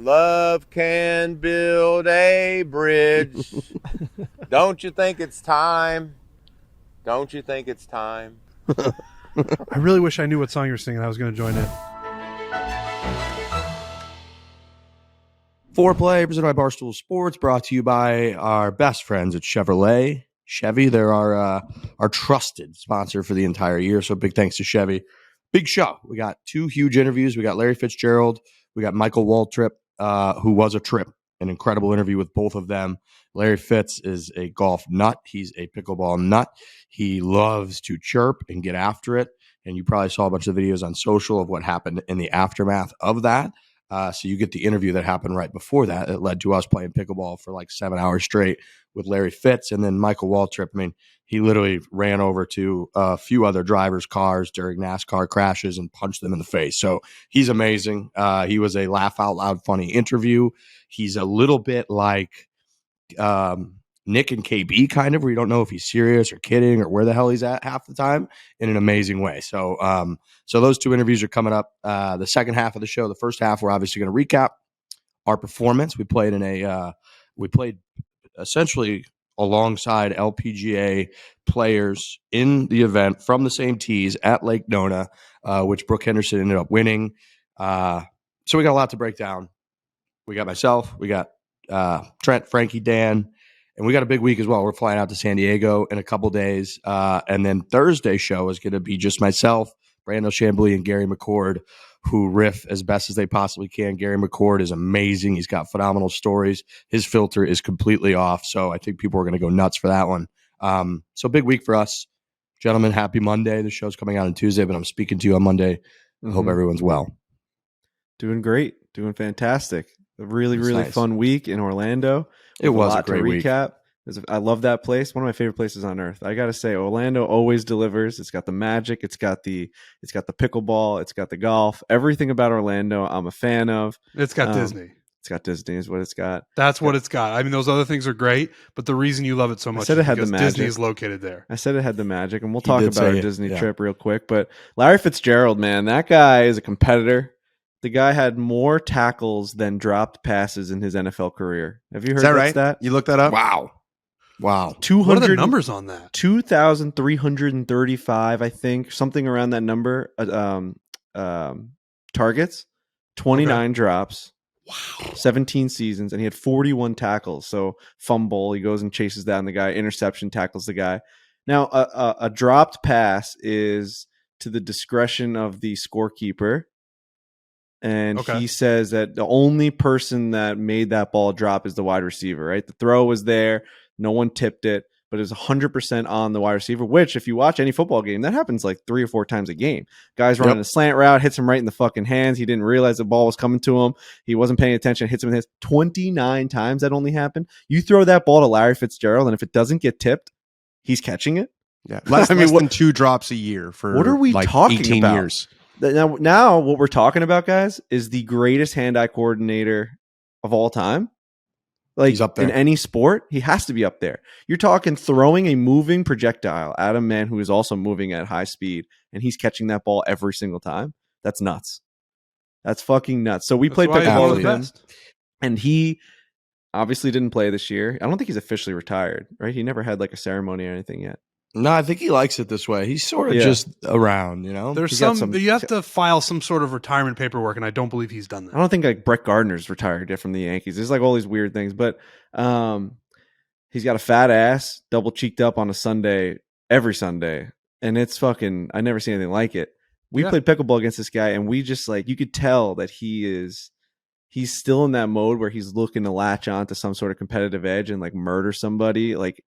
Love can build a bridge. Don't you think it's time? Don't you think it's time? I really wish I knew what song you were singing. I was going to join in. Foreplay, presented by Barstool Sports, brought to you by our best friends at Chevrolet. Chevy, they're our trusted sponsor for the entire year, so big thanks to Chevy. Big show. We got two huge interviews. We got Larry Fitzgerald. We got Michael Waltrip, who was a trip. An incredible interview with both of them. Larry Fitz is a golf nut. He's a pickleball nut. He loves to chirp and get after it, and you probably saw a bunch of videos on social of what happened in the aftermath of that. So you get the interview that happened right before that. It led to us playing pickleball for like 7 hours straight with Larry Fitz. And then Michael Waltrip, I mean, he literally ran over to a few other drivers' cars during NASCAR crashes and punched them in the face. So he's amazing. He was a laugh out loud funny interview. He's a little bit like Nick and KB kind of, where you don't know if he's serious or kidding or where the hell he's at half the time, in an amazing way. So so those two interviews are coming up. The second half of the show, the first half, we're obviously going to recap our performance. We played essentially alongside LPGA players in the event from the same tees at Lake Nona, which Brooke Henderson ended up winning. So we got a lot to break down. We got myself, we got Trent, Frankie, Dan, and we got a big week as well. We're flying out to San Diego in a couple days. And then Thursday show is going to be just myself, Brandon Chambly, and Gary McCord, who riff as best as they possibly can. Gary McCord is amazing. He's got phenomenal stories. His filter is completely off. So I think people are going to go nuts for that one. So big week for us. Gentlemen, happy Monday. The show's coming out on Tuesday, but I'm speaking to you on Monday. I hope everyone's well. Doing great. Doing fantastic. A really nice. Fun week in Orlando. It was a great week. I love that place. One of my favorite places on earth. I got to say, Orlando always delivers. It's got the magic. It's got the pickleball. It's got the golf. Everything about Orlando, I'm a fan of. It's got Disney. It's got Disney is what it's got. That's what it's got. I mean, those other things are great, but the reason you love it so much is because Disney is located there. I said it had the magic, and we'll talk about our Disney trip real quick. But Larry Fitzgerald, man, that guy is a competitor. The guy had more tackles than dropped passes in his NFL career. Have you heard that right? stat? You looked that up? Wow. 200, what are the numbers on that? 2,335, I think, something around that number. Targets, 29 drops. Wow. 17 seasons, and he had 41 tackles. So fumble, he goes and chases down the guy. Interception, tackles the guy. Now, a dropped pass is to the discretion of the scorekeeper. And he says that the only person that made that ball drop is the wide receiver, right? The throw was there. No one tipped it, but it was 100% on the wide receiver, which if you watch any football game, that happens like 3 or 4 times a game. Guy's running a slant route, hits him right in the fucking hands. He didn't realize the ball was coming to him. He wasn't paying attention, hits him in his 29 times that only happened. You throw that ball to Larry Fitzgerald, and if it doesn't get tipped, he's catching it. Yeah. Less than 2 drops a year for what are we like talking 18 about? years. Now what we're talking about, guys, is the greatest hand-eye coordinator of all time. Like, he's up there. In any sport, he has to be up there. You're talking throwing a moving projectile at a man who is also moving at high speed, and he's catching that ball every single time. That's nuts. That's fucking nuts. So we played pickleball with him, and he obviously didn't play this year. I don't think he's officially retired, right? He never had like a ceremony or anything yet. No, I think he likes it this way. He's sort of just around, you know? There's you have to file some sort of retirement paperwork, and I don't believe he's done that. I don't think like Brett Gardner's retired yet from the Yankees. There's like all these weird things, but he's got a fat ass, double cheeked up on a Sunday, every Sunday, and it's fucking, I never seen anything like it. We played pickleball against this guy, and we just like, you could tell that he's still in that mode where he's looking to latch on to some sort of competitive edge and like murder somebody like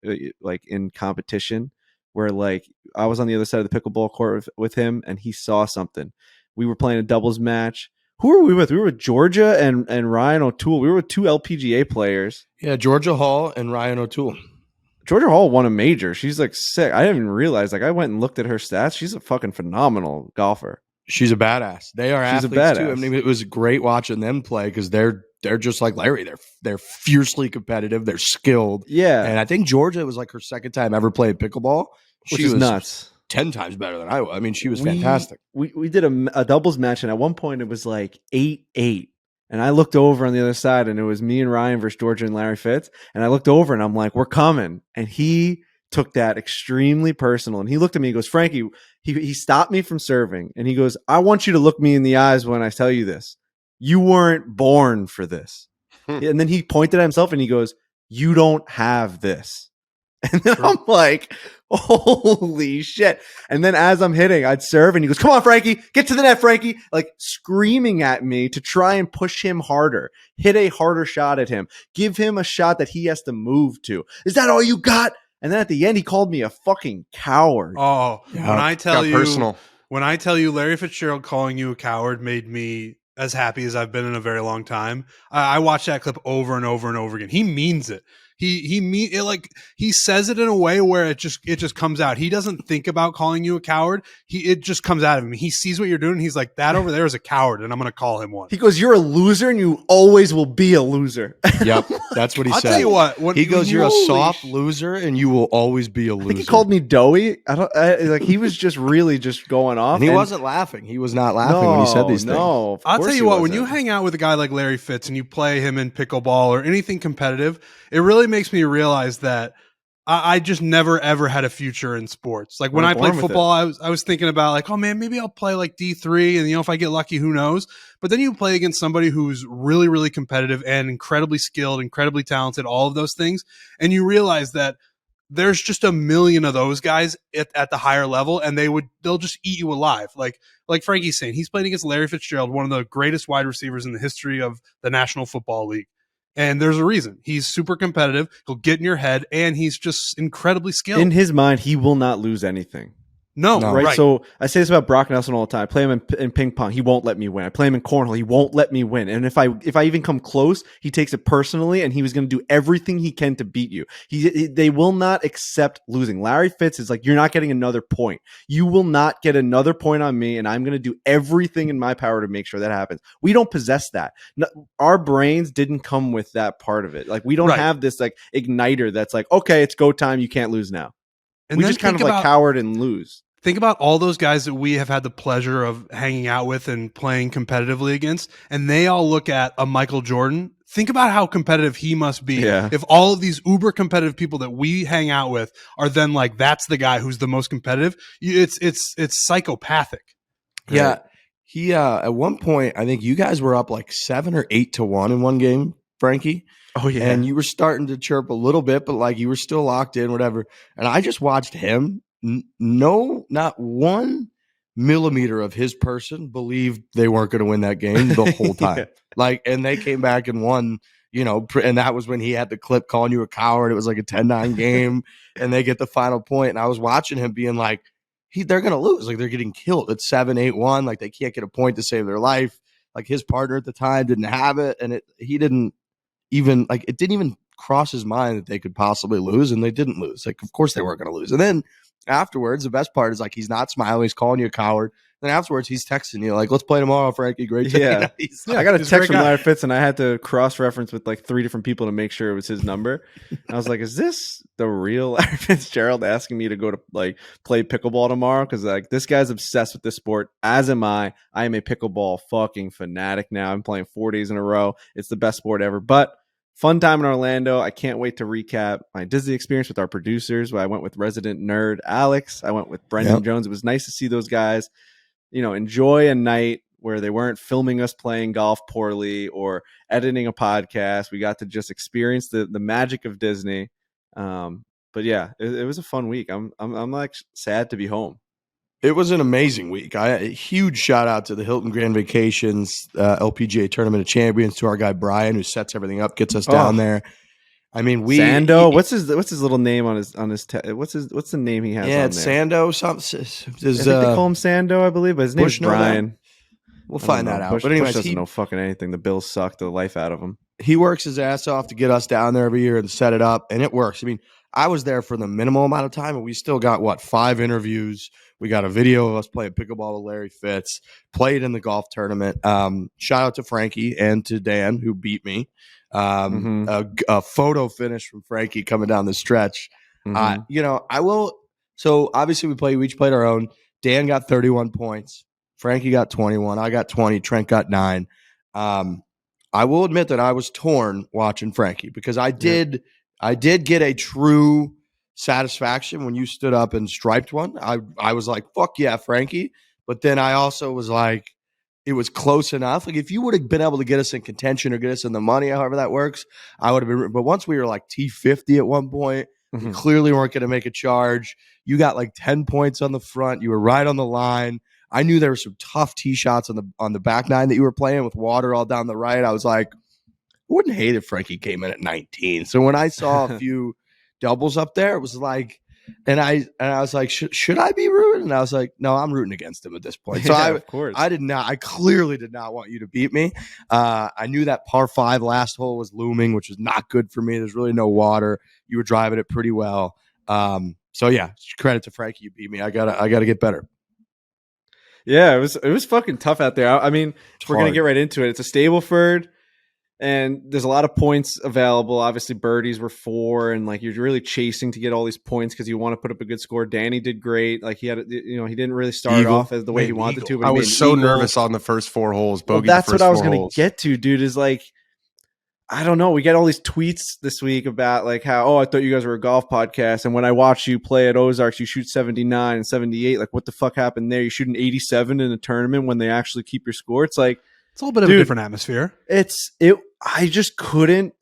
in competition. Where like I was on the other side of the pickleball court with him, and he saw something. We were playing a doubles match. Who were we with? We were with Georgia and Ryan O'Toole. We were with 2 LPGA players. Yeah, Georgia Hall and Ryan O'Toole. Georgia Hall won a major. She's like sick. I didn't even realize. Like I went and looked at her stats. She's a fucking phenomenal golfer. She's a badass. They are athletes too. I mean, it was great watching them play because they're just like Larry. They're fiercely competitive. They're skilled. Yeah. And I think Georgia was like her second time ever playing pickleball. Which is nuts. 10 times better than I was. I mean, she was fantastic. We did a doubles match, and at one point it was like 8-8. And I looked over on the other side, and it was me and Ryan versus Georgia and Larry Fitz. And I looked over, and I'm like, we're coming. And he took that extremely personal. And he looked at me and goes, Frankie, he stopped me from serving. And he goes, I want you to look me in the eyes when I tell you this. You weren't born for this. And then he pointed at himself, and he goes, you don't have this. And then I'm like, holy shit. And then as I'm hitting, I'd serve, and he goes, come on, Frankie, get to the net, Frankie, like screaming at me to try and push him harder, hit a harder shot at him, give him a shot that he has to move to. Is that all you got? And then at the end, he called me a fucking coward. Oh, yeah, when I tell you, personal. When I tell you Larry Fitzgerald calling you a coward made me as happy as I've been in a very long time. I watched that clip over and over and over again. He means it. He says it in a way where it just comes out. He doesn't think about calling you a coward. It just comes out of him. He sees what you're doing. And he's like, that over there is a coward, and I'm going to call him one. He goes, you're a loser, and you always will be a loser. Yep, that's what he said. I'll tell you what. He goes, you're a soft loser, and you will always be a loser. I think he called me doughy. He was just really just going off. And he wasn't laughing. He was not laughing when he said these things. No, I'll tell you what, when you hang out with a guy like Larry Fitz and you play him in pickleball or anything competitive, it really makes me realize that I just never ever had a future in sports. Like when I played football, I was thinking about like, oh man, maybe I'll play like D3, and if I get lucky, who knows? But then you play against somebody who's really, really competitive and incredibly skilled, incredibly talented, all of those things, and you realize that there's just a million of those guys at the higher level, and they'll just eat you alive. Like Frankie's saying, he's playing against Larry Fitzgerald, one of the greatest wide receivers in the history of the National Football League. And there's a reason. He's super competitive. He'll get in your head, and he's just incredibly skilled. In his mind, he will not lose anything. No, right? So I say this about Brock Nelson all the time. I play him in ping pong. He won't let me win. I play him in cornhole. He won't let me win. And if I even come close, he takes it personally, and he was going to do everything he can to beat you. They will not accept losing. Larry Fitz is like, you're not getting another point. You will not get another point on me, and I'm going to do everything in my power to make sure that happens. We don't possess that. No, our brains didn't come with that part of it. Like we don't have this like igniter that's like, okay, it's go time. You can't lose now. And we just kind of like coward and lose. Think about all those guys that we have had the pleasure of hanging out with and playing competitively against, and they all look at a Michael Jordan. Think about how competitive he must be. Yeah. If all of these uber competitive people that we hang out with are then like, that's the guy who's the most competitive. It's psychopathic. Yeah. He, at one point, I think you guys were up like 7 or 8 to 1 in one game, Frankie. Oh yeah. And you were starting to chirp a little bit, but like you were still locked in, whatever. And I just watched him. No, not 1 millimeter of his person believed they weren't going to win that game the whole time. Yeah. Like, and they came back and won, and that was when he had the clip calling you a coward. It was like a 10-9 game, and they get the final point. And I was watching him being like, they're going to lose. Like, they're getting killed. It's 7-8-1. Like, they can't get a point to save their life. Like, his partner at the time didn't have it, and it didn't even cross his mind that they could possibly lose, and they didn't lose. Like, of course they weren't going to lose. And then afterwards, the best part is like he's not smiling, he's calling you a coward. Then afterwards, he's texting you like, "Let's play tomorrow, Frankie." Great day. Yeah, I got a text from Larry Fitz, and I had to cross-reference with like 3 different people to make sure it was his number. And I was like, "Is this the real Larry Fitzgerald asking me to go to like play pickleball tomorrow?" Because like this guy's obsessed with this sport, as am I. I am a pickleball fucking fanatic now. I'm playing 4 days in a row. It's the best sport ever. But fun time in Orlando. I can't wait to recap my Disney experience with our producers. I went with resident nerd Alex. I went with Brendan Jones. It was nice to see those guys, enjoy a night where they weren't filming us playing golf poorly or editing a podcast. We got to just experience the magic of Disney. But yeah, it was a fun week. I'm like sad to be home. It was an amazing week. A huge shout out to the Hilton Grand Vacations LPGA Tournament of Champions, to our guy Brian, who sets everything up, gets us down there. I mean, Sando. What's his little name on his what's the name he has? Yeah, on it's there? Sando. Something. I think they call him Sando, I believe, but his name's Brian. We'll find that out. Bush, but anyways, Bush doesn't know fucking anything. The Bills suck the life out of him. He works his ass off to get us down there every year and set it up, and it works. I mean, I was there for the minimal amount of time, and we still got 5 interviews. We got a video of us playing pickleball with Larry Fitz, played in the golf tournament. Shout out to Frankie and to Dan, who beat me. A photo finish from Frankie coming down the stretch. I will. So obviously we each played our own. Dan got 31 points. Frankie got 21. I got 20. Trent got 9. I will admit that I was torn watching Frankie because I did get a true satisfaction when you stood up and striped one. I was like, fuck yeah, Frankie. But then I also was like, it was close enough. Like if you would have been able to get us in contention or get us in the money, however that works, I would have been. But once we were like T50 at one point, we clearly weren't going to make a charge. You got like 10 points on the front. You were right on the line. I knew there were some tough tee shots on the back nine that you were playing with water all down the right. I was like, I wouldn't hate if Frankie came in at 19. So when I saw a few doubles up there, it was like, and I was like, should I be rooting? And I was like, no, I'm rooting against him at this point. So of course. I clearly did not want you to beat me. I knew that par 5 last hole was looming, which was not good for me. There's really no water. You were driving it pretty well. So yeah, credit to Frankie. You beat me. I gotta get better. Yeah, it was fucking tough out there. I mean, we're going to get right into it. It's a Stableford, and there's a lot of points available. Obviously, birdies were 4, and like you're really chasing to get all these points because you want to put up a good score. Danny did great. Like he didn't really start off as the way he wanted to. But I was so nervous on the first 4 holes. Well, that's what I was going to get to, dude. Is like, I don't know. We get all these tweets this week about like how, I thought you guys were a golf podcast. And when I watch you play at Ozarks, you shoot 79 and 78. Like, what the fuck happened there? You shoot an 87 in a tournament when they actually keep your score. It's like, it's a little bit of a different atmosphere. I just couldn't.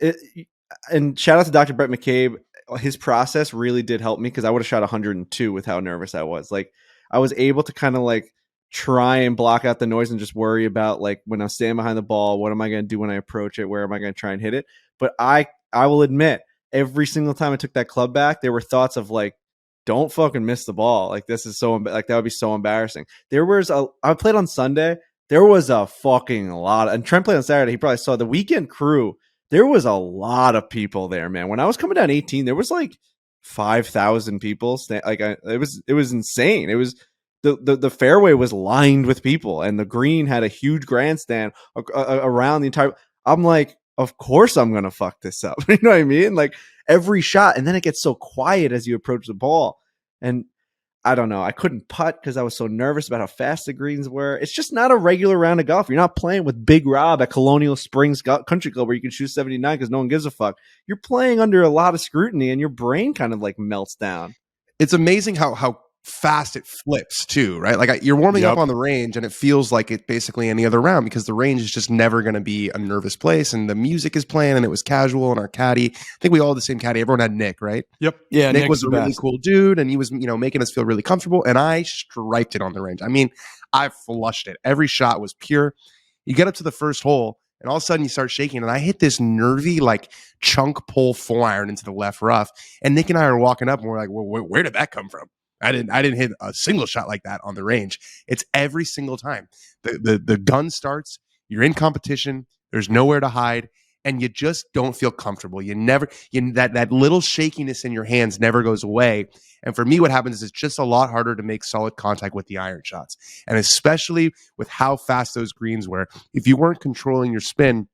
And shout out to Dr. Brett McCabe. His process really did help me because I would have shot 102 with how nervous I was. Like, I was able to kind of like try and block out the noise and just worry about like when I'm standing behind the ball, what am I going to do when I approach it? Where am I going to try and hit it? But I will admit, every single time I took that club back, there were thoughts of like, don't fucking miss the ball. Like this is so like that would be so embarrassing. I played on Sunday. There was a fucking lot, and Trent played on Saturday. He probably saw the weekend crew. There was a lot of people there, man. When I was coming down 18, there was like 5,000 people. It was insane. It was. The fairway was lined with people, and the green had a huge grandstand around the entire. I'm like, of course I'm gonna fuck this up. You know what I mean? Like every shot, and then it gets so quiet as you approach the ball, and I don't know. I couldn't putt because I was so nervous about how fast the greens were. It's just not a regular round of golf. You're not playing with Big Rob at Colonial Springs Country Club where you can shoot 79 because no one gives a fuck. You're playing under a lot of scrutiny, and your brain kind of like melts down. It's amazing how fast it flips too, right? Like you're warming up on the range and it feels like it basically any other round because the range is just never going to be a nervous place, and the music is playing and it was casual, and our caddy, I think we all had the same caddy. Everyone had Nick, right? Yep. Yeah. Nick was a really cool dude, and he was, making us feel really comfortable, and I striped it on the range. I mean, I flushed it. Every shot was pure. You get up to the first hole and all of a sudden you start shaking, and I hit this nervy like chunk pull 4-iron into the left rough, and Nick and I are walking up and we're like, well, where did that come from? I didn't hit a single shot like that on the range. It's every single time. The gun starts, you're in competition, there's nowhere to hide, and you just don't feel comfortable. That little shakiness in your hands never goes away. And for me, what happens is it's just a lot harder to make solid contact with the iron shots. And especially with how fast those greens were, if you weren't controlling your spin,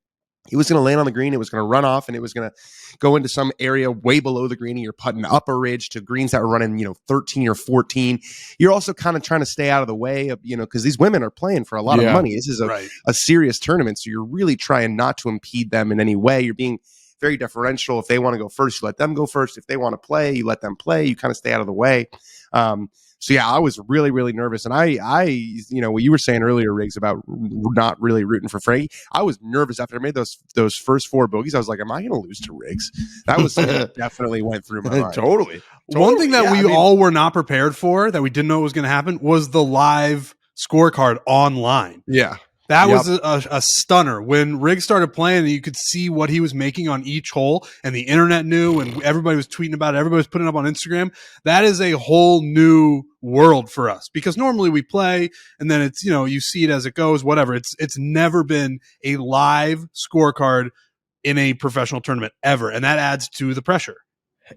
it was going to land on the green, it was going to run off, and it was going to go into some area way below the green, and you're putting up a ridge to greens that were running, 13 or 14. You're also kind of trying to stay out of the way of, because these women are playing for a lot of money. This is a serious tournament, so you're really trying not to impede them in any way. You're being very deferential. If they want to go first, you let them go first. If they want to play, you let them play. You kind of stay out of the way. So yeah, I was really, really nervous. And I what you were saying earlier, Riggs, about not really rooting for Frankie. I was nervous after I made those first 4 bogeys. I was like, am I going to lose to Riggs? That was something that definitely went through my mind. Totally. One thing that we all were not prepared for, that we didn't know was going to happen, was the live scorecard online. Yeah. That was a stunner. When Riggs started playing, you could see what he was making on each hole, and the internet knew, and everybody was tweeting about it. Everybody was putting it up on Instagram. That is a whole new world for us, because normally we play and then it's, you see it as it goes, whatever. It's never been a live scorecard in a professional tournament ever. And that adds to the pressure.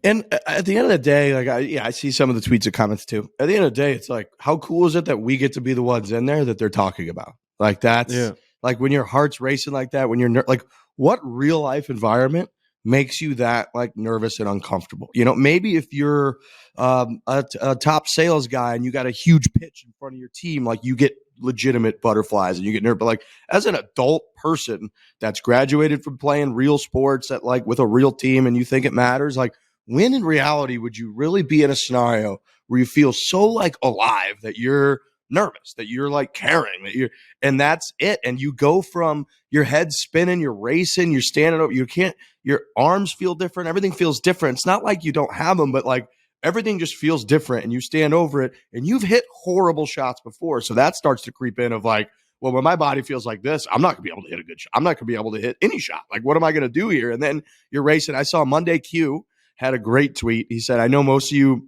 And at the end of the day, I see some of the tweets and comments too. At the end of the day, it's like, how cool is it that we get to be the ones in there that they're talking about? Like that's like when your heart's racing like that, when you're like, what real life environment makes you that like nervous and uncomfortable. Maybe if you're a top sales guy and you got a huge pitch in front of your team, like you get legitimate butterflies and you get nervous. But like as an adult person that's graduated from playing real sports at like with a real team and you think it matters, like when in reality would you really be in a scenario where you feel so like alive that you're nervous, that you're like caring, and that's it. And you go from your head spinning, you're racing, you're standing up, your arms feel different. Everything feels different. It's not like you don't have them, but like everything just feels different and you stand over it and you've hit horrible shots before. So that starts to creep in of like, well, when my body feels like this, I'm not gonna be able to hit a good shot. I'm not gonna be able to hit any shot. Like, what am I gonna do here? And then you're racing. I saw Monday Q had a great tweet. He said, I know most of you,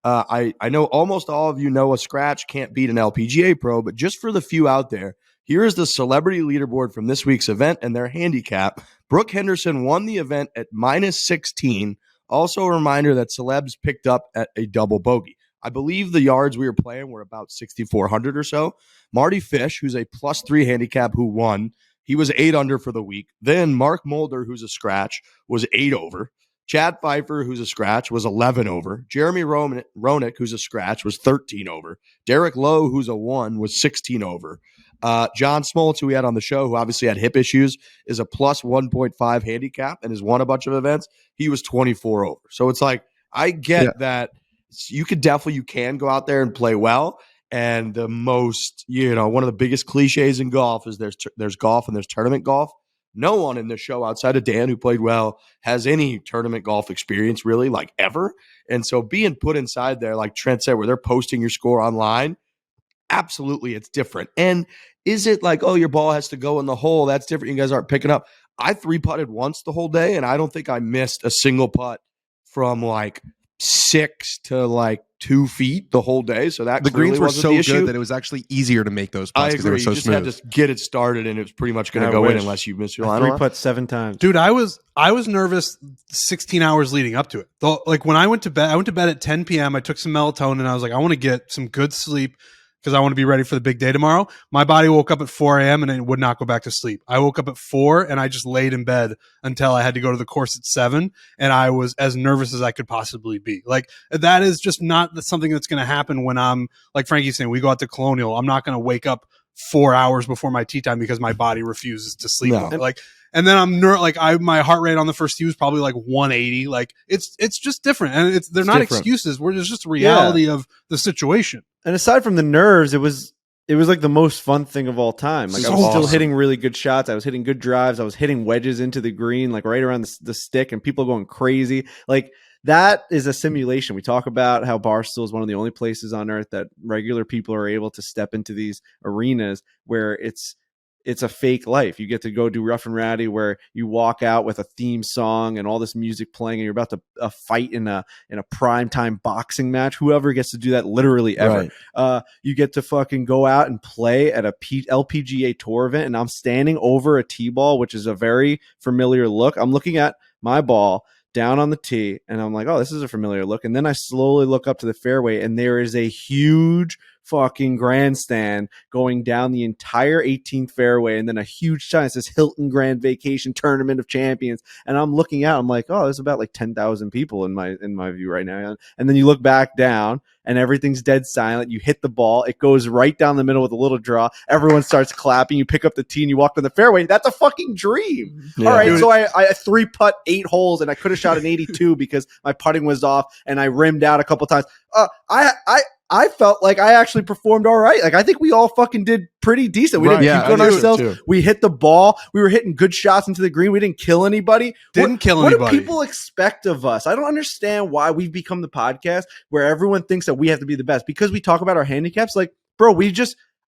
I know almost all of you know a scratch can't beat an LPGA pro, but just for the few out there, here is the celebrity leaderboard from this week's event and their handicap. Brooke Henderson won the event at -16. Also a reminder that celebs picked up at a double bogey. I believe the yards we were playing were about 6,400 or so. Marty Fish, who's a +3 handicap who won, he was 8 under for the week. Then Mark Mulder, who's a scratch, was 8 over. Chad Pfeiffer, who's a scratch, was 11 over. Jeremy Roenick, who's a scratch, was 13 over. Derek Lowe, who's a 1, was 16 over. John Smoltz, who we had on the show, who obviously had hip issues, is a +1.5 handicap and has won a bunch of events. He was 24 over. So it's like, I get that you can go out there and play well. And the most, one of the biggest cliches in golf is there's golf and there's tournament golf. No one in the show outside of Dan, who played well, has any tournament golf experience really, like ever. And so being put inside there, like Trent said, where they're posting your score online, absolutely it's different. And is it like, oh, your ball has to go in the hole? That's different. You guys aren't picking up. I 3-putted once the whole day, and I don't think I missed a single putt from like 6 to like 2 feet the whole day. So that the greens were so good that it was actually easier to make those putts because they were so smooth. You just had to get it started, and it was pretty much going to go in unless you miss your line. 3-putt 7 times. Dude, I was nervous 16 hours leading up to it. Like when I went to bed at 10 p.m., I took some melatonin, and I was like, I want to get some good sleep because I want to be ready for the big day tomorrow. My body woke up at 4 a.m. and it would not go back to sleep. I woke up at 4 and I just laid in bed until I had to go to the course at 7, and I was as nervous as I could possibly be. Like, that is just not something that's going to happen when I'm, like Frankie's saying, we go out to Colonial. I'm not going to wake up 4 hours before my tee time because my body refuses to sleep. No. And then my heart rate on the first tee was probably like 180. Like it's just different, and they're not different excuses. It's just the reality of the situation. And aside from the nerves, it was like the most fun thing of all time. Like, I was still hitting really good shots. I was hitting good drives. I was hitting wedges into the green, like right around the stick, and people going crazy. Like, that is a simulation. We talk about how Barstool is one of the only places on earth that regular people are able to step into these arenas where it's a fake life. You get to go do Rough and Rowdy, where you walk out with a theme song and all this music playing, and you're about to fight in a primetime boxing match. Whoever gets to do that literally ever. Right. You get to fucking go out and play at a LPGA Tour event, and I'm standing over a tee ball, which is a very familiar look. I'm looking at my ball down on the tee, and I'm like, oh, this is a familiar look. And then I slowly look up to the fairway, and there is a huge fucking grandstand going down the entire 18th fairway, and then a huge sign that says Hilton Grand Vacation Tournament of Champions. And I'm looking out, I'm like, oh, there's about like 10,000 people in my view right now. And then you look back down, and everything's dead silent. You hit the ball, it goes right down the middle with a little draw. Everyone starts clapping. You pick up the tee and you walk down the fairway. That's a fucking dream. Yeah. All right, dude. So I 3-putt 8 holes, and I could have shot an 82 because my putting was off, and I rimmed out a couple times. I felt like I actually performed all right. Like, I think we all fucking did pretty decent. We didn't keep on ourselves. We hit the ball. We were hitting good shots into the green. We didn't kill anybody. What do people expect of us? I don't understand why we've become the podcast where everyone thinks that we have to be the best because we talk about our handicaps. Like, bro,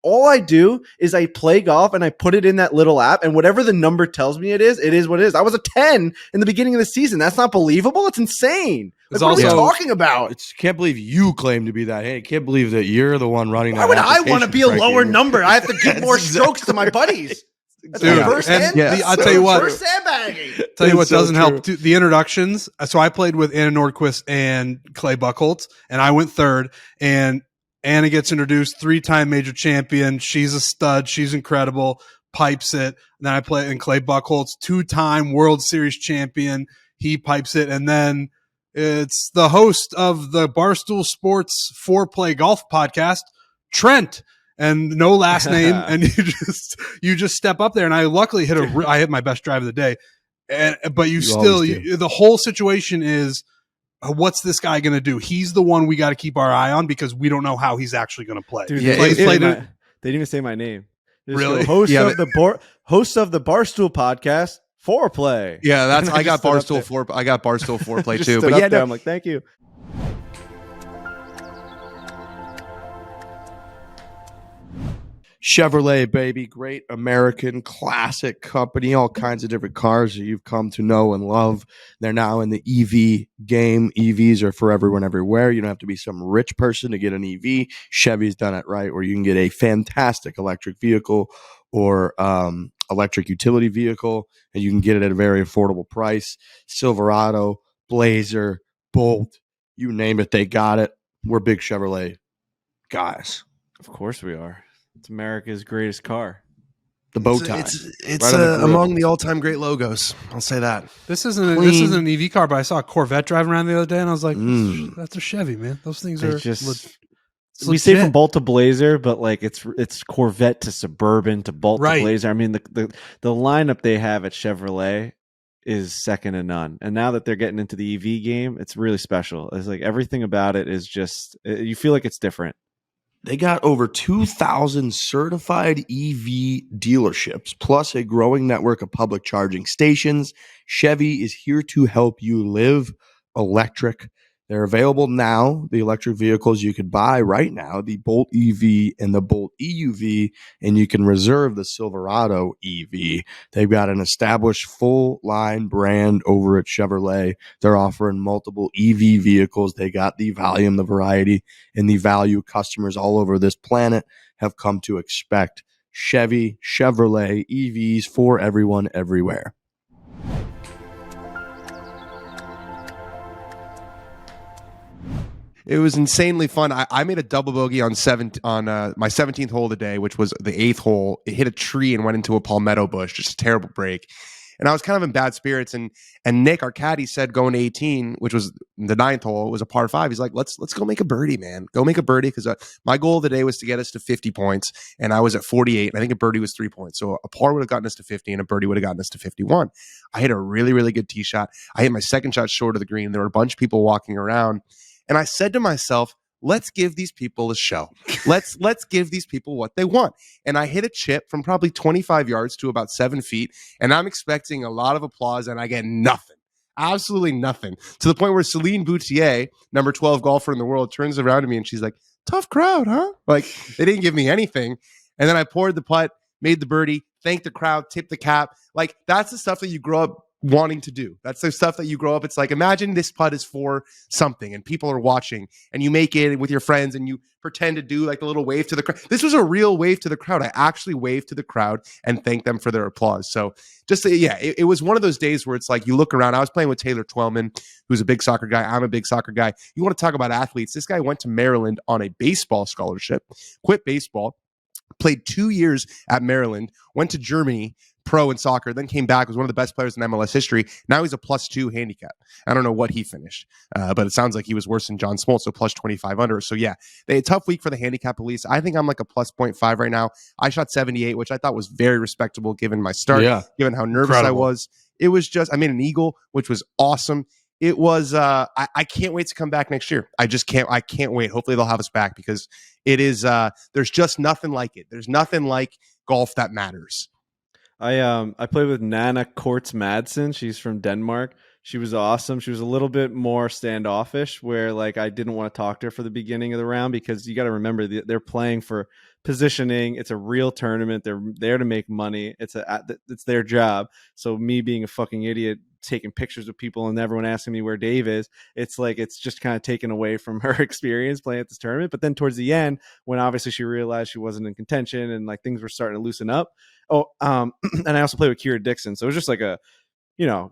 all I do is I play golf and I put it in that little app, and whatever the number tells me it is what it is. I was a 10 in the beginning of the season. That's not believable. It's insane. Like, what are we talking about? Can't believe you claim to be that. Hey, can't believe that you're the one running that. Why would I want to be a lower number? I have to give more strokes to my buddies. Dude, I'll tell you what. First sandbagging. Tell you what doesn't help. Dude, the introductions. So I played with Anna Nordquist and Clay Buchholz, and I went third, and Anna gets introduced, 3-time major champion. She's a stud. She's incredible. pipes it. And then I play in Clay Buchholz, 2-time World Series champion. He pipes it. And then it's the host of the Barstool Sports Foreplay Golf podcast, Trent, and no last name. And you just step up there. And I luckily I hit my best drive of the day. But the whole situation is, what's this guy going to do? He's the one we got to keep our eye on because we don't know how he's actually going to play. Dude, they didn't even say my name. Really? Host of the Barstool podcast, Foreplay. Yeah, I got Barstool Foreplay too. But yeah, I'm like, thank you. Chevrolet, baby, great American classic company, all kinds of different cars that you've come to know and love. They're now in the EV game. EVs are for everyone, everywhere. You don't have to be some rich person to get an EV. Chevy's done it right, where you can get a fantastic electric vehicle or electric utility vehicle, and you can get it at a very affordable price. Silverado, Blazer, Bolt, you name it, they got it. We're big Chevrolet guys. Of course we are. It's America's greatest car. The bow tie. It's among the all-time great logos. I'll say that. This isn't an EV car, but I saw a Corvette driving around the other day, and I was like, that's a Chevy, man. Those things are just. We say from Bolt to Blazer, but like it's Corvette to Suburban to Bolt to Blazer. I mean, the lineup they have at Chevrolet is second to none. And now that they're getting into the EV game, it's really special. It's like everything about it is just, you feel like it's different. They got over 2,000 certified EV dealerships, plus a growing network of public charging stations. Chevy is here to help you live electric. They're available now, the electric vehicles you could buy right now, the Bolt EV and the Bolt EUV, and you can reserve the Silverado EV. They've got an established full-line brand over at Chevrolet. They're offering multiple EV vehicles. They got the volume, the variety, and the value customers all over this planet have come to expect. Chevy, Chevrolet, EVs for everyone, everywhere. It was insanely fun. I made a double bogey on my 17th hole of the day, which was the 8th hole. It hit a tree and went into a palmetto bush. Just a terrible break. And I was kind of in bad spirits. And Nick, our caddy, said going to 18, which was the 9th hole, it was a par 5. He's like, let's go make a birdie, man. Go make a birdie, because my goal of the day was to get us to 50 points, and I was at 48. And I think a birdie was 3 points. So a par would have gotten us to 50, and a birdie would have gotten us to 51. I hit a really, really good tee shot. I hit my second shot short of the green. There were a bunch of people walking around. And I said to myself, let's give these people a show. Let's give these people what they want. And I hit a chip from probably 25 yards to about 7 feet. And I'm expecting a lot of applause, and I get nothing. Absolutely nothing. To the point where Celine Boutier, number 12 golfer in the world, turns around to me and she's like, tough crowd, huh? Like, they didn't give me anything. And then I poured the putt, made the birdie, thanked the crowd, tipped the cap. Like, that's the stuff that you grow up wanting to do. That's the stuff that you grow up. It's like, imagine this putt is for something and people are watching, and you make it with your friends and you pretend to do like the little wave to the crowd. This was a real wave to the crowd. I actually waved to the crowd and thanked them for their applause. So just, it was one of those days where it's like, you look around. I was playing with Taylor Twellman, who's a big soccer guy. I'm a big soccer guy. You want to talk about athletes. This guy went to Maryland on a baseball scholarship, quit baseball, played 2 years at Maryland, went to Germany, pro in soccer, then came back, was one of the best players in MLS history. Now he's a +2 handicap. I don't know what he finished, but it sounds like he was worse than John Smoltz, so +25 under. So yeah, they had a tough week for the handicap police. I think I'm like a +0.5 right now. I shot 78, which I thought was very respectable given my start, given how nervous I was. It was just, I made an eagle, which was awesome. It was, I can't wait to come back next year. I can't wait. Hopefully they'll have us back, because it is, there's just nothing like it. There's nothing like golf that matters. I played with Nana Kortz Madsen. She's from Denmark. She was awesome. She was a little bit more standoffish, where like I didn't want to talk to her for the beginning of the round, because you got to remember they're playing for positioning. It's a real tournament. They're there to make money. It's their job. So me being a fucking idiot taking pictures of people and everyone asking me where Dave is, it's like it's just kind of taken away from her experience playing at this tournament. But then towards the end, when obviously she realized she wasn't in contention and like things were starting to loosen up. And I also played with Kira Dixon, so it was just like a,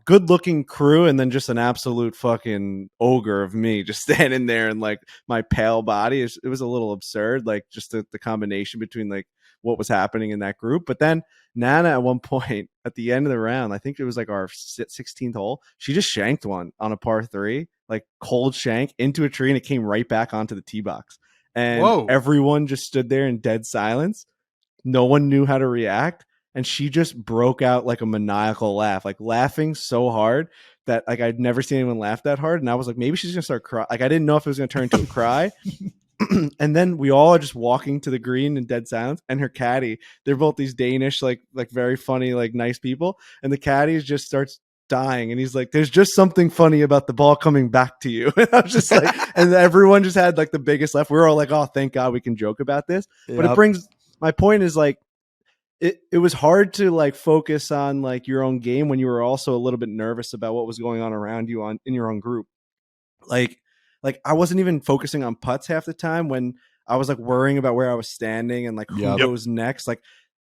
good looking crew, and then just an absolute fucking ogre of me just standing there and like my pale body. It was a little absurd, like just the combination between like what was happening in that group. But then Nana at one point at the end of the round, I think it was like our 16th hole, she just shanked one on a par 3, like cold shank into a tree, and it came right back onto the tee box. And everyone just stood there in dead silence. No one knew how to react. And she just broke out like a maniacal laugh, like laughing so hard that like I'd never seen anyone laugh that hard. And I was like, maybe she's gonna start crying. Like I didn't know if it was gonna turn into a cry. And then we all are just walking to the green in dead silence. And her caddy, they're both these Danish, like very funny, like nice people. And the caddy just starts dying, and he's like, "There's just something funny about the ball coming back to you." And I was just like, and everyone just had like the biggest laugh. We were all like, "Oh, thank God we can joke about this." Yep. But it brings my point is like. It was hard to like focus on like your own game when you were also a little bit nervous about what was going on around you in your own group. Like I wasn't even focusing on putts half the time when I was like worrying about where I was standing and like who goes next. Like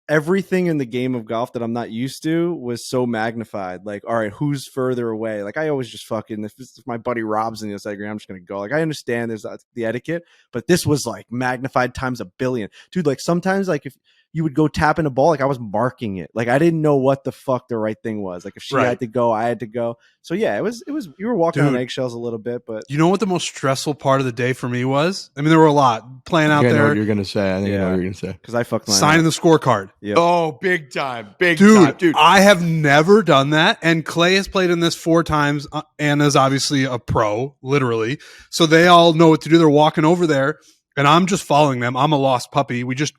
everything in the game of golf that I'm not used to was so magnified. Like, all right, who's further away? Like I always just fucking, if my buddy Rob's in the other green, I'm just going to go. Like I understand there's the etiquette, but this was like magnified times a billion. Dude, like sometimes like if you would go tap in a ball, like I was marking it. Like I didn't know what the fuck the right thing was. Like if she had to go, I had to go. So yeah, it was you were walking on eggshells a little bit, but you know what the most stressful part of the day for me was? I mean, there were a lot playing out there. I know what you're gonna say. I think I know what you're gonna say. Because I fucked mine signing the scorecard. Yep. Oh, big time, dude. I have never done that, and Clay has played in this 4 times. Anna's obviously a pro, literally, so they all know what to do. They're walking over there. And I'm just following them. I'm a lost puppy. We just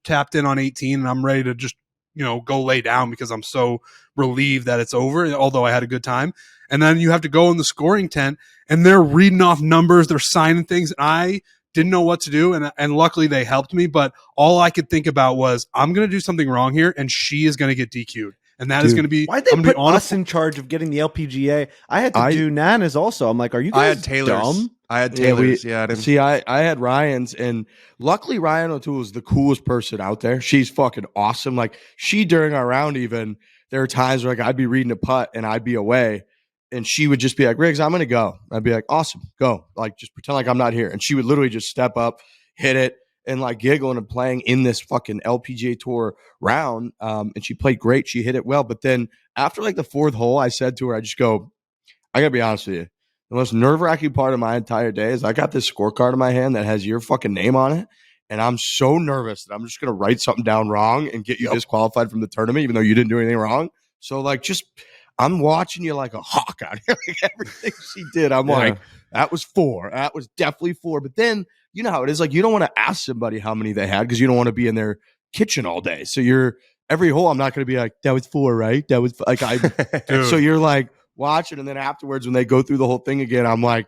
tapped in on 18, and I'm ready to just, go lay down because I'm so relieved that it's over, although I had a good time. And then you have to go in the scoring tent, and they're reading off numbers. They're signing things. And I didn't know what to do, and luckily they helped me. But all I could think about was, I'm going to do something wrong here, and she is going to get DQ'd. And that is going to be. Why'd they put us in charge of getting the LPGA? I had to do Nana's also. I'm like, are you guys I had Taylor's. dumb? I had Taylor's. I had Ryan's, and luckily Ryan O'Toole is the coolest person out there. She's fucking awesome. Like during our round, even there are times where like I'd be reading a putt and I'd be away, and she would just be like, "Riggs, I'm gonna go." I'd be like, "Awesome, go." Like just pretend like I'm not here, and she would literally just step up, hit it, and like giggling and playing in this fucking LPGA Tour round. And she played great. She hit it well. But then after like the 4th hole, I said to her, I just go, I gotta be honest with you. The most nerve-wracking part of my entire day is I got this scorecard in my hand that has your fucking name on it. And I'm so nervous that I'm just gonna write something down wrong and get you disqualified from the tournament, even though you didn't do anything wrong. So like I'm watching you like a hawk out here. Like everything she did, I'm like, that was 4. That was definitely 4. But then you know how it is. Like, you don't want to ask somebody how many they had because you don't want to be in their kitchen all day. So every hole, I'm not going to be like, that was 4, right? That was like, so you're like watching. And then afterwards, when they go through the whole thing again, I'm like,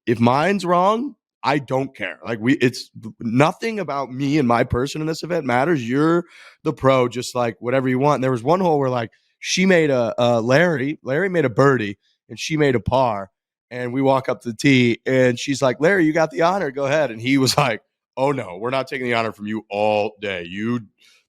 if mine's wrong, I don't care. Like it's nothing about me and my person in this event matters. You're the pro, just like whatever you want. And there was one hole where like she made Larry made a birdie and she made a par. And we walk up to the tee, and she's like, "Larry, you got the honor. Go ahead." And he was like, "Oh, no, we're not taking the honor from you all day. You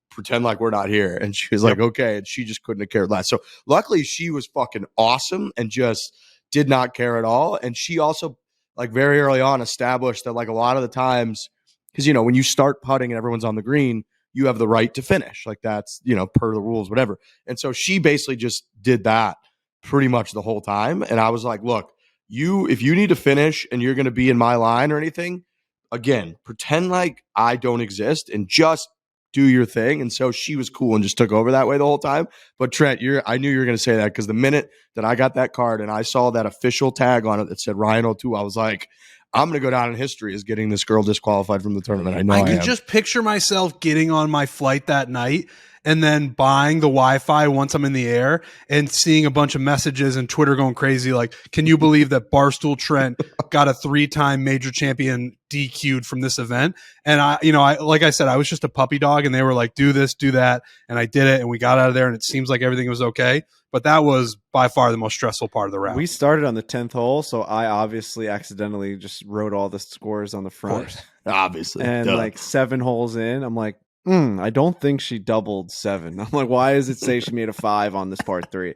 pretend like we're not here." And she was like, "Okay." And she just couldn't have cared less. So luckily, she was fucking awesome and just did not care at all. And she also, like very early on, established that like a lot of the times, because, when you start putting and everyone's on the green, you have the right to finish. Like that's, per the rules, whatever. And so she basically just did that pretty much the whole time. And I was like, look, if you need to finish and you're going to be in my line or anything, again, pretend like I don't exist and just do your thing. And so she was cool and just took over that way the whole time. But Trent, I knew you were going to say that because the minute that I got that card and I saw that official tag on it that said Ryan O'Toole, I was like, I'm going to go down in history as getting this girl disqualified from the tournament. I know I can just picture myself getting on my flight that night and then buying the Wi-Fi once I'm in the air and seeing a bunch of messages and Twitter going crazy. Like, can you believe that Barstool Trent got a 3-time major champion DQ'd from this event? And I like I said, I was just a puppy dog and they were like, do this, do that. And I did it and we got out of there and it seems like everything was okay. But that was by far the most stressful part of the round. We started on the 10th hole, so I obviously accidentally just wrote all the scores on the front. Obviously. And like 7 holes in, I'm like, I don't think she doubled 7. I'm like, why does it say she made a 5 on this part 3?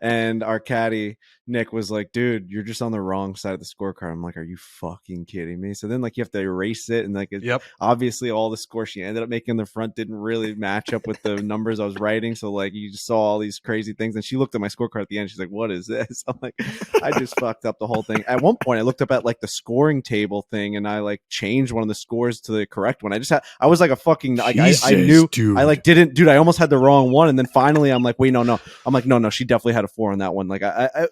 And our caddy, Nick, was like, dude, you're just on the wrong side of the scorecard. I'm like, are you fucking kidding me? So then like you have to erase it. And like, obviously all the scores she ended up making in the front didn't really match up with the numbers I was writing. So like you just saw all these crazy things. And she looked at my scorecard at the end. She's like, what is this? I'm like, I just fucked up the whole thing. At one point I looked up at like the scoring table thing and I like changed one of the scores to the correct one. I was like a fucking, like, I knew, dude. I like didn't, dude, I almost had the wrong one. And then finally I'm like, wait, no. I'm like, no, she definitely had a 4 on that one. Like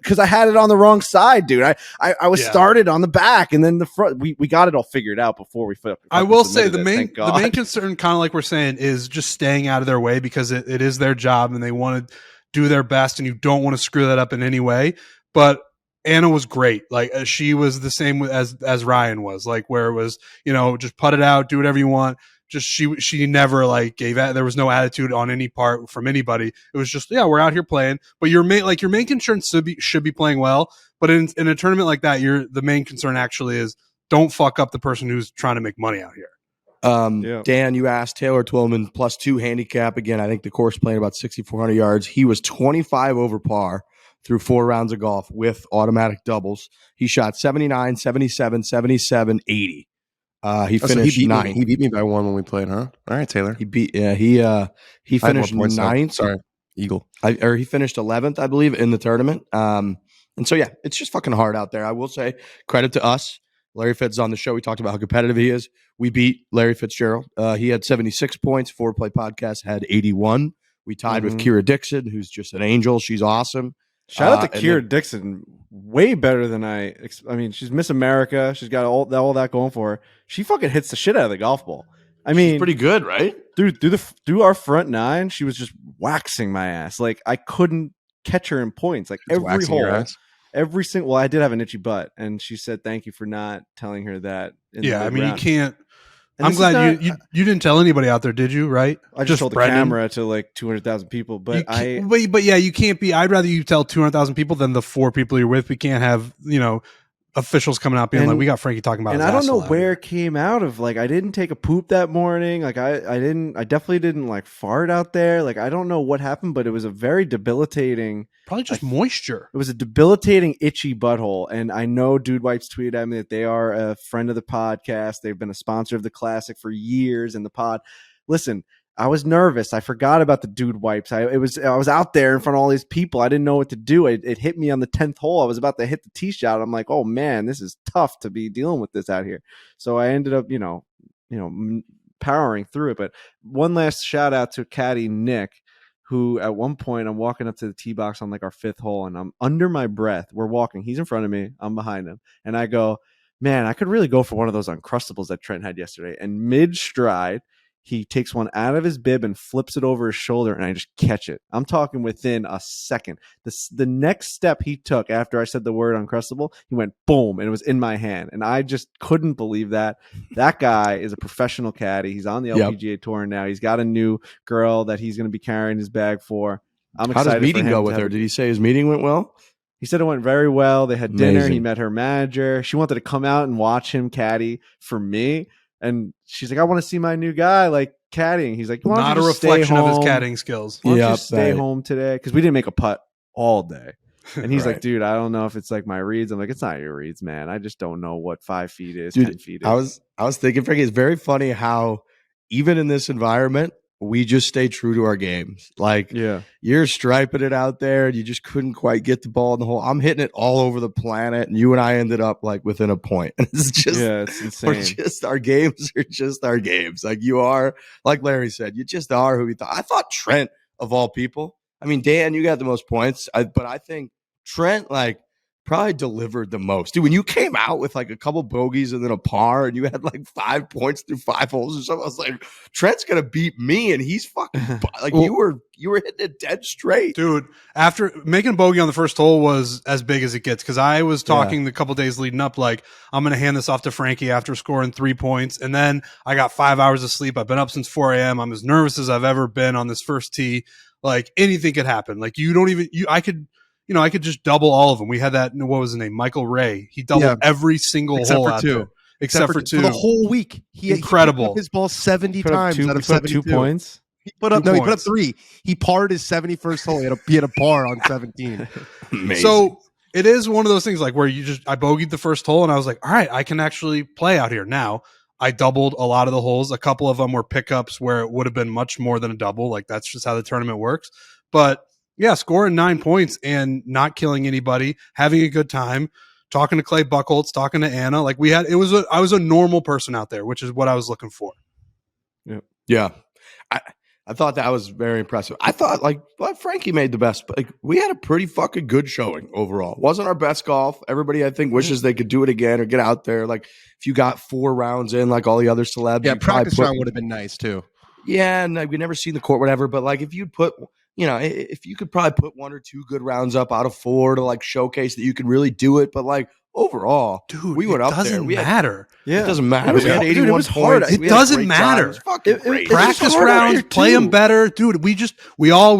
because I had it on the wrong side, dude. I was started on the back and then the front. We got it all figured out before we. I will say the main concern, kind of like we're saying, is just staying out of their way because it is their job and they want to do their best, and you don't want to screw that up in any way. But Anna was great. Like she was the same as Ryan was. Like where it was, just put it out, do whatever you want. Just she never like gave out. There was no attitude on any part from anybody. It was just, we're out here playing. But your main concern should be playing well. But in a tournament like that, the main concern actually is don't fuck up the person who's trying to make money out here. Dan, you asked Taylor Twillman +2 handicap again. I think the course playing about 6,400 yards. He was 25 over par through 4 rounds of golf with automatic doubles. He shot 79, 77, 77, 80. He finished 9th. He beat me by 1 when we played, huh? All right, Taylor. He finished 9th. Sorry, Eagle. He finished 11th, I believe, in the tournament. And so it's just fucking hard out there. I will say credit to us. Larry Fitz is on the show. We talked about how competitive he is. We beat Larry Fitzgerald. He had 76 points. Foreplay Podcast had 81. We tied with Kira Dixon, who's just an angel. She's awesome. Shout out to Kira Dixon. Way better than I mean, she's Miss America. She's got all that going for her. She fucking hits the shit out of the golf ball. I mean, she's pretty good, right? Dude, through our front 9, she was just waxing my ass. Like I couldn't catch her in points. Like every hole, every single. Well, I did have an itchy butt, and she said thank you for not telling her that. I mean, you can't. And I'm glad you didn't tell anybody out there, did you? Right? I just told the camera to like 200,000 people, but you can't be. I'd rather you tell 200,000 people than the 4 people you're with. We can't have officials coming out being like, we got Frankie talking about. And I don't know where it came out of. Like, I didn't take a poop that morning. Like, I definitely didn't like fart out there. Like, I don't know what happened, but it was a very debilitating. Probably just moisture. It was a debilitating, itchy butthole. And I know Dude Wipes tweeted at me that they are a friend of the podcast. They've been a sponsor of the Classic for years in the pod. Listen, I was nervous. I forgot about the Dude Wipes. I was out there in front of all these people. I didn't know what to do. It hit me on the 10th hole. I was about to hit the tee shot. I'm like, oh man, this is tough to be dealing with this out here. So I ended up, powering through it. But one last shout out to Caddy Nick, who at one point I'm walking up to the tee box on like our 5th hole, and I'm under my breath. We're walking. He's in front of me. I'm behind him, and I go, man, I could really go for one of those Uncrustables that Trent had yesterday. And mid stride, he takes one out of his bib and flips it over his shoulder, and I just catch it. I'm talking within a second. The next step he took after I said the word Uncrustable, he went boom, and it was in my hand. And I just couldn't believe that. That guy is a professional caddy. He's on the LPGA Tour now. He's got a new girl that he's going to be carrying his bag for. I'm excited. How does meeting go with her? Did he say his meeting went well? He said it went very well. They had dinner. He met her manager. She wanted to come out and watch him caddy for me. And she's like, I want to see my new guy, like, caddying. He's like, not a reflection of his caddying skills. Why don't you stay home today? Because we didn't make a putt all day. And he's like, dude, I don't know if it's like my reads. I'm like, it's not your reads, man. I just don't know what 5 feet is, dude, 10 feet is. I was thinking, Frankie, it's very funny how even in this environment, we just stay true to our games. Like, you're striping it out there, and you just couldn't quite get the ball in the hole. I'm hitting it all over the planet, and you and I ended up like within a point. And it's just, it's insane. Our games are just our games. Like, you are, like Larry said, you just are who we thought. I thought Trent, of all people. I mean, Dan, you got the most points, but I think Trent, like, probably delivered the most. Dude, when you came out with like a couple bogeys and then a par, and you had like 5 points through 5 holes or something, I was like, Trent's gonna beat me, and he's fucking like, well, you were hitting it dead straight, dude. After making a bogey on the first hole was as big as it gets, because I was talking the couple days leading up, like, I'm gonna hand this off to Frankie after scoring 3 points, and then I got 5 hours of sleep. I've been up since 4 a.m. I'm as nervous as I've ever been on this first tee. Like, anything could happen. Like, I could just double all of them. We had that, what was his name? Michael Ray. He doubled every single hole out there. except for 2. For the whole week. Incredible. He picked up his ball 70 Put up times two, out of he put up 72. 2 points. He put up 2 he put up points. 3. He parred his 71st hole. He had a par on 17. Amazing. So it is one of those things like where I bogeyed the first hole and I was like, all right, I can actually play out here. Now I doubled a lot of the holes. A couple of them were pickups where it would have been much more than a double. Like that's just how the tournament works. But yeah, scoring 9 points and not killing anybody, having a good time, talking to Clay Buchholz, talking to Anna. Like I was a normal person out there, which is what I was looking for. Yeah. I thought that was very impressive. I thought Frankie made the best. Like we had a pretty fucking good showing overall. Wasn't our best golf. Everybody I think wishes they could do it again or get out there. Like if you got 4 rounds in, like all the other celebs. Yeah, practice round would have been nice too. Yeah, and we never seen the court, whatever. But like if you put, if you could probably put 1 or 2 good rounds up out of 4 to like showcase that you can really do it. But like overall, Dude, we went up there. Doesn't matter. It doesn't matter. We had 81 Dude, it was hard. points. It We had a doesn't great matter. time. It was fucking great. Practice rounds, play them better, dude. We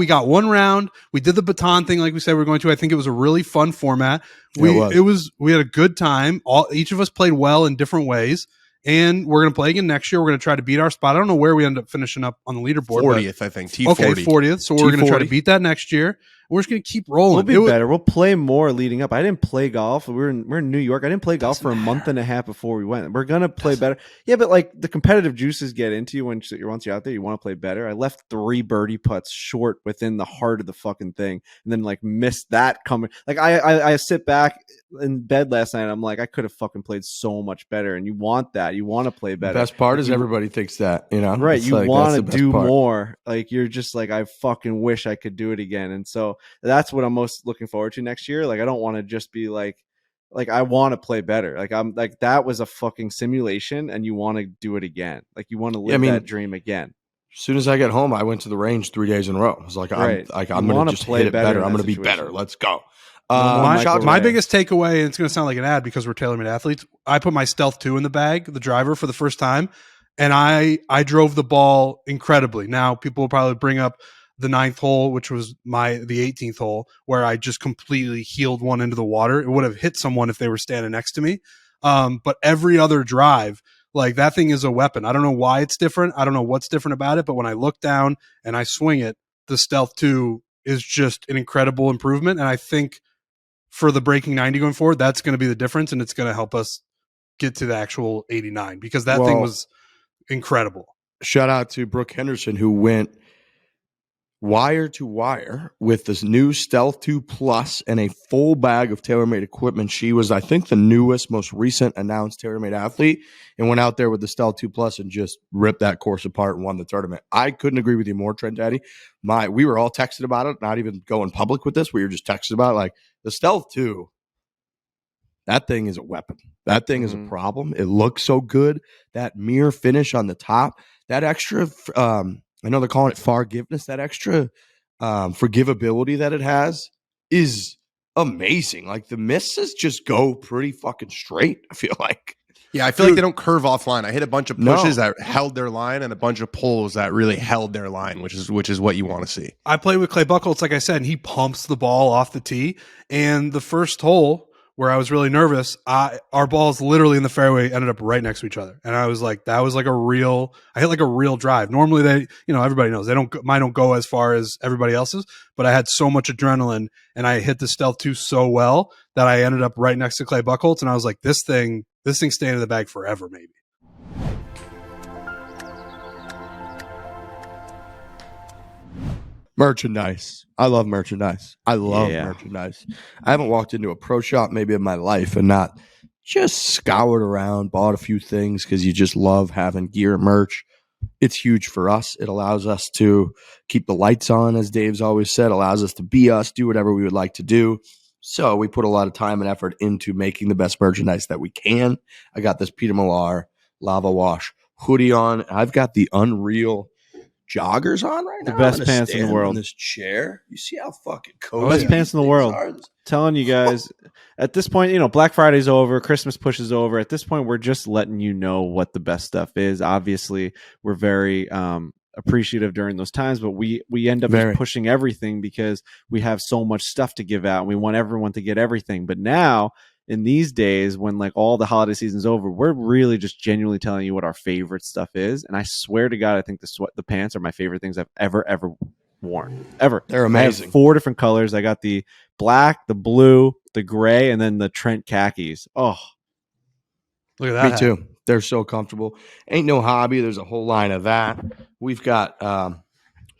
got 1 round. We did the baton thing like we said we were going to. I think it was a really fun format. We had a good time. Each of us played well in different ways, and we're going to play again next year. We're going to try to beat our spot. I don't know where we end up finishing up on the leaderboard. 40th, I think. T40. Okay, 40th. So we're going to try to beat that next year. We're just going to keep rolling. We'll be better. We'll play more leading up. I didn't play golf. We're in New York. I didn't play golf for a month and a half before we went. We're gonna play better. Yeah, but like the competitive juices get into you once you're out there. You want to play better. I left 3 birdie putts short within the heart of the fucking thing, and then like missed that coming. Like I sit back in bed last night. I'm like, I could have fucking played so much better. And you want that. You want to play better. The best part is everybody thinks that, right? It's You like, want to that's the do best part. more. Like you're just like, I fucking wish I could do it again. And so that's what I'm most looking forward to next year. Like I don't want to just be like I want to play better. Like I'm like that was a fucking simulation, and you want to do it again. Like you want to live that dream again. As soon as I get home, I went to the range 3 days in a row. I was like, I'm going to just play hit it better better. I'm in going to that be better. situation. Let's go. My biggest takeaway, and it's going to sound like an ad because we're TaylorMade athletes. I put my Stealth 2 in the bag, the driver, for the first time, and I drove the ball incredibly. Now people will probably bring up the 9th hole, which was the 18th hole, where I just completely heeled one into the water. It would have hit someone if they were standing next to me. But every other drive, like that thing is a weapon. I don't know why it's different. I don't know what's different about it, but when I look down and I swing it, the Stealth 2 is just an incredible improvement. And I think for the breaking 90 going forward, that's going to be the difference, and it's going to help us get to the actual 89 because that thing was incredible. Shout out to Brooke Henderson, who went wire to wire with this new Stealth 2 Plus and a full bag of TaylorMade equipment. She was, I think, the newest, most recent announced TaylorMade athlete, and went out there with the Stealth 2 Plus and just ripped that course apart and won the tournament. I couldn't agree with you more, Trent Daddy. We were all texting about it, not even going public with this. We were just texting about it, like the Stealth 2. That thing is a weapon. That thing is a problem. It looks so good. That mirror finish on the top, that extra I know they're calling it forgiveness. That extra forgivability that it has is amazing. Like the misses just go pretty fucking straight, I feel like. Yeah, I feel like they don't curve offline. I hit a bunch of pushes that held their line and a bunch of pulls that really held their line, which is what you want to see. I play with Clay Buchholz, like I said, and he pumps the ball off the tee. And the first hole where I was really nervous, our balls literally in the fairway ended up right next to each other. And I was like, that was like I hit like a real drive. Normally everybody knows mine don't go as far as everybody else's, but I had so much adrenaline and I hit the Stealth 2 so well that I ended up right next to Clay Buchholz. And I was like, this thing's staying in the bag forever, maybe. Merchandise. I love merchandise. Merchandise. I haven't walked into a pro shop maybe in my life and not just scoured around, bought a few things because you just love having gear and merch. It's huge for us. It allows us to keep the lights on, as Dave's always said, allows us to be us, do whatever we would like to do. So we put a lot of time and effort into making the best merchandise that we can. I got this Peter Millar Lava Wash hoodie on. I've got the Unreal joggers on right now. The best pants in the world. In this chair. You see how fucking cozy best pants in the world. Telling you guys, at this point, Black Friday's over, Christmas pushes over. At this point, we're just letting you know what the best stuff is. Obviously, we're very appreciative during those times, but we end up just pushing everything because we have so much stuff to give out and we want everyone to get everything. But now in these days when like all the holiday season's over, we're really just genuinely telling you what our favorite stuff is. And I swear to God, I think the pants are my favorite things I've ever worn. Ever. They're I have amazing. 4 different colors. I got the black, the blue, the gray, and then the Trent khakis. Oh, Look at that. Me too. They're so comfortable. Ain't no hobby. There's a whole line of that. We've got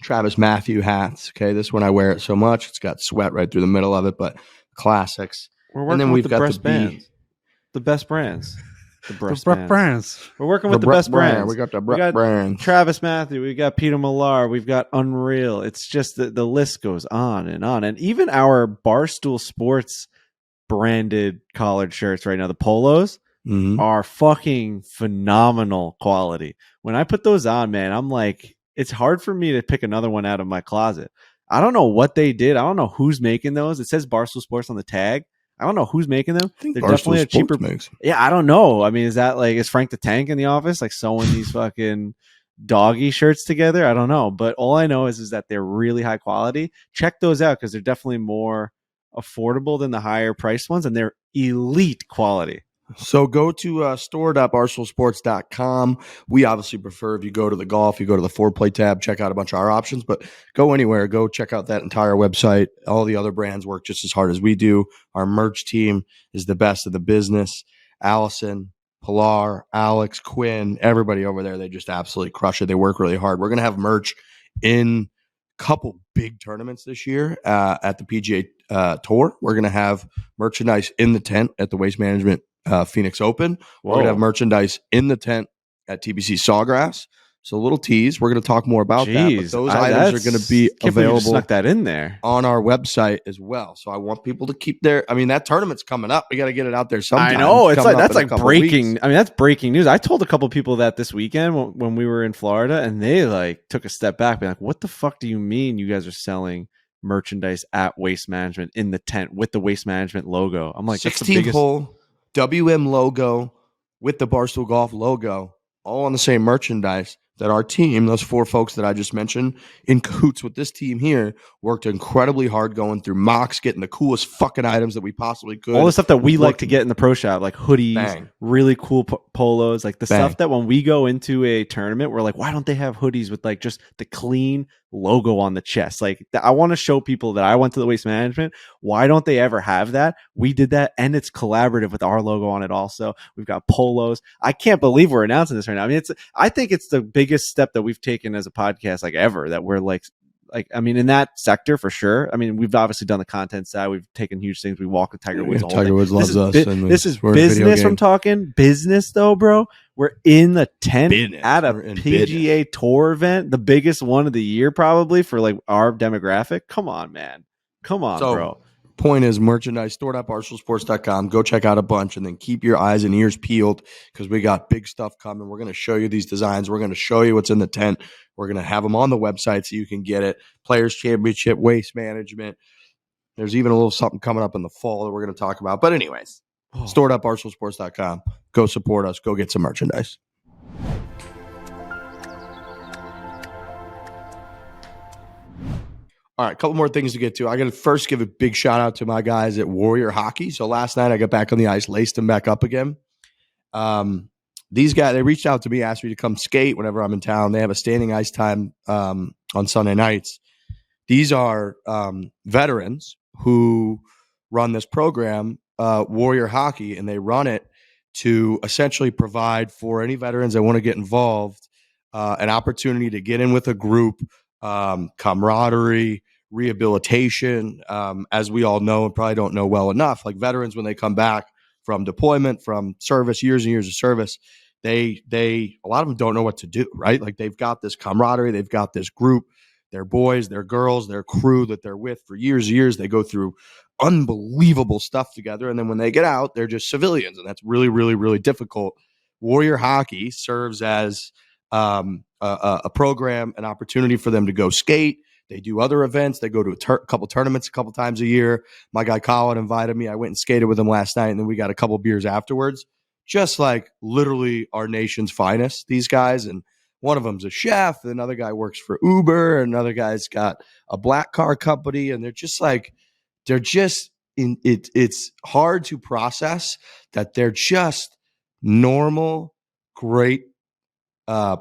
Travis Matthew hats. Okay, this one I wear it so much it's got sweat right through the middle of it, but classics. we're working And then with we've the got best the B. bands. The best brands. The best The bands. brands. We're working with the best brands. We got the We got brands. Travis Matthew, we got Peter Millar, we've got Unreal. It's just the list goes on. And even our Barstool Sports branded collared shirts right now, the polos, Mhm. are fucking phenomenal quality. When I put those on, man, I'm like, it's hard for me to pick another one out of my closet. I don't know what they did. I don't know who's making those. It says Barstool Sports on the tag. I don't know who's making them. I think They're Barstool definitely a cheaper. Sports makes. Yeah, I don't know. I mean, is that like, is Frank the Tank in the office like sewing these fucking doggy shirts together? I don't know. But all I know is that they're really high quality. Check those out because they're definitely more affordable than the higher priced ones, and they're elite quality. So go to store.barstoolsports.com. We obviously prefer if you go to the golf, you go to the foreplay tab, check out a bunch of our options, but go anywhere. Go check out that entire website. All the other brands work just as hard as we do. Our merch team is the best of the business. Allison, Pilar, Alex, Quinn, everybody over there, they just absolutely crush it. They work really hard. We're going to have merch in a couple big tournaments this year at the PGA Tour. We're going to have merchandise in the tent at the Waste Management Phoenix Open. We're going to have merchandise in the tent at TBC Sawgrass. So a little tease. We're going to talk more about that. But those items are going to be available Snuck that in there on our website as well. So I want people to keep their. I mean, that tournament's coming up. We got to get it out there sometime. I know. It's coming like up that's in a like couple breaking. weeks. I mean, that's breaking news. I told a couple people that this weekend when we were in Florida, and they like took a step back, being like, "What the fuck do you mean you guys are selling merchandise at Waste Management in the tent with the Waste Management logo?" I'm like, 16th hole WM logo with the Barstool Golf logo, all on the same merchandise. That our team, those 4 folks that I just mentioned, in cahoots with this team here, worked incredibly hard going through mocks, getting the coolest fucking items that we possibly could. all the stuff that we like to get in the pro shop, like hoodies, Bang. really cool polos, like the Bang. stuff that when we go into a tournament, we're like, why don't they have hoodies with like just the clean logo on the chest? Like, I want to show people that I went to the Waste Management. Why don't they ever have that? We did that, and it's collaborative with our logo on it also. We've got polos. I can't believe we're announcing this right now. I mean, I think it's the biggest step that we've taken as a podcast like ever, that we're like, I mean, in that sector for sure. I mean, we've obviously done the content side. We've taken huge things. We walk with Tiger Woods. Tiger Woods loves us. This is business. I'm talking business though, bro. We're in the tent at a PGA Tour event, the biggest one of the year probably for like our demographic. Come on, man. Come on, bro. Point is merchandise, store.barstoolsports.com. Go check out a bunch and then keep your eyes and ears peeled because we got big stuff coming. We're going to show you these designs. We're going to show you what's in the tent. We're going to have them on the website so you can get it. Players Championship, Waste Management. There's even a little something coming up in the fall that we're going to talk about. But anyways, store.barstoolsports.com. Go support us. Go get some merchandise. All right, a couple more things to get to. I got to first give a big shout out to my guys at Warrior Hockey. So last night I got back on the ice, laced them back up again. These guys, they reached out to me, asked me to come skate whenever I'm in town. They have a standing ice time on Sunday nights. These are veterans who run this program, Warrior Hockey, and they run it to essentially provide for any veterans that want to get involved an opportunity to get in with a group, camaraderie, rehabilitation. As we all know and probably don't know well enough, like veterans, when they come back from deployment, from service, years and years of service, they a lot of them don't know what to do, right? Like they've got this camaraderie, they've got this group, their boys, their girls, their crew that they're with for years and years. They go through unbelievable stuff together. And then when they get out, they're just civilians. And that's really, really, really difficult. Warrior Hockey serves as a program, an opportunity for them to go skate. They do other events. They go to a couple tournaments a couple times a year. My guy Colin invited me. I went and skated with him last night, and then we got a couple beers afterwards. Just like literally our nation's finest, these guys. And one of them's a chef. Another guy works for Uber. Another guy's got a black car company. And they're just it's hard to process that they're just normal, great,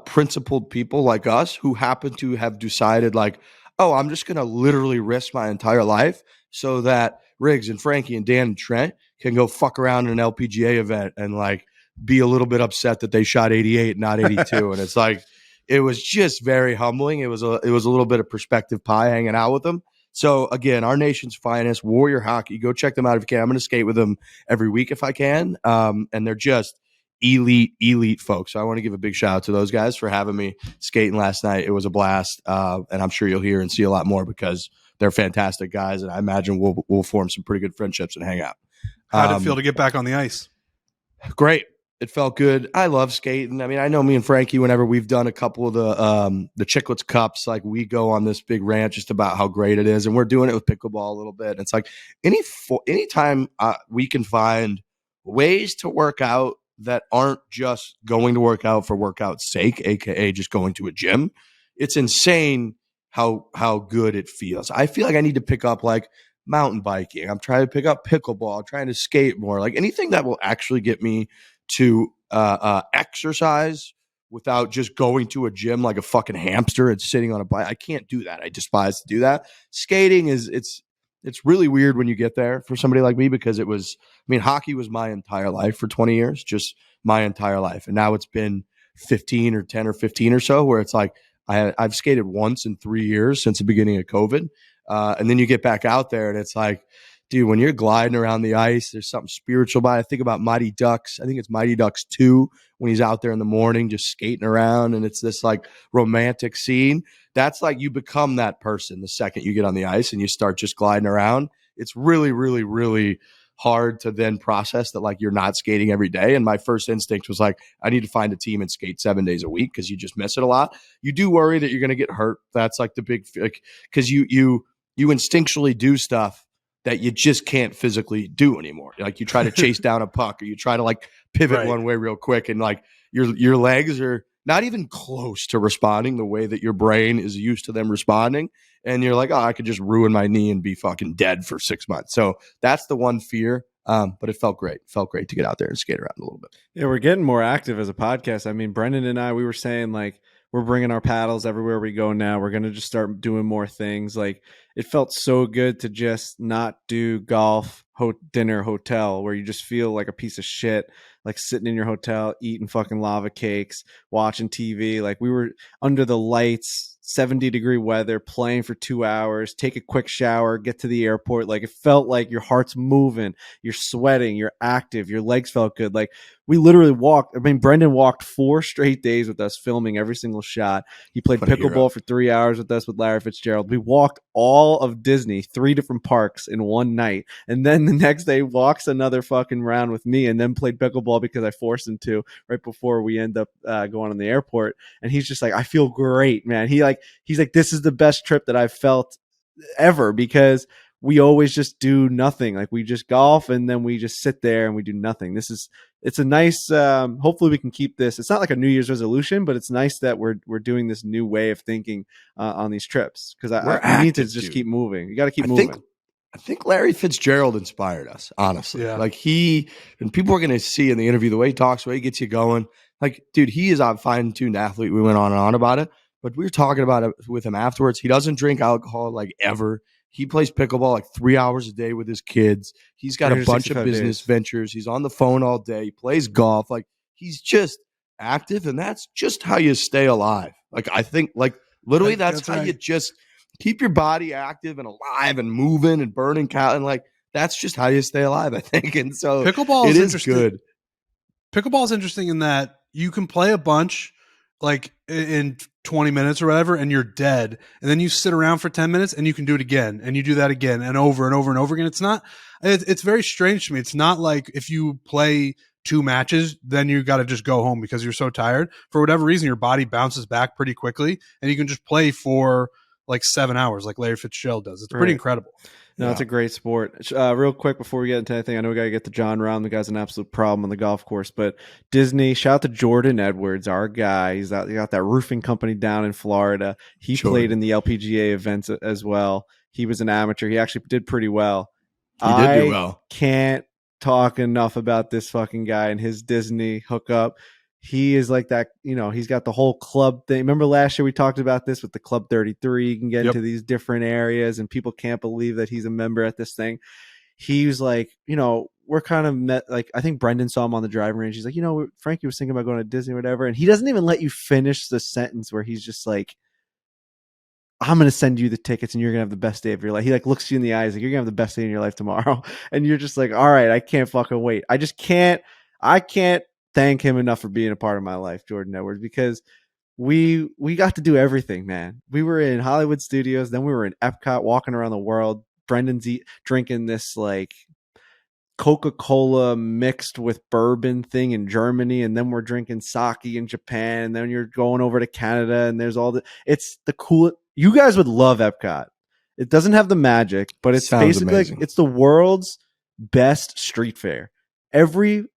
principled people like us who happen to have decided like, oh, I'm just going to literally risk my entire life so that Riggs and Frankie and Dan and Trent can go fuck around in an LPGA event and like be a little bit upset that they shot 88, not 82. And it's like, it was just very humbling. It was a little bit of perspective pie hanging out with them. So again, our nation's finest, Warrior Hockey. Go check them out if you can. I'm going to skate with them every week if I can. And they're just elite folks. So I want to give a big shout out to those guys for having me skating last night. It was a blast. And I'm sure you'll hear and see a lot more because they're fantastic guys. And I imagine we'll form some pretty good friendships and hang out. How did it feel to get back on the ice? Great. It felt good. I love skating. I mean, I know me and Frankie, whenever we've done a couple of the Chicklets Cups, like we go on this big rant just about how great it is. And we're doing it with pickleball a little bit. And it's like anytime we can find ways to work out that aren't just going to work out for workout's sake, aka just going to a gym, it's insane how good it feels. I feel like I need to pick up like mountain biking. I'm trying to pick up pickleball. I'm trying to skate more. Like anything that will actually get me to exercise without just going to a gym like a fucking hamster and sitting on a bike. I can't do that. I despise to do that. Skating it's really weird when you get there for somebody like me because hockey was my entire life for 20 years, just my entire life. And now it's been 10 or 15 or so where it's like I've skated once in 3 years since the beginning of COVID. And then you get back out there and it's like, dude, when you're gliding around the ice, there's something spiritual about it. I think about Mighty Ducks. I think it's Mighty Ducks 2 when he's out there in the morning just skating around and it's this like romantic scene. That's like you become that person the second you get on the ice and you start just gliding around. It's really, really, really hard to then process that like you're not skating every day. And my first instinct was like, I need to find a team and skate 7 days a week because you just miss it a lot. You do worry that you're going to get hurt. That's like the big, because you instinctually do stuff that you just can't physically do anymore. Like you try to chase down a puck or you try to like pivot one way real quick and like your legs are not even close to responding the way that your brain is used to them responding. And you're like, oh, I could just ruin my knee and be fucking dead for 6 months. So that's the one fear. But it felt great. It felt great to get out there and skate around a little bit. Yeah, we're getting more active as a podcast. I mean, Brendan and I, we were saying like, we're bringing our paddles everywhere we go now. We're going to just start doing more things. Like it felt so good to just not do golf, dinner, hotel, where you just feel like a piece of shit, like sitting in your hotel, eating fucking lava cakes, watching TV. Like we were under the lights, 70-degree weather, playing for 2 hours, take a quick shower, get to the airport. Like it felt like your heart's moving, you're sweating, you're active, your legs felt good. Like we literally walked. I mean, Brendan walked 4 straight days with us, filming every single shot. He played pickleball for 3 hours with us with Larry Fitzgerald. We walked all of Disney, 3 different parks in one night. And then the next day walks another fucking round with me and then played pickleball because I forced him to right before we end up going on the airport. And he's just like, I feel great, man. He's like, this is the best trip that I've felt ever because we always just do nothing. Like we just golf and then we just sit there and we do nothing. It's a nice, hopefully we can keep this. It's not like a New Year's resolution, but it's nice that we're doing this new way of thinking on these trips. Cause I need to just keep moving. You got to keep moving. I think Larry Fitzgerald inspired us, honestly. Yeah. Like and people are going to see in the interview, the way he talks, the way he gets you going. Like, dude, he is a fine-tuned athlete. We went on and on about it, but we were talking about it with him afterwards. He doesn't drink alcohol like ever. He plays pickleball like 3 hours a day with his kids. He's got a bunch of business ventures. He's on the phone all day. He plays golf. Like he's just active, and that's just how you stay alive. Like I think, like literally, that's how you just keep your body active and alive and moving and burning calories. And like that's just how you stay alive, I think. And so pickleball is interesting. Good. Pickleball is interesting in that you can play a bunch like in 20 minutes or whatever, and you're dead. And then you sit around for 10 minutes and you can do it again. And you do that again and over and over and over again. It's very strange to me. It's not like if you play 2 matches, then you got to just go home because you're so tired. For whatever reason, your body bounces back pretty quickly and you can just play for like 7 hours like Larry Fitzgerald does. It's pretty incredible. No, it's a great sport. Real quick before we get into anything, I know we got to get to Jon Rahm. The guy's an absolute problem on the golf course. But Disney, shout out to Jordan Edwards, our guy. He got that roofing company down in Florida. He played in the LPGA events as well. He was an amateur. He actually did pretty well. He did do well. Can't talk enough about this fucking guy and his Disney hookup. He is like that, he's got the whole club thing. Remember last year we talked about this with the Club 33. You can get into these different areas and people can't believe that he's a member at this thing. He was like, we're kind of met, like, I think Brendan saw him on the driving range. He's like, Frankie was thinking about going to Disney or whatever. And he doesn't even let you finish the sentence where he's just like, I'm going to send you the tickets and you're going to have the best day of your life. He like looks you in the eyes like, you're going to have the best day in your life tomorrow. And you're just like, all right, I can't fucking wait. I can't thank him enough for being a part of my life, Jordan Edwards, because we got to do everything, man. We were in Hollywood Studios. Then we were in Epcot walking around the world. Brendan's drinking this like Coca-Cola mixed with bourbon thing in Germany, and then we're drinking sake in Japan, and then you're going over to Canada, and there's it's the cool. You guys would love Epcot. It doesn't have the magic, but it's basically like it's the world's best street fair. Every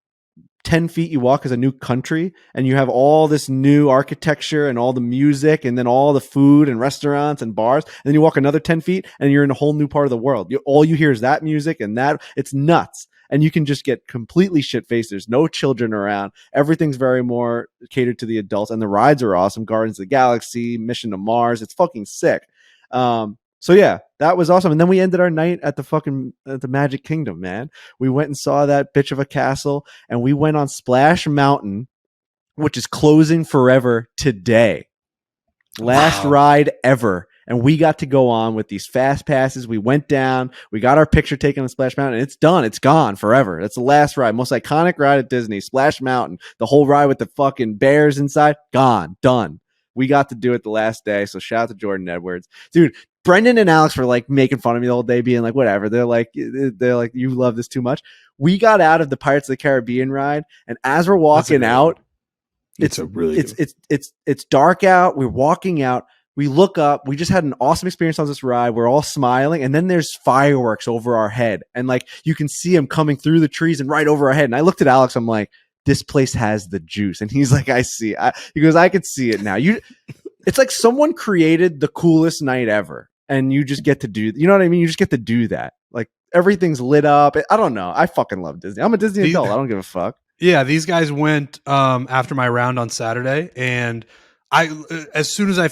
10 feet you walk is a new country, and you have all this new architecture and all the music and then all the food and restaurants and bars. And then you walk another 10 feet and you're in a whole new part of the world. All you hear is that music and that. It's nuts. And you can just get completely shit-faced. There's no children around. Everything's very more catered to the adults, and the rides are awesome. Guardians of the Galaxy, Mission to Mars. It's fucking sick. So yeah, that was awesome. And then we ended our night at the Magic Kingdom, man. We went and saw that bitch of a castle, and we went on Splash Mountain, which is closing forever today. Last ride ever. And we got to go on with these fast passes. We went down. We got our picture taken on Splash Mountain. And it's done. It's gone forever. That's the last ride. Most iconic ride at Disney. Splash Mountain. The whole ride with the fucking bears inside. Gone. Done. We got to do it the last day. So shout out to Jordan Edwards. Dude, Brendan and Alex were like making fun of me the whole day, being like, whatever. They're like, you love this too much. We got out of the Pirates of the Caribbean ride. And as we're walking out, it's dark out. We're walking out. We look up. We just had an awesome experience on this ride. We're all smiling. And then there's fireworks over our head. And like, you can see them coming through the trees and right over our head. And I looked at Alex. I'm like, this place has the juice. And he's like, I see. He goes, I could see it now. It's like someone created the coolest night ever. And you just get to do, you know what I mean? You just get to do that. Like everything's lit up. I don't know. I fucking love Disney. I'm a Disney adult. I don't give a fuck. Yeah. These guys went after my round on Saturday, and as soon as I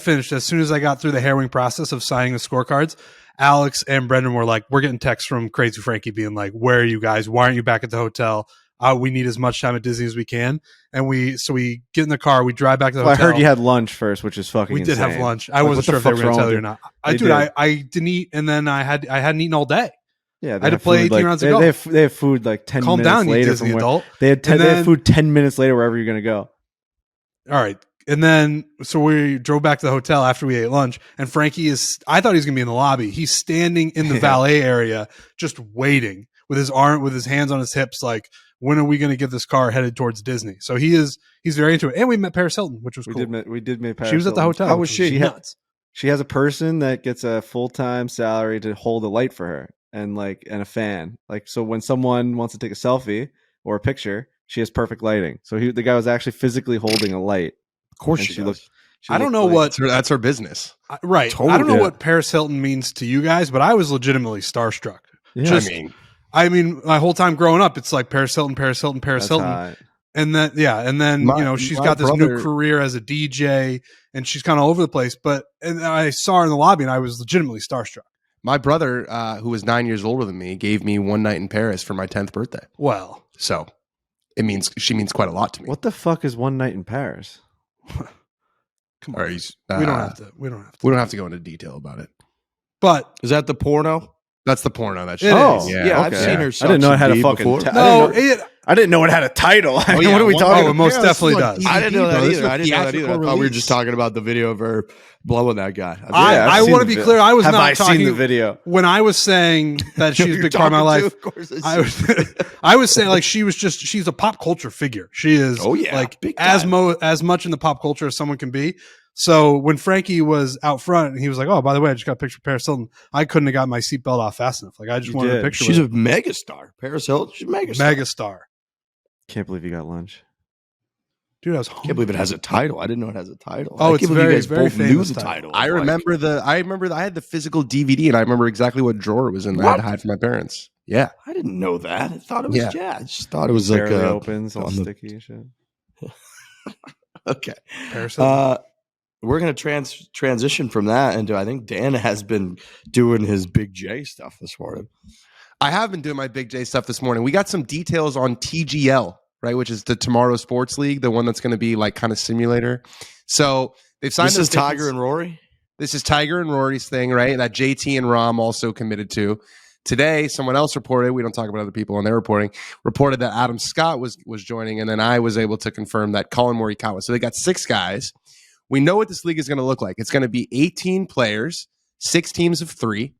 got through the hair-wing process of signing the scorecards, Alex and Brendan were like, we're getting texts from Crazy Frankie being like, where are you guys? Why aren't you back at the hotel? We need as much time at Disney as we can. And we get in the car, we drive back to the hotel. I heard you had lunch first, which is fucking insane. We did have lunch. I wasn't sure if they were going to tell you or not. I didn't eat, and then I hadn't eaten all day. Yeah, I had to play 18 rounds of golf. They have food like 10 Calm minutes down, later. You Disney adult. They had food 10 minutes later wherever you're going to go. All right. And then, so we drove back to the hotel after we ate lunch, and Frankie I thought he was going to be in the lobby. He's standing in the valet area, just waiting with his hands on his hips, like, when are we going to get this car headed towards Disney? So he's very into it. And we met Paris Hilton, which was cool. We did meet Paris. She was at the hotel. How was she? Nuts. She has a person that gets a full-time salary to hold a light for her and a fan. Like, so when someone wants to take a selfie or a picture, she has perfect lighting. So the guy was actually physically holding a light. Of course she does. I don't know what that's her business. Right. Totally. I don't know what Paris Hilton means to you guys, but I was legitimately starstruck. Yeah, I mean, my whole time growing up, it's like Paris Hilton. Hot. And then, she's got this new career as a DJ, and she's kind of all over the place. And I saw her in the lobby, and I was legitimately starstruck. My brother, who was 9 years older than me, gave me one night in Paris for my 10th birthday. Well, so she means quite a lot to me. What the fuck is one night in Paris? Come on. We don't have to. We don't have to go into detail about it. But is that the porno? That's the porno that she is. Yeah, okay. I've seen her. I didn't know it had a fucking I didn't know it had a title. What are we talking about? It most definitely does. I didn't know that either. I thought we were just talking about the video of her blowing that guy. I want to be clear. I was not talking. Seen the video when I was saying that she's a big part of my life. Of course, I was saying like she's a pop culture figure. She is. Oh yeah, like as much in the pop culture as someone can be. So when Frankie was out front and he was like, "Oh, by the way, I just got a picture of Paris Hilton," I couldn't have got my seatbelt off fast enough. Like I just wanted a picture. She's a megastar. Paris Hilton. She's a megastar. Megastar. Can't believe you got lunch. Dude, I was I home. can't believe it has a title. I didn't know it has a title. Oh, I it's can't believe very, you guys very both knew famous the title. title. I remember I had the physical DVD, and I remember exactly what drawer it was in. I had to hide from my parents. Yeah. I didn't know that. I thought it was Yeah. I just thought it was like barely opens, all on the- sticky and shit. Okay. Parasite. We're going to transition from that into, I think Dan has been doing his Big J stuff this morning. I have been doing my Big J stuff this morning. We got some details on TGL, right, which is the Tomorrow Sports League, the one that's going to be like kind of simulator. So they've signed. This is Tiger and Rory? This is Tiger and Rory's thing, right? That JT and Rahm also committed to. Today, someone else reported, we don't talk about other people and they're reported that Adam Scott was joining, and then I was able to confirm that Colin Morikawa. So they got 6 guys. We know what this league is going to look like. It's going to be 18 players, 6 teams of 3.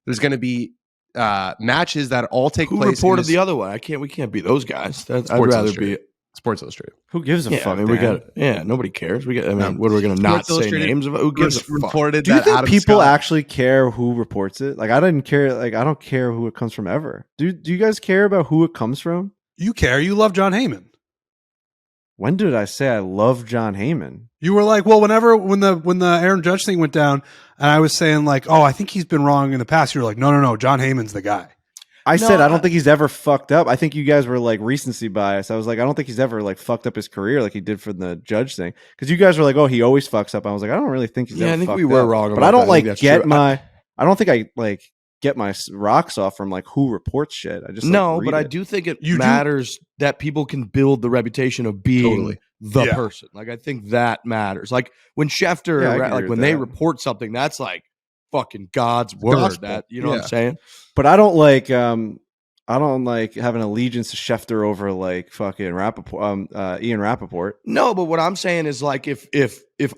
There's going to be matches that all take place. Who reported the other one? We can't be those guys. I'd rather be Sports Illustrated. Who gives a fuck? I mean, nobody cares. What are we going to not say names of? Who gives a fuck? Reported Do you that think Adam people Scott, actually care who reports it? Like, I didn't care. Like, I don't care who it comes from ever. Do you guys care about who it comes from? You care. You love John Heyman. When did I say I love Jon Heyman? You were like, well, when the Aaron Judge thing went down, and I was saying like, oh, I think he's been wrong in the past. You were like, no, John Heyman's the guy. I said I don't think he's ever fucked up. I think you guys were like recency bias. I was like, I don't think he's ever like fucked up his career like he did for the Judge thing. Because you guys were like, oh, he always fucks up. I was like, I don't really think he's ever. I think fucked we were up. wrong, but about I don't that. like think that's get true. my. I don't think I like get my rocks off from like who reports shit. I just No, read but I it. do think it You do- matters that people can build the reputation of being Totally. the Yeah. person. Like, I think that matters. Like when Schefter, Yeah, I agree like with when they that. report something, that's like fucking God's word. Gospel. That you know what Yeah. I'm saying? But I don't like. I don't like have an allegiance to Schefter over like fucking Ian Rappaport. No, but what I'm saying is like if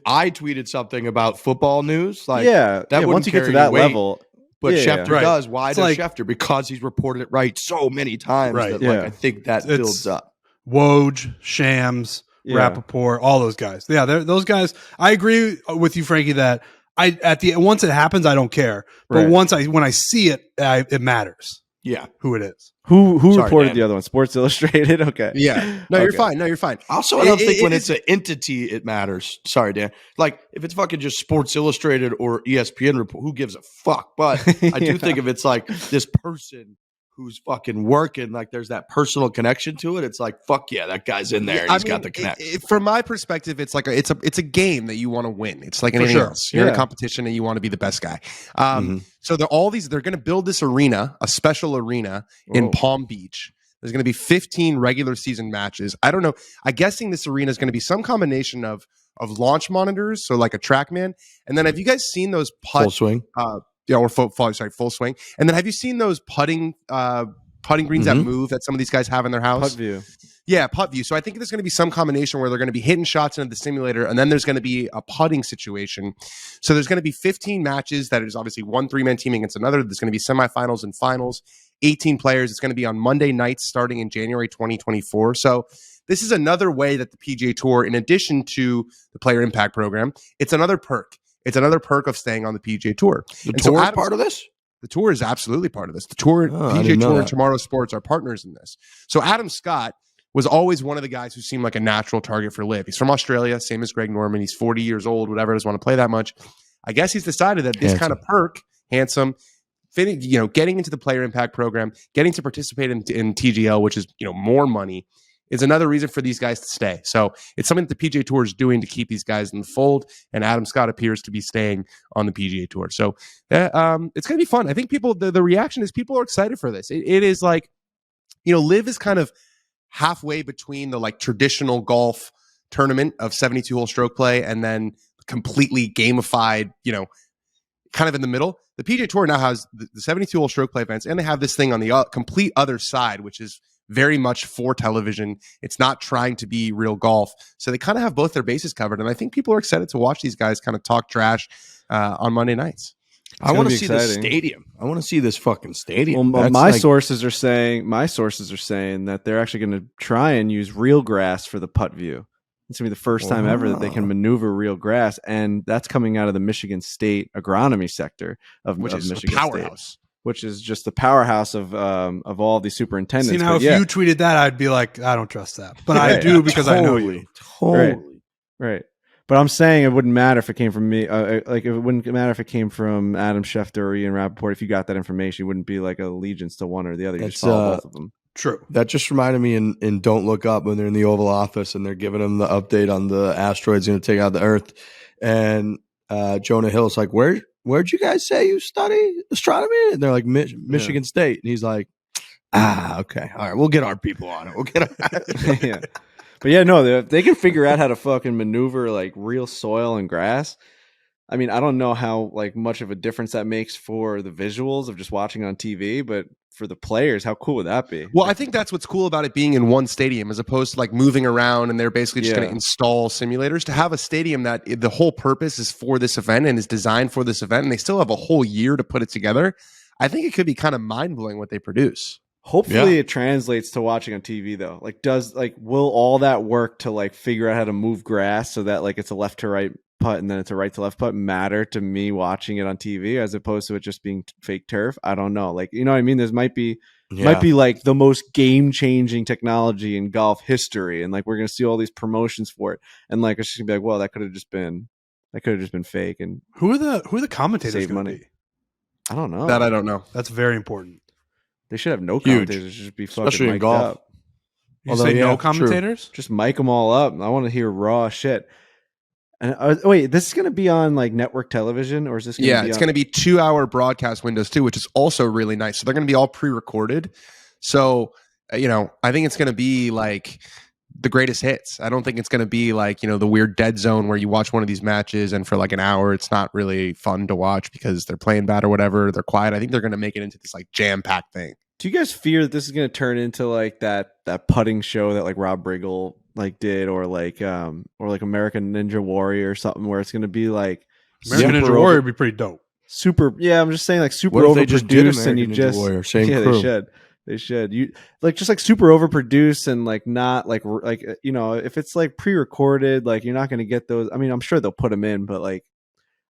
I tweeted something about football news, like that wouldn't once you get to carry that weight. level, But Yeah, Schefter right. does. Why It's does like- Schefter? Because he's reported it right so many times Right. that Yeah. like I think that It's- builds up. Woj, Shams, Yeah. Rappaport, all those guys. Yeah, those guys. I agree with you, Frankie, that once it happens, I don't care. But Right. when I see it, it matters Yeah. who it is. Who Sorry, reported Dan. the other one? Sports Illustrated. Okay. Yeah. No, you're Okay. fine. No, you're fine. Also, I don't think when it's it's an entity, it matters. Sorry, Dan. Like if it's fucking just Sports Illustrated or ESPN report, who gives a fuck? But I do Yeah. think if it's like this person who's fucking working, like there's that personal connection to it. It's like fuck yeah, that guy's in there. And he's got the connection. From my perspective, it's like it's a game that you want to win. It's like anything sure. else. You're in Yeah. a competition and you want to be the best guy. Mhm. So they're going to build this arena, a special arena in Whoa. Palm Beach. There's going to be 15 regular season matches. I don't know. I'm guessing this arena is going to be some combination of launch monitors, so like a TrackMan. And then have you guys seen those Full swing. full swing? And then have you seen those putting greens that Mhm. move that some of these guys have in their house? Putt view. Yeah, putt view. So I think there's going to be some combination where they're going to be hitting shots into the simulator, and then there's going to be a putting situation. So there's going to be 15 matches. That is obviously one 3-man team against another. There's going to be semifinals and finals. 18 players. It's going to be on Monday nights starting in January 2024. So this is another way that the PGA Tour, in addition to the Player Impact Program, it's another perk. It's another perk of staying on the PGA Tour. The And so tour is Adam's- part of this. The tour is absolutely part of this. The tour, Oh, I PGA didn't know Tour, and that. Tomorrow Sports are partners in this. So Adam Scott was always one of the guys who seemed like a natural target for LIV. He's from Australia, same as Greg Norman. He's 40 years old, whatever, doesn't want to play that much. I guess he's decided that this kind of perk, getting into the Player Impact Program, getting to participate in TGL, which is, more money, is another reason for these guys to stay. So it's something that the PGA Tour is doing to keep these guys in the fold, and Adam Scott appears to be staying on the PGA Tour. So it's going to be fun. I think the reaction is people are excited for this. It is like, LIV is kind of halfway between the like traditional golf tournament of 72-hole stroke play and then completely gamified, kind of in the middle. The PGA Tour now has the 72-hole stroke play events, and they have this thing on the complete other side, which is very much for television. It's not trying to be real golf. So they kind of have both their bases covered. And I think people are excited to watch these guys kind of talk trash on Monday nights. I want to be see this exciting. stadium. I want to see this fucking stadium. Well, That's my like- sources are saying that they're actually going to try and use real grass for the putt view. It's going to be the first time ever that they can maneuver real grass, and that's coming out of the Michigan State agronomy sector of Which is Michigan a powerhouse. State. which is just the powerhouse of all these superintendents. See, now But if yeah, you tweeted that, I'd be like, I don't trust that. But I do because I know you. Totally. right. But I'm saying it wouldn't matter if it came from me. Like it wouldn't matter if it came from Adam Schefter or Ian Rappaport. If you got that information, you wouldn't be like allegiance to one or the other. You just follow both of them. True. That just reminded me in Don't Look Up when they're in the Oval Office and they're giving them the update on the asteroids going to take out the Earth. And Jonah Hill's like, where'd you guys say you study astronomy? And they're like, Michigan State. And he's like, okay. All right. We'll get our people on it. We'll get Yeah. But yeah, no, they can figure out how to fucking maneuver like real soil and grass. I mean, I don't know how like much of a difference that makes for the visuals of just watching on TV, but for the players, how cool would that be? Well, I think that's what's cool about it being in one stadium as opposed to like moving around and they're basically just going to install simulators. To have a stadium that the whole purpose is for this event and is designed for this event and they still have a whole year to put it together. I think it could be kind of mind-blowing what they produce. Hopefully it translates to watching on TV though. Like will all that work to like figure out how to move grass so that like it's a left to right putt and then it's a right to left putt matter to me watching it on TV as opposed to it just being fake turf? I don't know. Like, you know what I mean? There's might be like the most game-changing technology in golf history and like we're going to see all these promotions for it and like it's just going to be like, well, that could have just been fake. And who are the commentators save gonna money? be? I don't know. That I don't know. That's very important. They should have no Huge. commentators. Just be fucking Especially in mic'd golf. up. You say no commentators? Just mic them all up. I want to hear raw shit. And wait, this is going to be on like network television, or is this? It's going to be 2-hour broadcast windows too, which is also really nice. So they're going to be all pre-recorded. So I think it's going to be like the greatest hits. I don't think it's going to be like the weird dead zone where you watch one of these matches and for like an hour it's not really fun to watch because they're playing bad or whatever. They're quiet. I think they're going to make it into this like jam-packed thing. Do you guys fear that this is going to turn into like that putting show that like Rob Riggle like did, or like American Ninja Warrior or something, where it's going to be like American Ninja Warrior would be pretty dope. Super, yeah. I'm just saying like super What if they just did overproduced, and you American Ninja just Warrior? Same yeah, crew. they should you like just like super overproduced and like not like if it's like pre-recorded, like you're not going to get those. I mean, I'm sure they'll put them in, but like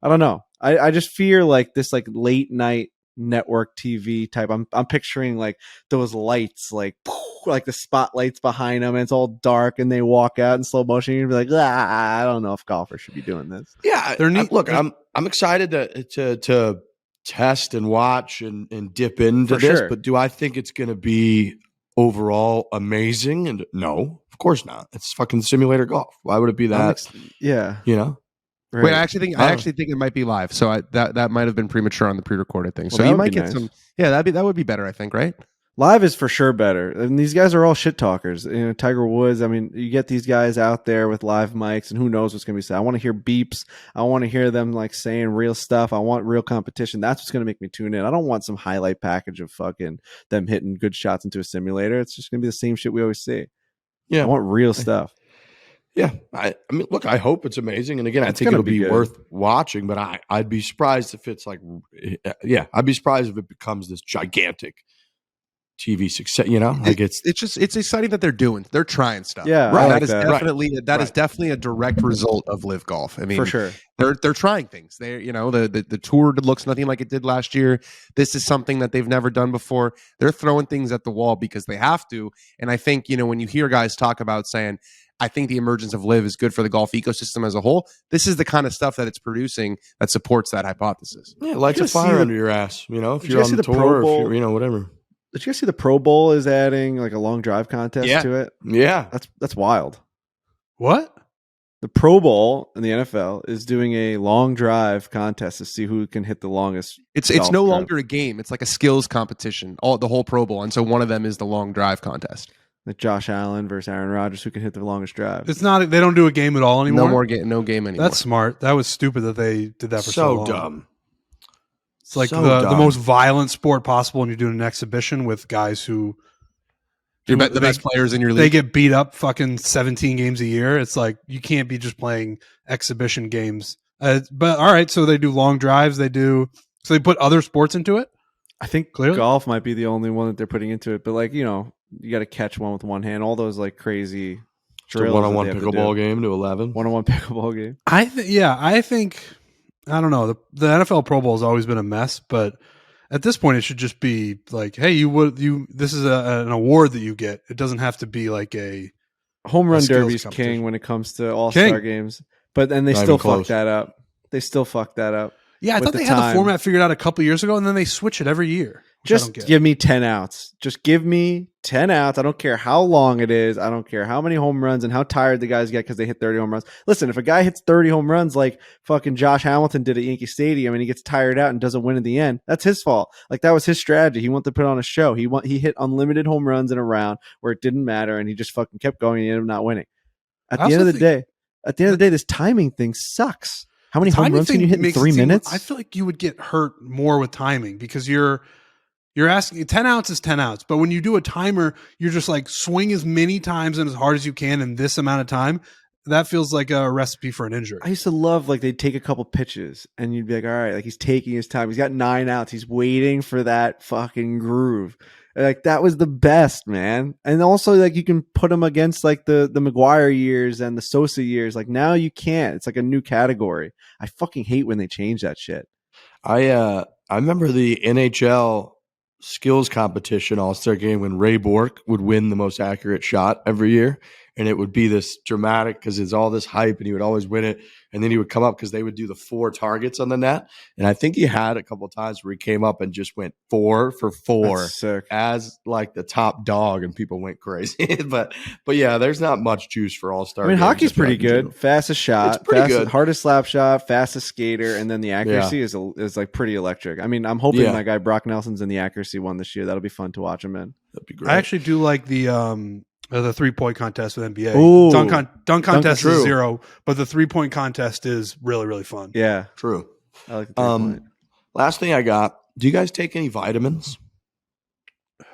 I don't know. I just fear like this like late night network TV type. I'm picturing like those lights, like the spotlights behind them, and it's all dark, and they walk out in slow motion. You'd be like, I don't know if golfers should be doing this. Yeah, they're neat. Look, I'm excited to test and watch and dip into For this, sure. but do I think it's going to be overall amazing? And no, of course not. It's fucking simulator golf. Why would it be that? Yeah. Right. Wait, I actually think it might be live. So that might have been premature on the pre-recorded thing. Well, so you might get nice. some. Yeah, that would be better. I think. Right. Live is for sure better. And these guys are all shit talkers. Tiger Woods. I mean, you get these guys out there with live mics, and who knows what's going to be said. I want to hear beeps. I want to hear them like saying real stuff. I want real competition. That's what's going to make me tune in. I don't want some highlight package of fucking them hitting good shots into a simulator. It's just going to be the same shit we always see. Yeah, I want real stuff. Yeah, I mean, look, I hope it's amazing, and again, I It's think gonna it'll be be good. worth watching. But I'd be surprised if it's like, I'd be surprised if it becomes this gigantic TV success. Like it's exciting that they're trying stuff. Yeah, Right. I like That is that. definitely Right. is definitely a direct result of Live Golf. I mean, For sure. they're trying things. They the tour looks nothing like it did last year. This is something that they've never done before. They're throwing things at the wall because they have to. And I think when you hear guys talk about saying, I think the emergence of Live is good for the golf ecosystem as a whole, this is the kind of stuff that it's producing that supports that hypothesis. Yeah, it lights You a guys see fire the- under your ass. If Did you're you guys on see the the tour, Pro or Bowl? if you're, whatever. Did you guys see the Pro Bowl is adding like a long drive contest Yeah. to it? Yeah, That's wild. What? The Pro Bowl in the NFL is doing a long drive contest to see who can hit the longest. It's golf no drive. longer a game. It's like a skills competition. The whole Pro Bowl, and so one of them is the long drive contest. Like Josh Allen versus Aaron Rodgers, who can hit the longest drive. It's not. They don't do a game at all anymore. No game anymore. That's smart. That was stupid that they did that for so long. dumb. It's like So the dumb. most violent sport possible, and you're doing an exhibition with guys who You're the best players in your they league. get beat up fucking 17 games a year. It's like you can't be just playing exhibition games. But all right, so they do long drives. They put other sports into it. I think Clearly? golf might be the only one that they're putting into it. But like you got to catch one with one hand. All those like crazy It's a drills. one-on-one that they have to pickleball do. game to 11. One-on-one pickleball game. I think I don't know. The NFL Pro Bowl has always been a mess, but At this point, it should just be like, hey, this is an award that you get. It doesn't have to be like a home run skills derby's competition. king when it comes to all-star games. But then they Not still even close. fuck that up. They still fuck that up. Yeah, I thought they had the format figured out a couple years ago, and then they switch it every year. Just give me 10 outs. Just give me 10 outs. I don't care how long it is. I don't care how many home runs and how tired the guys get because they hit 30 home runs. Listen, if a guy hits 30 home runs like fucking Josh Hamilton did at Yankee Stadium and he gets tired out and doesn't win in the end, that's his fault. Like, that was his strategy. He wanted to put on a show. He hit unlimited home runs in a round where it didn't matter, and he just fucking kept going and he ended up not winning. At the end of the day, this timing thing sucks. How many home runs can you hit in 3 minutes? I feel like you would get hurt more with timing because you're asking 10 outs is 10 outs. But when you do a timer, you're just like swing as many times and as hard as you can in this amount of time. That feels like a recipe for an injury. I used to love, like, they'd take a couple pitches and you'd be like, all right, like, he's taking his time. He's got 9 outs. He's waiting for that fucking groove. Like, that was the best, man. And also, like, you can put him against like the McGuire years and the Sosa years. Like, now you can't. It's like a new category. I fucking hate when they change that shit. I remember the NHL skills competition all-star game when Ray Bork would win the most accurate shot every year, and it would be this dramatic because it's all this hype, and he would always win it. And then he would come up because they would do the 4 targets on the net, and I think he had a couple of times where he came up and just went 4 for 4 as like the top dog, and people went crazy. but yeah, there's not much juice for all-star. I mean, hockey's pretty good. Fastest shot, good. Hardest slap shot, fastest skater, and then the accuracy is like pretty electric. I mean, I'm hoping my guy Brock Nelson's in the accuracy one this year. That'll be fun to watch him in. That'd be great. I actually do like the 3-point contest with NBA. Ooh, dunk contest is 0, but the 3-point contest is really, really fun. Yeah, true. I like the 3-point. Last thing I got. Do you guys take any vitamins?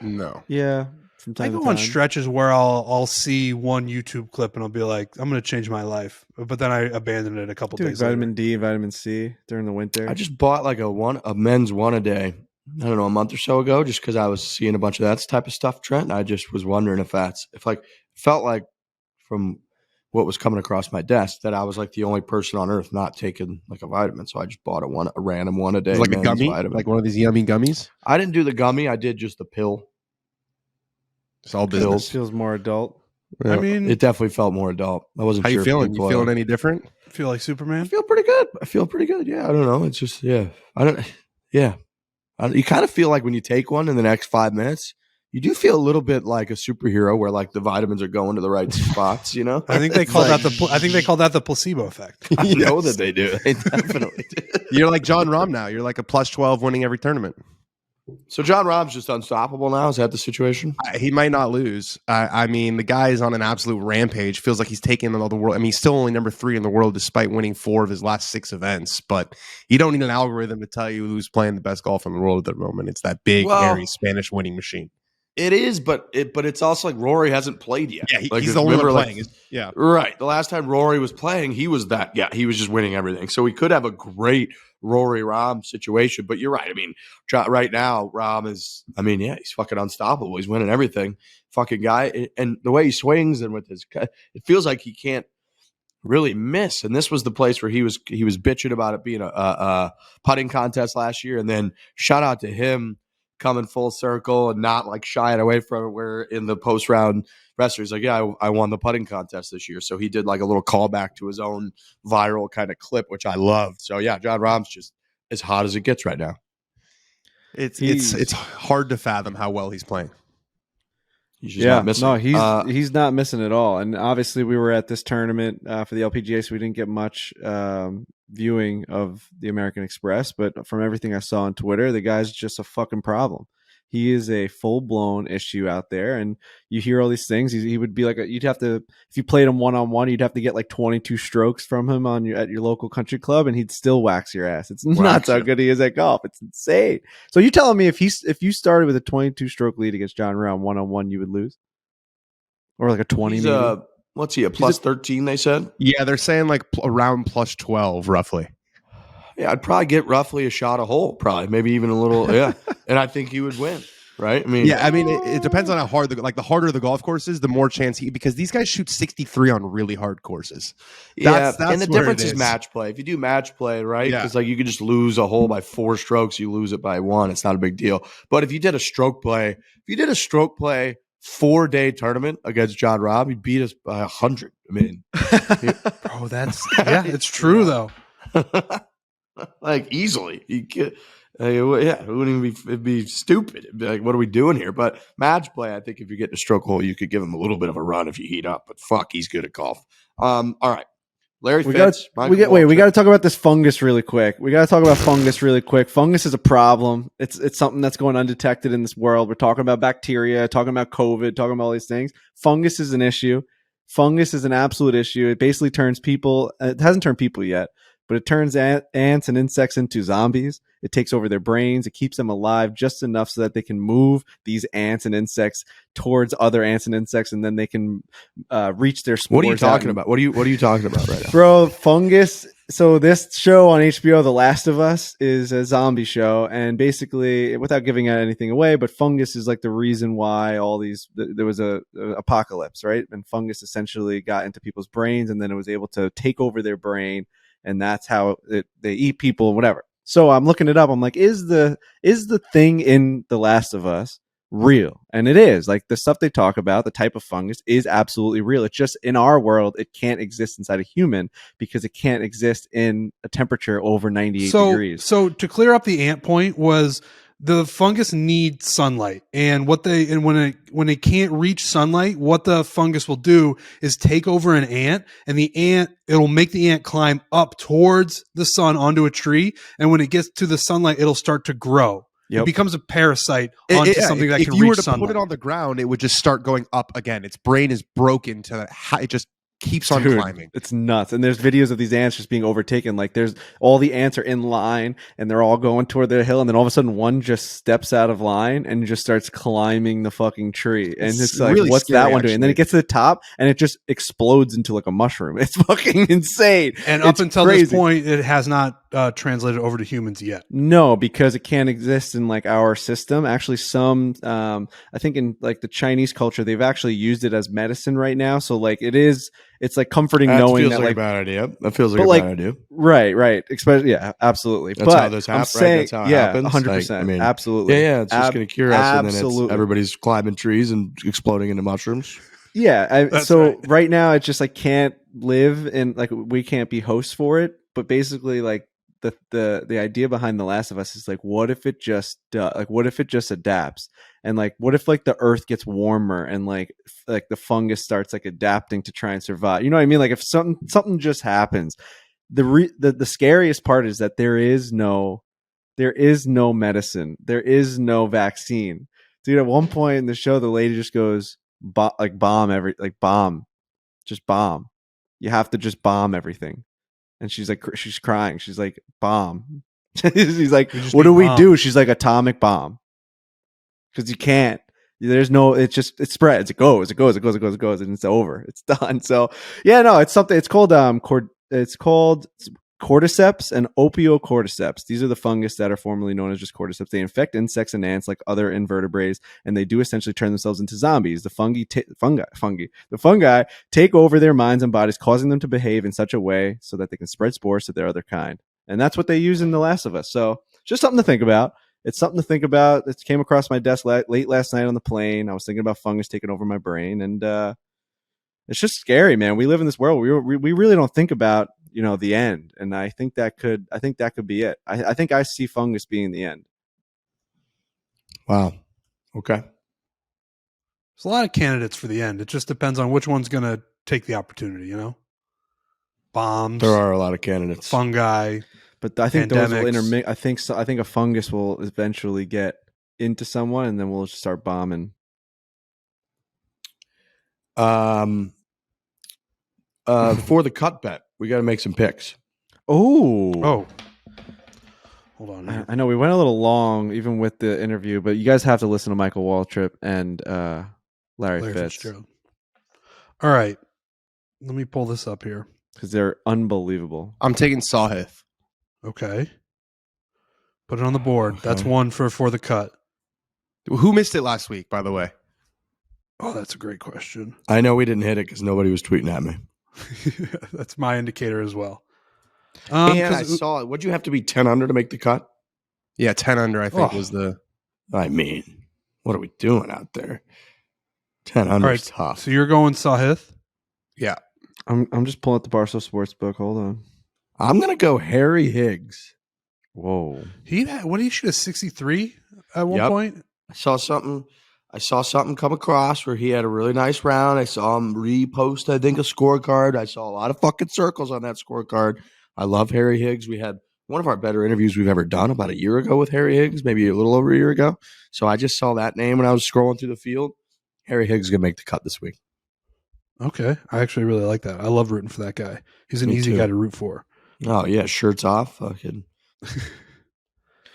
No. Yeah. From time I go on stretches where I'll see one YouTube clip and I'll be like, I'm going to change my life. But then I abandon it a couple days vitamin later. D, vitamin C during the winter. I just bought like a men's one a day. I don't know, a month or so ago, just because I was seeing a bunch of that type of stuff, Trent. I just was wondering if felt like from what was coming across my desk that I was like the only person on earth not taking like a vitamin. So I just bought a random one a day. Like a gummy, vitamin. like one of these yummy gummies. I didn't do the gummy. I did just the pill. It's all business. Feels more adult. Yeah. I mean, it definitely felt more adult. I wasn't How sure. you feeling? You feeling any different? Feel like Superman? I feel pretty good. Yeah. I don't know. It's just, yeah. You kind of feel like when you take one in the next 5 minutes, you do feel a little bit like a superhero where like the vitamins are going to the right spots, you know? I think they call that the placebo effect. I know that they do. They definitely do. You're like Jon Rahm now. You're like a plus 12 winning every tournament. So Jon Rahm's just unstoppable now? Is that the situation? He might not lose. I mean, the guy is on an absolute rampage. Feels like he's taking all the world. I mean, he's still only number 3 in the world despite winning 4 of his last 6 events. But you don't need an algorithm to tell you who's playing the best golf in the world at the moment. It's that big, hairy Spanish winning machine. It is, but it's also like Rory hasn't played yet. Yeah, like, he's the only one playing. Yeah, right. The last time Rory was playing, he was that. Yeah, he was just winning everything. So we could have a great Rory Rahm situation. But you're right. I mean, right now Rahm is. I mean, yeah, he's fucking unstoppable. He's winning everything. Fucking guy, and the way he swings and with his, it feels like he can't really miss. And this was the place where he was bitching about it being a putting contest last year. And then shout out to him coming full circle and not like shying away from it, where in the post round presser he's like, yeah, I won the putting contest this year. So he did like a little callback to his own viral kind of clip, which I loved. So yeah, Jon Rahm's just as hot as it gets right now. It's hard to fathom how well he's playing. He's just not missing. No, he's not missing at all. And obviously we were at this tournament for the LPGA, so we didn't get much viewing of the American Express. But from everything I saw on Twitter, the guy's just a fucking problem. He is a full-blown issue out there, and you hear all these things. He would be like, you'd have to, if you played him one-on-one, you'd have to get like 22 strokes from him at your local country club, and he'd still wax your ass. It's nuts how good he is at golf. It's insane. So you're telling me if you started with a 22-stroke lead against Jon Rahm one-on-one, you would lose? Or like a 20 maybe? What's he, a plus 13, they said? Yeah, they're saying like around plus 12, roughly. Yeah, I'd probably get roughly a shot a hole, probably, maybe even a little, yeah. And I think he would win. right? I mean, Yeah, I mean, it depends on how hard the harder the golf course is, the more chance because these guys shoot 63 on really hard courses. That's and the where difference it is match play. If you do match play, right? Yeah. Because like you could just lose a hole by 4 strokes, you lose it by 1. It's not a big deal. But if you did a stroke play, 4-day tournament against Jon Rahm, he beat us by 100. I mean, Bro, it's true though. like easily. You could, it wouldn't even be. It'd be stupid. It'd be like, what are we doing here? But match play, I think if you get in a stroke hole, you could give him a little bit of a run if you heat up. But fuck, he's good at golf. All right, Larry Fitz. We got to talk about this fungus really quick. Fungus is a problem. It's something that's going undetected in this world. We're talking about bacteria, talking about COVID, talking about all these things. Fungus is an issue. Fungus is an absolute issue. It basically turns people. It hasn't turned people yet, but it turns ants and insects into zombies. It takes over their brains. It keeps them alive just enough so that they can move these ants and insects towards other ants and insects, and then they can reach their spores. What are you talking about? What are you talking about right now? Bro, fungus. So this show on HBO, The Last of Us, is a zombie show, and basically, without giving anything away, but fungus is like the reason why there was a apocalypse, right? And fungus essentially got into people's brains, and then it was able to take over their brain, and that's how they eat people and whatever. So I'm looking it up. I'm like, is the thing in The Last of Us real? And it is. Like the stuff they talk about, the type of fungus is absolutely real. It's just in our world, it can't exist inside a human because it can't exist in a temperature over 98 degrees. So to clear up the ant point was the fungus needs sunlight, and when it can't reach sunlight, what the fungus will do is take over an ant, and it'll make the ant climb up towards the sun onto a tree, and when it gets to the sunlight, it'll start to grow. Yep. It becomes a parasite onto something that can reach sunlight. If you were to put it on the ground, it would just start going up again. Its brain is broken to it just keeps on climbing. It's nuts. And there's videos of these ants just being overtaken. Like there's all the ants are in line and they're all going toward their hill, and then all of a sudden one just steps out of line and just starts climbing the fucking tree. And it's like, really what's scary, that one doing? And then it gets to the top and it just explodes into like a mushroom. It's fucking insane. And up until this point, it has not translated over to humans yet. No, because it can't exist in like our system. Actually, some I think in like the Chinese culture, they've actually used it as medicine right now. So like it's like comforting knowing that feels like a bad idea. That feels like a bad idea. Right. Especially, yeah, absolutely. That's how this happens. Right? That's how it happens. 100%. Like, I mean, absolutely. Yeah. It's just going to cure us, and then everybody's climbing trees and exploding into mushrooms. Yeah. So right now, it's just like can't live in like we can't be hosts for it. But basically, like the idea behind The Last of Us is like, what if it just adapts, and like what if like the earth gets warmer and like the fungus starts like adapting to try and survive? You know what I mean? Like if something just happens, the scariest part is that there is no medicine, there is no vaccine. Dude, at one point in the show, the lady just goes bomb. You have to just bomb everything. And she's crying. She's like, bomb. He's like, what do we do? She's like, atomic bomb. Because you can't. There's no. It spreads. It goes, and it's over. It's done. So yeah, no, it's something. It's called cordyceps and opiocordyceps. These are the fungus that are formerly known as just cordyceps. They infect insects and ants like other invertebrates, and they do essentially turn themselves into zombies. The fungi take over their minds and bodies, causing them to behave in such a way so that they can spread spores to their other kind. And that's what they use in The Last of Us. So just something to think about. It's something to think about. It came across my desk late last night on the plane. I was thinking about fungus taking over my brain, and it's just scary, man. We live in this world. We really don't think about the end, and I think that could be it. I think I see fungus being the end. Wow. Okay. There's a lot of candidates for the end. It just depends on which one's going to take the opportunity. Bombs. There are a lot of candidates. Fungi. But I think those will intermix. I think a fungus will eventually get into someone, and then we'll just start bombing. For the cut bet, we got to make some picks. Oh, hold on. I know we went a little long, even with the interview, but you guys have to listen to Michael Waltrip and Larry Fitzgerald. All right, let me pull this up here because they're unbelievable. I'm taking Sawhith. Okay, put it on the board. Okay. That's one for the cut. Who missed it last week, by the way? Oh, that's a great question. I know we didn't hit it because nobody was tweeting at me. That's my indicator as well. And I saw it. Would you have to be 10 under to make the cut? Yeah, 10 under, I think, was the... I mean, what are we doing out there? 10 under is tough. So you're going Sahith? Yeah. I'm just pulling up the Barstool Sports book. Hold on. I'm going to go Harry Higgs. Whoa. What did he shoot, a 63 at one point? I saw something come across where he had a really nice round. I saw him repost, I think, a scorecard. I saw a lot of fucking circles on that scorecard. I love Harry Higgs. We had one of our better interviews we've ever done about a year ago with Harry Higgs, maybe a little over a year ago. So I just saw that name when I was scrolling through the field. Harry Higgs is going to make the cut this week. Okay. I actually really like that. I love rooting for that guy. He's an easy guy to root for. Oh, yeah. Shirts off. Fucking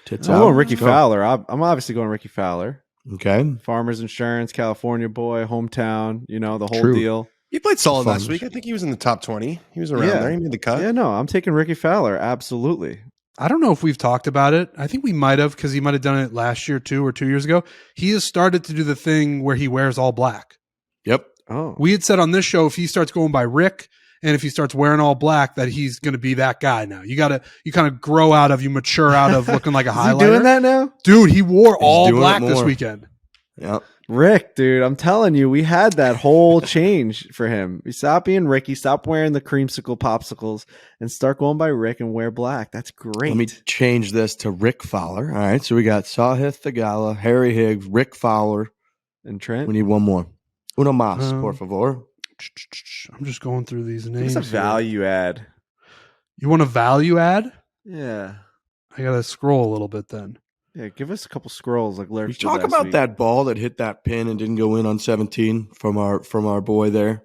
tits I'm out. going Ricky Fowler. I'm obviously going Ricky Fowler. Okay. Farmers Insurance, California boy, hometown, the whole True. deal. He played solid Fun. last week. I think he was in the top 20. He was around there. He made the cut. Yeah, no, I'm taking Ricky Fowler. Absolutely. I don't know if we've talked about it. I think we might have, because he might have done it last year too, or 2 years ago. He has started to do the thing where he wears all black. Yep. Oh. We had said on this show, if he starts going by Rick and if he starts wearing all black, that he's going to be that guy now. You kind of grow out of, you mature out of looking like a highlighter. Is he doing that now? Dude, he wore all doing black it this more. weekend. Yep. Rick, dude, I'm telling you, we had that whole change for him. We stopped being Ricky, stop wearing the creamsicle popsicles, and start going by Rick and wear black. That's great. Let me change this to Rick Fowler. All right. So we got Sahith Theegala, Harry Higgs, Rick Fowler. And Trent? We need one more. Uno más, por favor. I'm just going through these Give names. us a value add. You want a value add? Yeah. I got to scroll a little bit then. Yeah, give us a couple scrolls like Larry. You talk about that ball that hit that pin and didn't go in on 17 from our boy there.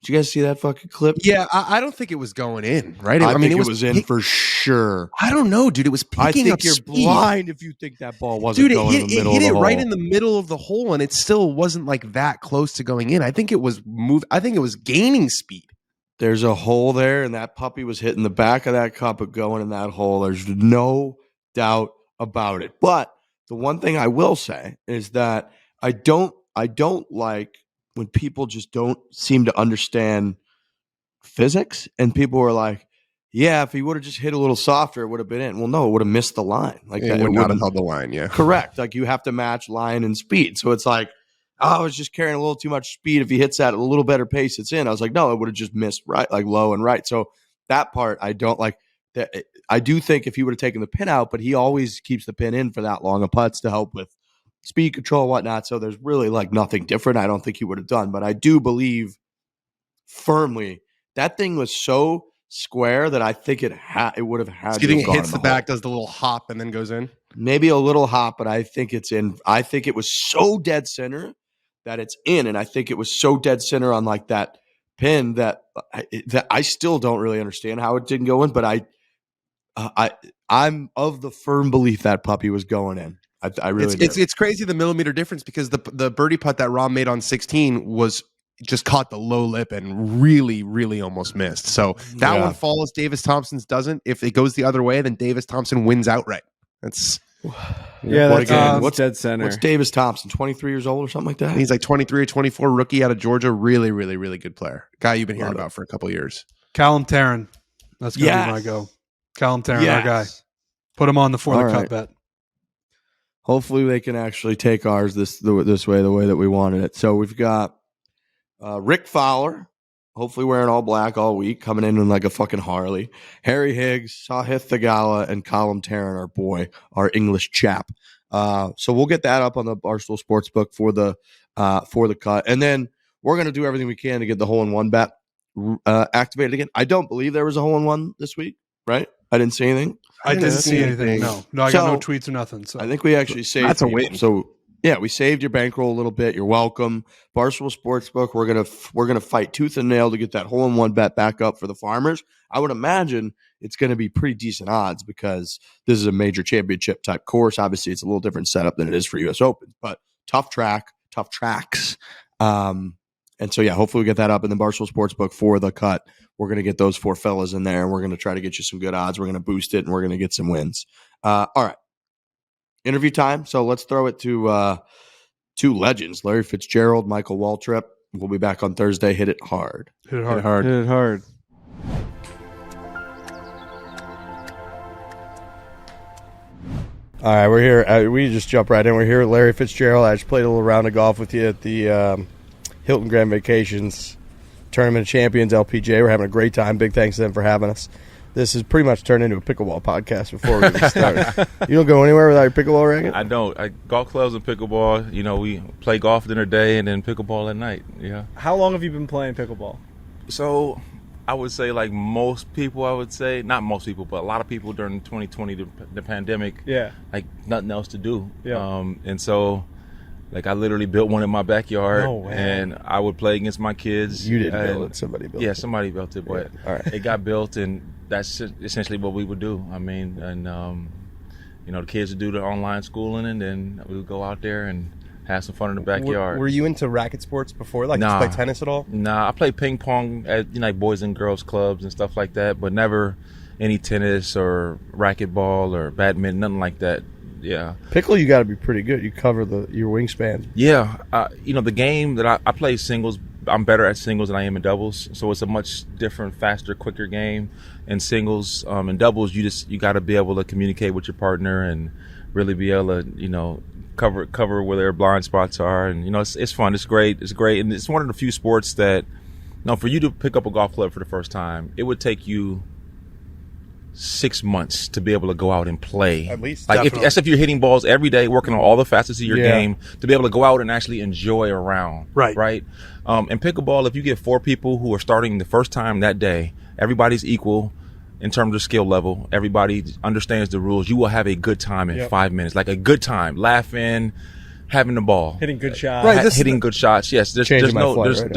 Did you guys see that fucking clip? Yeah, I don't think it was going in, right? I mean, it was in for sure. I don't know, dude. It was picking I think up you're speed. blind if you think that ball wasn't going in the middle of the hit it hole. right in the middle of the hole, and it still wasn't like that close to going in. I think it was gaining speed. There's a hole there, and that puppy was hitting the back of that cup and going in that hole. There's no doubt about it. But the one thing I will say is that I don't like when people just don't seem to understand physics, and people are like, yeah, if he would have just hit a little softer, it would have been in. Well, no, it would have missed the line. Like It would not have held the line, yeah. Correct. Like you have to match line and speed. So it's like, I was just carrying a little too much speed. If he hits that at a little better pace, it's in. I was like, no, it would have just missed right, like low and right. So that part I don't like. That I do think if he would have taken the pin out, but he always keeps the pin in for that long of putts to help with speed control and whatnot. So there's really like nothing different. I don't think he would have done, but I do believe firmly that thing was so square that I think it would have had. Do you think it hits in the hole. back, does the little hop, and then goes in? Maybe a little hop, but I think it's in. I think it was so dead center that it's in, and I think it was so dead center on like that pin that I still don't really understand how it didn't go in. But I'm of the firm belief that puppy was going in. I really do. It's crazy the millimeter difference, because the birdie putt that Rahm made on 16 was just caught the low lip and really, really almost missed. So that one follows. Davis Thompson's doesn't. If it goes the other way, then Davis Thompson wins outright. That's what's dead center. What's Davis Thompson? 23 years old or something like that. He's like 23 or 24, rookie out of Georgia. Really, really, really good player. Guy you've been hearing Love it. about for a couple of years. Callum Tarrant. That's going to be my go. Callum Tarrant, our guy. Put him on the for the cup bet. Hopefully they can actually take ours this way, the way that we wanted it. So we've got Rick Fowler, hopefully wearing all black all week, coming in like a fucking Harley. Harry Higgs, Sahith Theegala, and Callum Tarrant, our boy, our English chap. So we'll get that up on the Barstool Sportsbook for the cut, and then we're going to do everything we can to get the hole-in-one bet activated again. I don't believe there was a hole-in-one this week, right? I didn't see anything. I didn't see anything. No, I got no tweets or nothing. So I think we actually saved. That's a people. win. So yeah, we saved your bankroll a little bit. You're welcome. Barstool Sportsbook. We're gonna fight tooth and nail to get that hole-in-one bet back up for the Farmers. I would imagine it's going to be pretty decent odds because this is a major championship type course. Obviously, it's a little different setup than it is for U.S. Open, but tough tracks. And so, yeah, hopefully we get that up in the Barstool Sportsbook for the cut. We're going to get those four fellas in there, and we're going to try to get you some good odds. We're going to boost it, and we're going to get some wins. All right. interview time. So let's throw it to two legends, Larry Fitzgerald, Michael Waltrip. We'll be back on Thursday. Hit it hard. Hit it hard. Hit it hard. All right, we're here. We just jump right in. We're here with Larry Fitzgerald. I just played a little round of golf with you at the Hilton Grand Vacations Tournament of Champions, LPGA. We're having a great time. Big thanks to them for having us. This has pretty much turned into a pickleball podcast before we even start. You don't go anywhere without your pickleball racket? I don't. Golf clubs and pickleball, we play golf during the day and then pickleball at night. Yeah. How long have you been playing pickleball? So I would say like most people, not most people, but a lot of people during 2020, the pandemic, like nothing else to do. Yeah. And so like I literally built one in my backyard. No way. And I would play against my kids. You didn't build it. Somebody built it. Yeah, somebody built it, but All right. it got built, and that's essentially what we would do. I mean, and the kids would do the online schooling, and then we would go out there and have some fun in the backyard. Were you into racket sports before? Like, Nah. did you play tennis at all? Nah, I played ping pong at like boys and girls clubs and stuff like that, but never any tennis or racquetball or badminton, nothing like that. Yeah. Pickle, you got to be pretty good. You cover your wingspan. Yeah, the game that I play singles, I'm better at singles than I am in doubles. So it's a much different, faster, quicker game. In singles, in doubles, you got to be able to communicate with your partner and really be able to, cover where their blind spots are. And it's fun. It's great. And it's one of the few sports that, for you to pick up a golf club for the first time, it would take you 6 months to be able to go out and play. At least. Like that's if you're hitting balls every day, working on all the facets of your Yeah. game, to be able to go out and actually enjoy a round. Right. In pickleball, if you get 4 people who are starting the first time that day, everybody's equal in terms of skill level. Everybody understands the rules. You will have a good time in 5 minutes, like a good time, laughing, having the ball, Hitting good shots. Right. hitting good shots. Yes, there's Changing my no flight there's right now.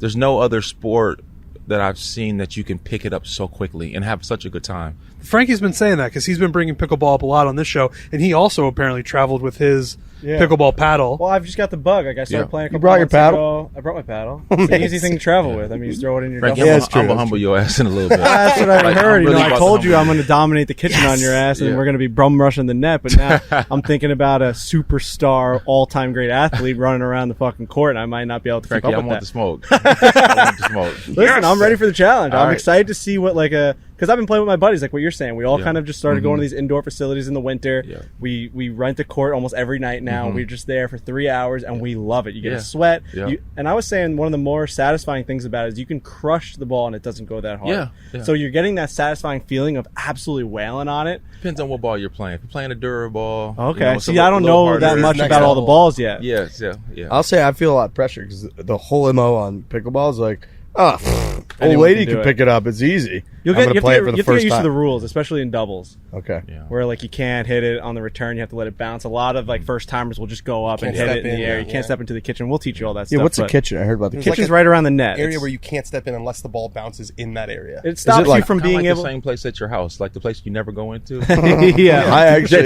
there's no other sport that I've seen that you can pick it up so quickly and have such a good time. Frankie's been saying that because he's been bringing pickleball up a lot on this show, and he also apparently traveled with his pickleball paddle. Well, I've just got the bug. Like I started Yeah. playing a couple You brought your months paddle? ago. I brought my paddle. It's an easy thing to travel with. I mean, you just throw it in your Frankie, duffel. it's true, I'm gonna that's humble your ass in a little bit. That's what I Like, heard. I'm really I about told to you I'm humble going to dominate the kitchen on your ass, and Yeah. we're going to be bum rushing the net. But now I'm thinking about a superstar, all-time great athlete running around the fucking court, and I might not be able to keep Frankie, I up with want that. the smoke. I want the smoke. Listen, I'm ready for the challenge. All I'm right. excited to see what because I've been playing with my buddies, like what you're saying. We all Yeah. kind of just started going to these indoor facilities in the winter. Yeah. We rent a court almost every night now. We're just there for 3 hours, and we love it. You get Yeah. a sweat. Yeah. And I was saying one of the more satisfying things about it is you can crush the ball and it doesn't go that hard. Yeah, yeah. So you're getting that satisfying feeling of absolutely wailing on it. Depends on what ball you're playing. If you're playing a Dura ball, Okay. it's a See, I don't know harder. that much Next about all the level. balls yet. Yes, yeah. I'll say I feel a lot of pressure because the whole MO on pickleball is like, old Anyone lady can do can it. pick it up. It's easy. You'll I'm get, gonna you play have it to for get, the you have to first get used to time. the rules, especially in doubles. Okay. Yeah. Where like you can't hit it on the return, you have to let it bounce. A lot of like first timers will just go up and Can't hit step it in the in, air. You yeah. can't step into the kitchen. We'll teach you all that Yeah, stuff. what's the but kitchen? I heard about the There's kitchen. Kitchen's like right around the net. area It's- where you can't step in unless the ball bounces in that area. it stops like- you from Kinda being like able. the same place at your house, like the place you never go into. Yeah, I actually,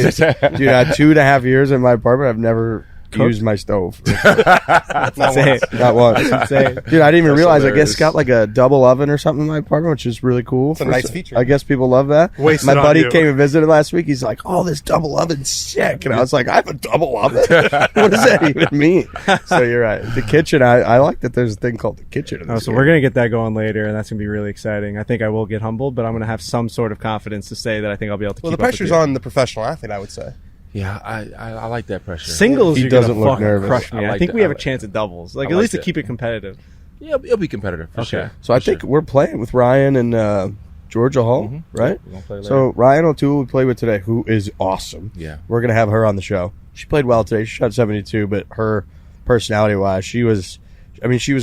dude, I had 2.5 years in my apartment. I've never used my stove. Say it. Not once. Say it. Dude, I didn't even That's realize. I guess it's hilarious. got like a double oven or something in my apartment, which is really cool. It's a nice feature. I guess people love that. Wasted My on buddy you. came and visited last week. He's like, "Oh, this double oven's sick," and I was like, "I have a double oven. What does that even mean?" So you're right. The kitchen. I like that. There's a thing called the kitchen. In Oh, this so game. we're gonna get that going later, and that's gonna be really exciting. I think I will get humbled, but I'm gonna have some sort of confidence to say that I think I'll be able to. Well, keep the up with pressure's you. on the professional athlete, I would say. Yeah, I like that pressure. Singles. He You're gonna doesn't look fucking nervous. crush me. I I like think that. we have I a like chance at doubles, like I at like least to that. keep it competitive. Yeah, it'll be competitive for Okay. sure. So I For think sure. we're playing with Ryan and Georgia Hall, right? We're gonna play later. So Ryan O'Toole we played with today, who is awesome. Yeah. We're gonna have her on the show. She played well today. She shot 72, but her personality wise, she was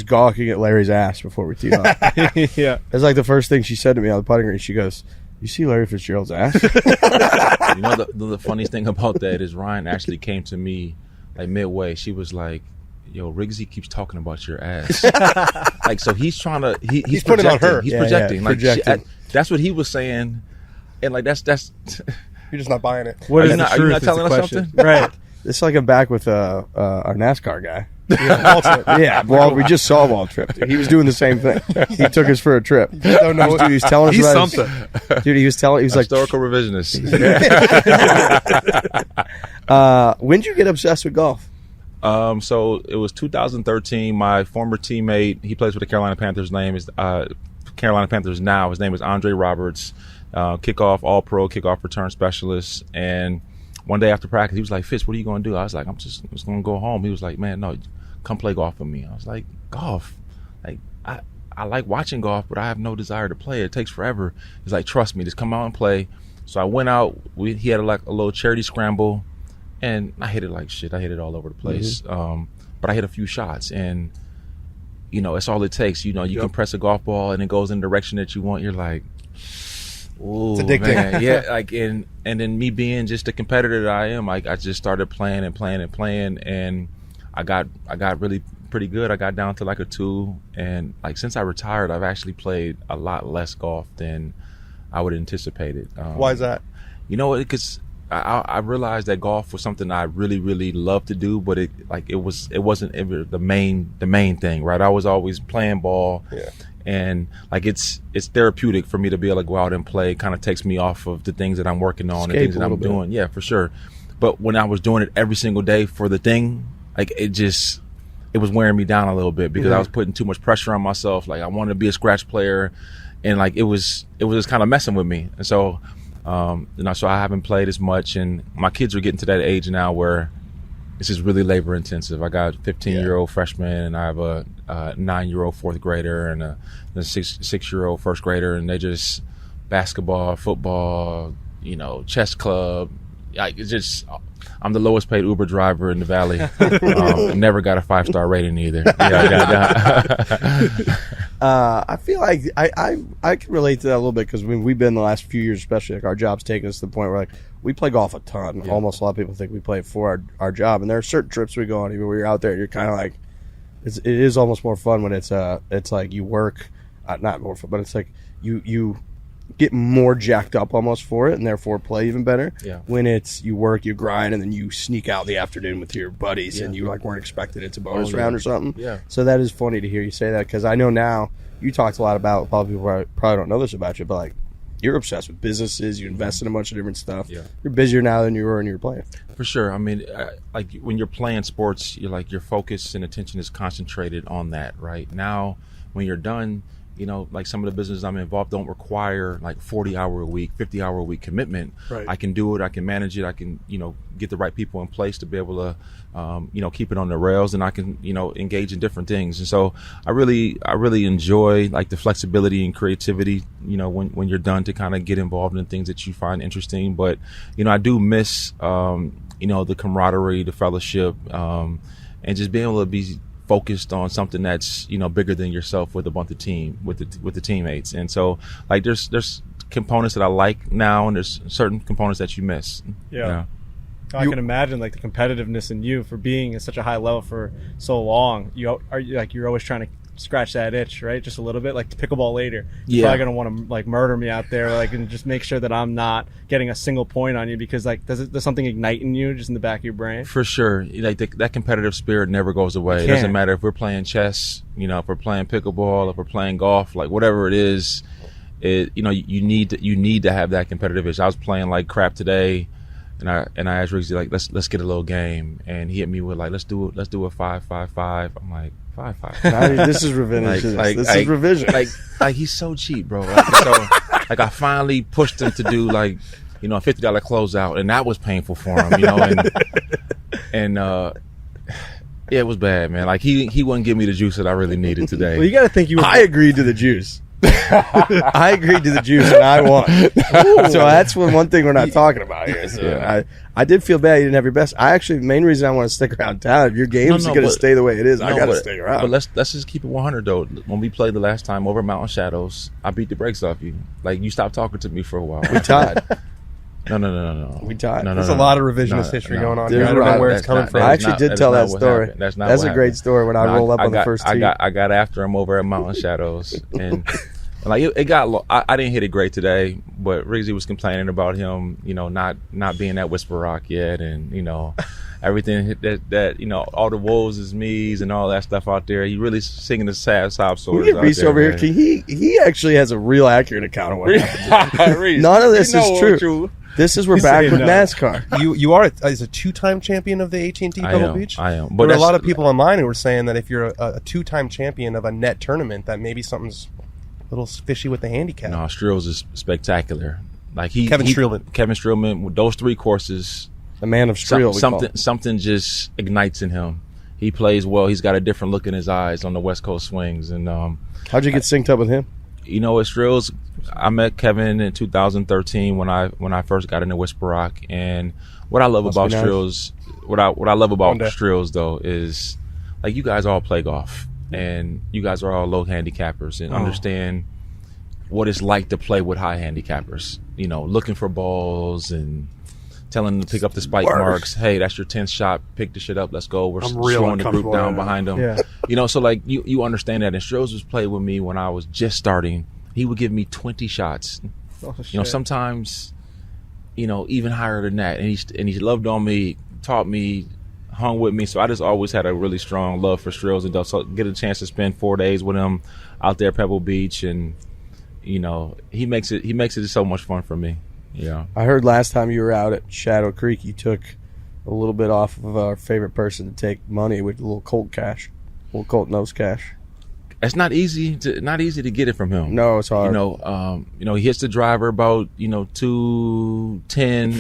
gawking at Larry's ass before we teed up. Yeah. That's like the first thing she said to me on the putting green. She goes, "You see Larry Fitzgerald's ass?" You know, the funniest thing about that is Ryan actually came to me like midway. She was like, "Yo, Riggsy keeps talking about your ass." Like, so he's trying to he's putting it on projecting. her. He's Yeah, projecting. yeah, Like projecting. that's what he was saying, and like that's You're just not buying it. What Are is you the not- are you truth? not is the telling us question. something? Right. It's like I'm back with our NASCAR guy. Yeah, well, we just saw Waltrip. He was doing the same thing. He took us for a trip. Don't know. Dude, he was telling us He's about something. Dude, he was like, Historical revisionist. when did you get obsessed with golf? So it was 2013. My former teammate, he plays for the Carolina Panthers. Carolina Panthers now. His name is Andre Roberts. Kickoff, all-pro, kickoff return specialist. And one day after practice, he was like, "Fitz, what are you going to do?" I was like, I'm just going to go home. He was like, "Man, no, come play golf with me." I was like, "Golf? Like, I like watching golf, but I have no desire to play. It takes forever." He's like, "Trust me, just come out and play." So I went out. He had like a little charity scramble, and I hit it like shit. I hit it all over the place. But I hit a few shots, and it's all it takes. You can press a golf ball, and it goes in the direction that you want. You're like, ooh, it's addicting. Man. Yeah, like and then me being just the competitor that I am, I just started playing, and I got really pretty good. I got down to like a 2, and like since I retired, I've actually played a lot less golf than I would anticipate it. Why is that? Because I realized that golf was something I really, really loved to do, but it wasn't ever the main thing, right? I was always playing ball. Yeah. And like it's therapeutic for me to be able to go out and play. It kind of takes me off of the things that I'm working on, the things that I'm doing. Yeah, for sure. But when I was doing it every single day for the thing, like it was wearing me down a little bit because I was putting too much pressure on myself. Like I wanted to be a scratch player, and like it was just kind of messing with me. And so, so I haven't played as much. And my kids are getting to that age now where this is really labor intensive. I got a 15-year-old freshman, and I have a 9-year-old fourth grader, and a 6-year-old first grader, and they just basketball, football, chess club. Like it's just, I'm the lowest paid Uber driver in the valley. Never got a 5-star rating either. I feel like I can relate to that a little bit because we've been the last few years, especially like our jobs taking us to the point where like we play golf a ton. Yeah. Almost a lot of people think we play it for our job, and there are certain trips we go on even where you're out there and you're kind of like it is almost more fun when it's like you work not more fun, but it's like you get more jacked up almost for it and therefore play even better. Yeah. When it's you work, you grind, and then you sneak out in the afternoon with your buddies and you like weren't expecting it's a bonus round or something. Yeah. So that is funny to hear you say that because I know now you talked a lot about, a lot of people probably don't know this about you, but like you're obsessed with businesses, you invest in a bunch of different stuff. Yeah. You're busier now than you were when you were playing. For sure. I mean, like when you're playing sports, you're like your focus and attention is concentrated on that, right? Now, when you're done, like some of the businesses I'm involved don't require like 40-hour a week, 50-hour a week commitment. Right. I can do it. I can manage it. I can, get the right people in place to be able to, keep it on the rails, and I can, engage in different things. And so I really enjoy like the flexibility and creativity, when you're done to kind of get involved in things that you find interesting. But, I do miss, the camaraderie, the fellowship, and just being able to be focused on something that's bigger than yourself with a bunch of with the teammates. And so like there's components that I like now, and there's certain components that you miss. Yeah. I can imagine like the competitiveness in you for being at such a high level for so long. You're always trying to scratch that itch, right? Just a little bit, like pickleball later. You're probably gonna want to like murder me out there, like, and just make sure that I'm not getting a single point on you because like there's something igniting you just in the back of your brain. For sure, like that competitive spirit never goes away. It doesn't matter if we're playing chess, if we're playing pickleball, if we're playing golf, like whatever it is, you need to have that competitive itch. I was playing like crap today. And I asked Riggsy, like, let's get a little game, and he hit me with like, let's do a 5-5-5. I'm like, 5-5. This is revenge. This is revision. Like he's so cheap, bro. So I finally pushed him to do like, a $50 closeout, and that was painful for him, and yeah, it was bad, man. Like he wouldn't give me the juice that I really needed today. Well, you got to think I agreed to the juice. I agreed to the juice and I won. So that's one thing we're not talking about here. So I did feel bad you didn't have your best. Main reason I want to stick around town, if your game's going to stay the way it is, I got to stay around. But let's just keep it 100 though. When we played the last time over Mountain Shadows, I beat the brakes off you. Like you stopped talking to me for a while. We tied. No. We tied. There's a lot of revisionist history going on here. I don't know where it's coming from. I actually did tell that story. That's a great story when I rolled up on the first tee. I got after him over at Mountain Shadows, and like it got. I didn't hit it great today, but Riggsy was complaining about him, not being at Whisper Rock yet, and everything that all the woes is me's and all that stuff out there. He really singing the sad sob stories. Look at Reese over here. He actually has a real accurate account of what happened. None of this is true. This is we're back with NASCAR. You are as a 2-time champion of the AT&T Pebble Beach. I am. But there are a lot of people online who were saying that if you're a 2-time champion of a net tournament, that maybe something's a little fishy with the handicap. No, Streels is spectacular. Like Kevin Streelman with those 3 courses. The man of Streel. Something just ignites in him. He plays well. He's got a different look in his eyes on the West Coast swings. And how'd you get synced up with him? At Streels, I met Kevin in 2013 when I first got into Whisper Rock. And what I love about Streels, what I love about Streels though is like you guys all play golf and you guys are all low handicappers and understand what it's like to play with high handicappers. Looking for balls and telling them to pick up the spike marks. Hey, that's your 10th shot. Pick the shit up. Let's go. We're slowing the group down behind them. Yeah. So like you understand that. And Strohs was played with me when I was just starting. He would give me 20 shots. Sometimes, even higher than that. And he loved on me, taught me, hung with me. So I just always had a really strong love for Strohs and so get a chance to spend 4 days with him out there at Pebble Beach and he makes it so much fun for me. Yeah. I heard last time you were out at Shadow Creek, you took a little bit off of our favorite person to take money with a little Colt cash, a little Colt nose cash. It's not easy to get it from him. No, it's hard. He hits the driver about 210.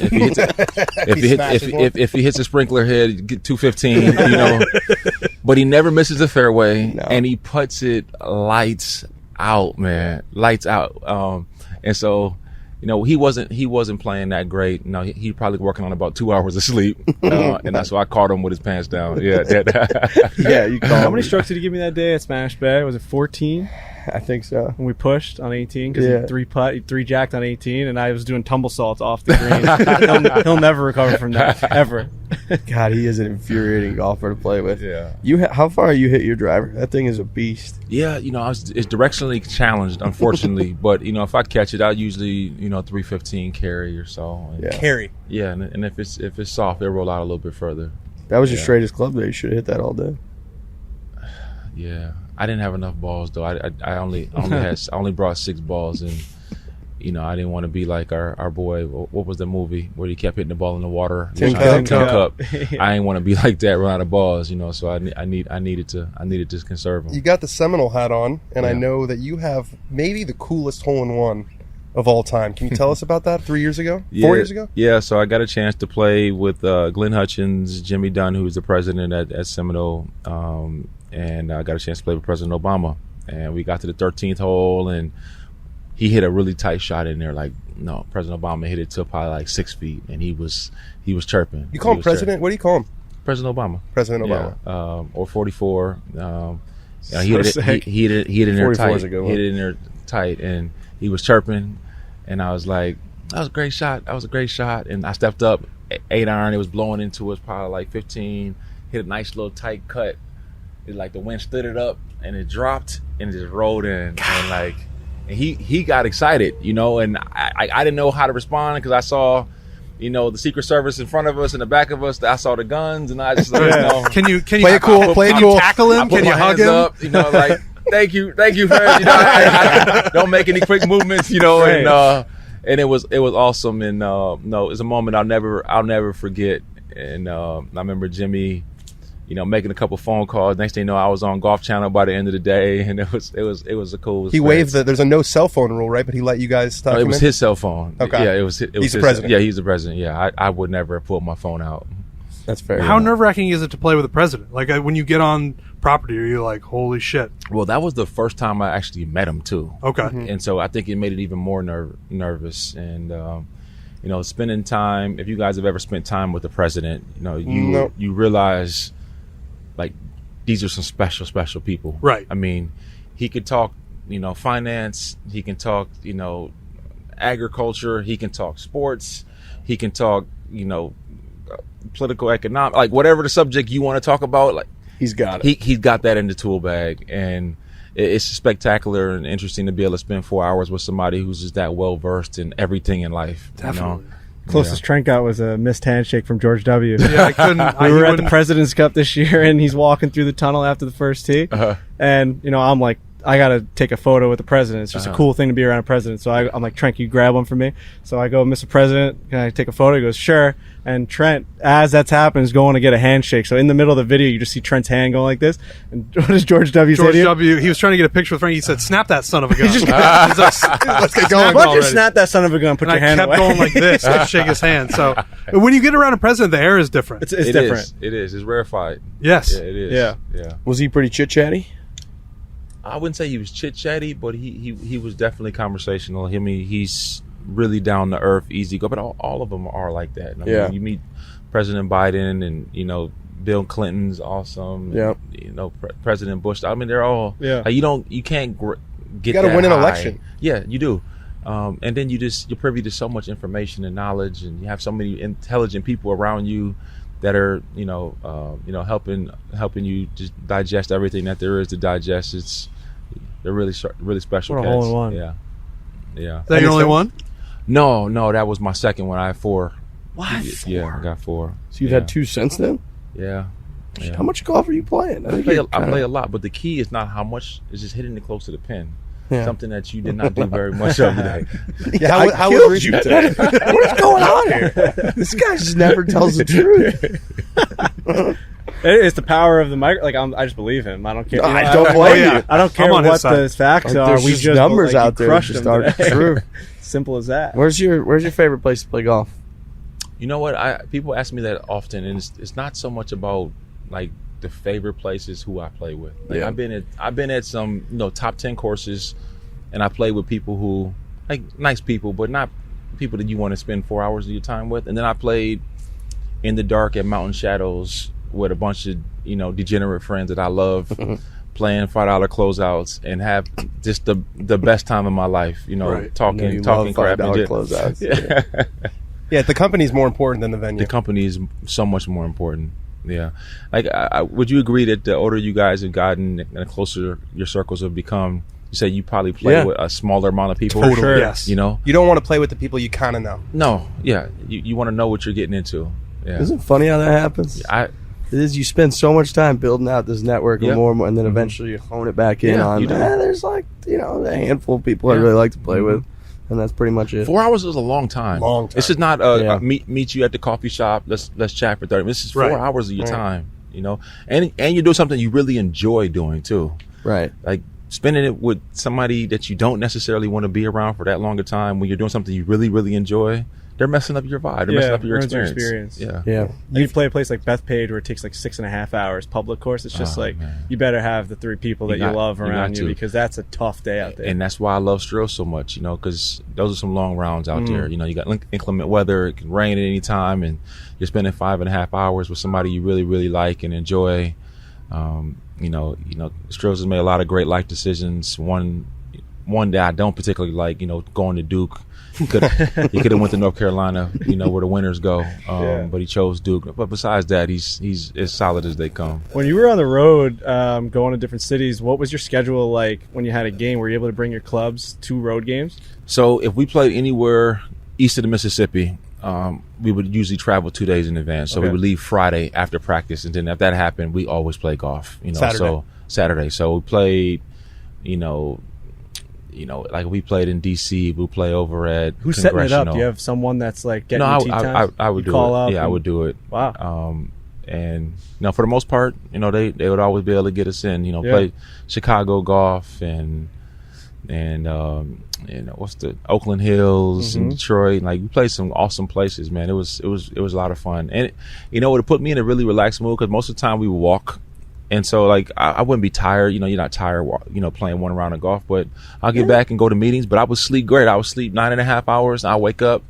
If he hits a sprinkler head, get 215. But he never misses the fairway, and he puts it lights out, man, lights out. And so. He wasn't playing that great. He probably working on about 2 hours of sleep, and that's why I caught him with his pants down. Yeah, yeah. You called. How many strokes did he give me that day at Smash Bay? Was it 14? I think so. And we pushed on 18 because he three jacked on 18, and I was doing tumble salts off the green. he'll never recover from that ever. God, he is an infuriating golfer to play with. Yeah. How far you hit your driver? That thing is a beast. Yeah, it's directionally challenged, unfortunately. But if I catch it, I usually 315 carry or so. Yeah. Carry. Yeah, and if it's soft, it'll roll out a little bit further. That was your straightest club day. You should have hit that all day. Yeah, I didn't have enough balls though. I only brought 6 balls, and I didn't want to be like our boy. What was the movie where he kept hitting the ball in the water? Tin Cup. I didn't want to be like that, run out of balls. So I needed to conserve them. You got the Seminole hat on, and I know that you have maybe the coolest hole-in-one of all time. Can you tell us about that? 3 years ago? 4 years ago? Yeah, so I got a chance to play with Glenn Hutchins, Jimmy Dunn, who's the president at Seminole, and I got a chance to play with President Obama. And we got to the 13th hole, and he hit a really tight shot in there. President Obama hit it to probably like 6 feet, and he was chirping. You call him President? Chirping. What do you call him? President Obama. President Obama. Yeah, or 44. He hit it in there tight. Hit it in there tight, and he was chirping, and I was like, that was a great shot. That was a great shot. And I stepped up, 8 iron. It was blowing into us probably like 15. Hit a nice little tight cut. It like the wind stood it up, and it dropped, and it just rolled in. And he got excited, and I didn't know how to respond because I saw, the Secret Service in front of us and the back of us. I saw the guns, and I just Can you play it cool? Can you tackle him? Can you hug him? Up, thank you, Fred. I don't make any quick movements, and it was awesome. And it's a moment I'll never forget. And I remember Jimmy, making a couple phone calls. Next thing you know, I was on Golf Channel by the end of the day, and it was a cool. He waved there's a no cell phone rule, right? But he let you guys talk. No, it was his cell phone. Okay. Yeah, it was. He's the president. Yeah, he's the president. Yeah, I would never have pulled my phone out. That's fair. How nerve-wracking is it to play with the president? Like when you get on property, are you like, holy shit? Well, that was the first time I actually met him too. Okay. Mm-hmm. And so I think it made it even more nervous. And spending time. If you guys have ever spent time with the president, you realize. Like, these are some special people. Right. I mean, he could talk, finance. He can talk, agriculture. He can talk sports. He can talk, political, economic, like whatever the subject you want to talk about. Like he's got it. He's got that in the tool bag, and it's spectacular and interesting to be able to spend 4 hours with somebody who's just that well versed in everything in life. Definitely. Closest Trent got was a missed handshake from George W. Yeah, I couldn't. We were at the President's Cup this year, and he's walking through the tunnel after the first tee. And, I'm like, I got to take a photo with the president. It's just a cool thing to be around a president. So I'm like, Trent, can you grab one for me? So I go, Mr. President, can I take a photo? He goes, sure. And Trent, as that's happening, is going to get a handshake. So in the middle of the video, you just see Trent's hand going like this. And what does George W. say to you? George W., he was trying to get a picture with Frankie. He said, snap that son of a gun. He's like, let's get going. Why don't you snap that son of a gun, put your hand away. I kept going like this. I'd shake his hand. So when you get around a president, the air is different. It's different. It is. It's rarefied. Yes. Yeah, it is. Yeah. Was he pretty chit-chatty? I wouldn't say he was chit-chatty, but he was definitely conversational. I mean, he's really down to earth, easy go, but all of them are like that. I mean, you meet President Biden and, Bill Clinton's awesome. Yep. President Bush. I mean, they're all, you can't get You got to win an election. Yeah, you do. And then you're privy to so much information and knowledge, and you have so many intelligent people around you that are, helping you just digest everything that there is to digest. They're really special. What a hole in one. Yeah. Is that your only one? No, that was my second one. I had 4. What? Yeah, I got 4. So you've had 2 since then? Yeah. How much golf are you playing? I play a lot, but the key is not how much, it's just hitting it close to the pin. Yeah. Something that you did not do very much of today. How was you today? What is going on here? This guy just never tells the truth. It's the power of the mic. Like I just believe him. I don't care. I don't blame you. I don't care what the facts are. There's We just just numbers out there. crushed Just them aren't today. true. Simple as that. Where's your favorite place to play golf? You know what? People ask me that often, and it's not so much about like the favorite places who I play with. Like, I've been at some top 10 courses, and I play with people who like nice people, but not people that you want to spend 4 hours of your time with. And then I played in the dark at Mountain Shadows with a bunch of degenerate friends that I love, playing $5 closeouts and have just the best time of my life. Talking crap. Closeouts. Yeah, the company's more important than the venue. The company is so much more important. Yeah. Like, would you agree that the older you guys have gotten and the closer your circles have become, you say you probably play with a smaller amount of people? Totally. Sure. Yes. You don't want to play with the people you kind of know. No. Yeah. You want to know what you're getting into. Yeah. Isn't it funny how that happens? It is. You spend so much time building out this network and more, and then eventually you hone it back in on. There's like a handful of people I really like to play with. And that's pretty much it. 4 hours is a long time. This is not meet you at the coffee shop. Let's chat for 30 minutes. This is 4 hours of your time, and you're doing something you really enjoy doing too. Right. Like spending it with somebody that you don't necessarily want to be around for that longer time when you're doing something you really, really enjoy. They're messing up your vibe. They're messing up your experience. Yeah. You play a place like Bethpage where it takes like 6.5 hours public course. It's just you better have the 3 people that you love around you because that's a tough day out there. And that's why I love Stro so much, because those are some long rounds out there. You got inclement weather. It can rain at any time, and you're spending 5.5 hours with somebody you really, really like and enjoy. Stroh's has made a lot of great life decisions. One that I don't particularly like, going to Duke. He could have went to North Carolina, where the winners go, but he chose Duke. But besides that, he's as solid as they come. When you were on the road, going to different cities, what was your schedule like when you had a game? Were you able to bring your clubs to road games? So if we played anywhere east of the Mississippi, we would usually travel 2 days in advance. So we would leave Friday after practice, and then if that happened, we always play golf. Saturday. So we played, like we played in DC, we play over at Who's setting it up? Do you have someone that's like getting tee times? I would do it. Yeah, I would do it. Wow. And for the most part, they would always be able to get us in. Play Chicago golf and what's the Oakland Hills and Detroit. Like we played some awesome places, man. It was a lot of fun, and it put me in a really relaxed mood because most of the time we would walk. And so, like, I wouldn't be tired. You're not tired, playing one round of golf. But I'll get back and go to meetings. But I would sleep great. I would sleep 9.5 hours. And I wake up,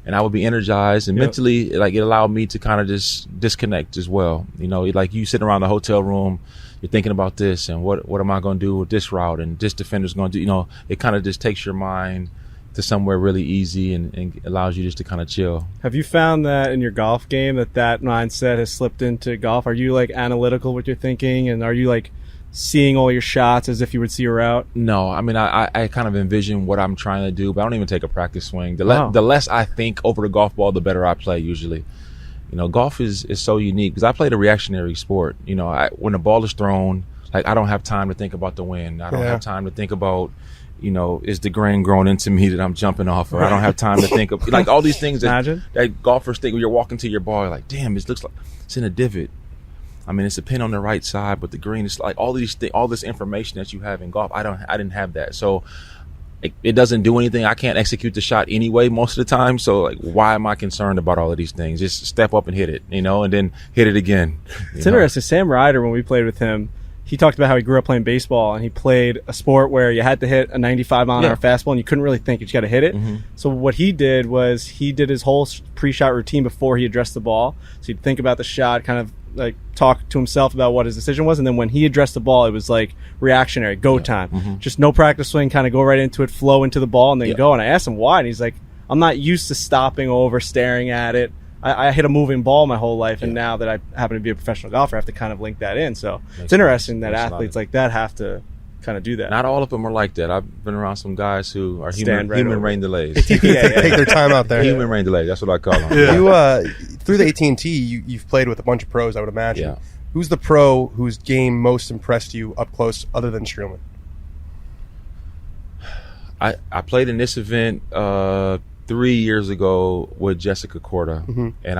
and I would be energized. And mentally, like, it allowed me to kind of just disconnect as well. Like you sitting around the hotel room, you're thinking about this and what am I going to do with this route and this defender's going to do. It kind of just takes your mind to somewhere really easy and allows you just to kind of chill. Have you found that in your golf game that mindset has slipped into golf? Are you like analytical with your thinking, and are you like seeing all your shots as if you would see a route? No, I mean, I kind of envision what I'm trying to do, but I don't even take a practice swing. The less I think over the golf ball, the better I play usually. You know, golf is so unique because I played a reactionary sport. You know, when the ball is thrown, like, I don't have time to think about the wind. I don't have time to think about, you know, is the grain growing into me that I'm jumping off, or I don't have time to think of like all these things that golfers think when you're walking to your ball, you're like, damn, it looks like it's in a divot. I mean, it's a pin on the right side, but the green is like all this information that you have in golf. I didn't have that. So it doesn't do anything. I can't execute the shot anyway most of the time. So like, why am I concerned about all of these things? Just step up and hit it, you know, and then hit it again. It's interesting. Sam Ryder, when we played with him, he talked about how he grew up playing baseball, and he played a sport where you had to hit a 95-mile-an-hour fastball, and you couldn't really think. You just got to hit it. Mm-hmm. So what he did was he did his whole pre-shot routine before he addressed the ball. So he'd think about the shot, kind of like talk to himself about what his decision was, and then when he addressed the ball, it was like reactionary, go time. Mm-hmm. Just no practice swing, kind of go right into it, flow into the ball, and then go. And I asked him why, and he's like, I'm not used to stopping over, staring at it. I hit a moving ball my whole life, and now that I happen to be a professional golfer, I have to kind of link that in. So it's interesting that athletes like that have to kind of do that. Not all of them are like that. I've been around some guys who are human rain delays. Take their time out there. Human rain delays. That's what I call them. You through the AT&T, you've played with a bunch of pros, I would imagine. Yeah. Who's the pro whose game most impressed you up close, other than Streelman? I played in this event 3 years ago with Jessica Korda, and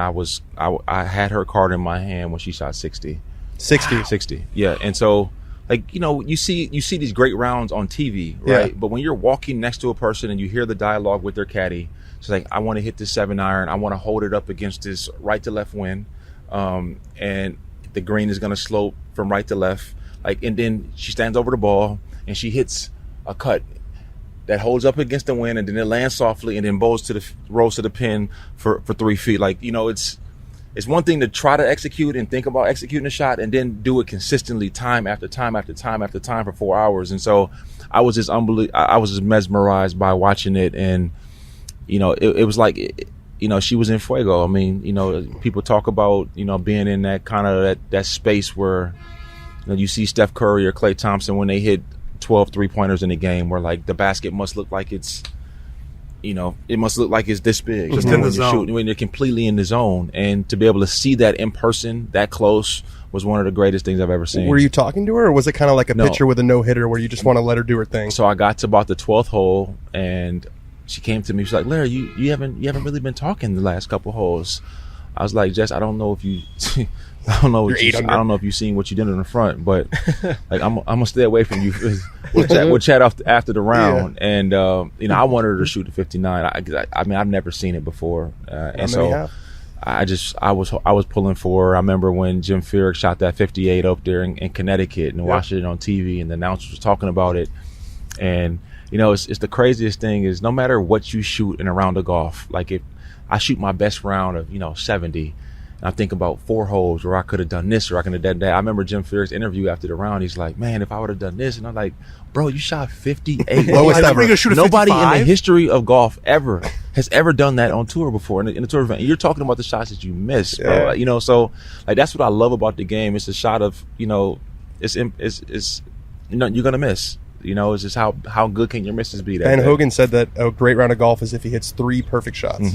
I had her card in my hand when she shot 60. 60, yeah. And so, like, you know, you see these great rounds on TV, right? Yeah. But when you're walking next to a person and you hear the dialogue with their caddy, it's like, I want to hit this 7-iron, I want to hold it up against this right to left wind, and the green is going to slope from right to left, like, and then she stands over the ball and she hits a cut that holds up against the wind, and then it lands softly, and then rolls to the pin for 3 feet. Like, you know, it's one thing to try to execute and think about executing a shot, and then do it consistently, time after time after time after time for 4 hours. And so I was just mesmerized by watching it, and you know, it was like, you know, she was in fuego. I mean, you know, people talk about, you know, being in that kind of that space where, you know, you see Steph Curry or Klay Thompson when they hit 12 3-pointers in a game, where like the basket must look like it's, you know, it must look like it's this big. Just in the zone. When you're completely in the zone, and to be able to see that in person, that close, was one of the greatest things I've ever seen. Were you talking to her, or was it kind of like a pitcher with a no-hitter where you just want to let her do her thing? So I got to about the 12th hole, and she came to me. She's like, Larry, you haven't really been talking the last couple holes. I was like, Jess, I don't know if you I don't know if you've seen what you did in the front, but like, I'm gonna stay away from you. We'll chat after the round, and you know, I wanted her to shoot the 59. I mean, I've never seen it before, and so I was pulling for her. I remember when Jim Furyk shot that 58 up there in Connecticut, and watched it on TV, and the announcer was talking about it, and you know, it's the craziest thing is, no matter what you shoot in a round of golf, like if I shoot my best round of, you know, 70. And I think about 4 holes where I could have done this, or I could have done that. I remember Jim Furyk's interview after the round. He's like, man, if I would have done this. And I'm like, bro, you shot 58. Lowest ever. Nobody in the history of golf has ever done that on tour before, in a tour event. You're talking about the shots that you miss, bro. You know, so like, that's what I love about the game. It's a shot of, you know, it's you know, you're going to miss. You know, it's just how good can your misses be that Ben day. Hogan said that a great round of golf is if he hits 3 perfect shots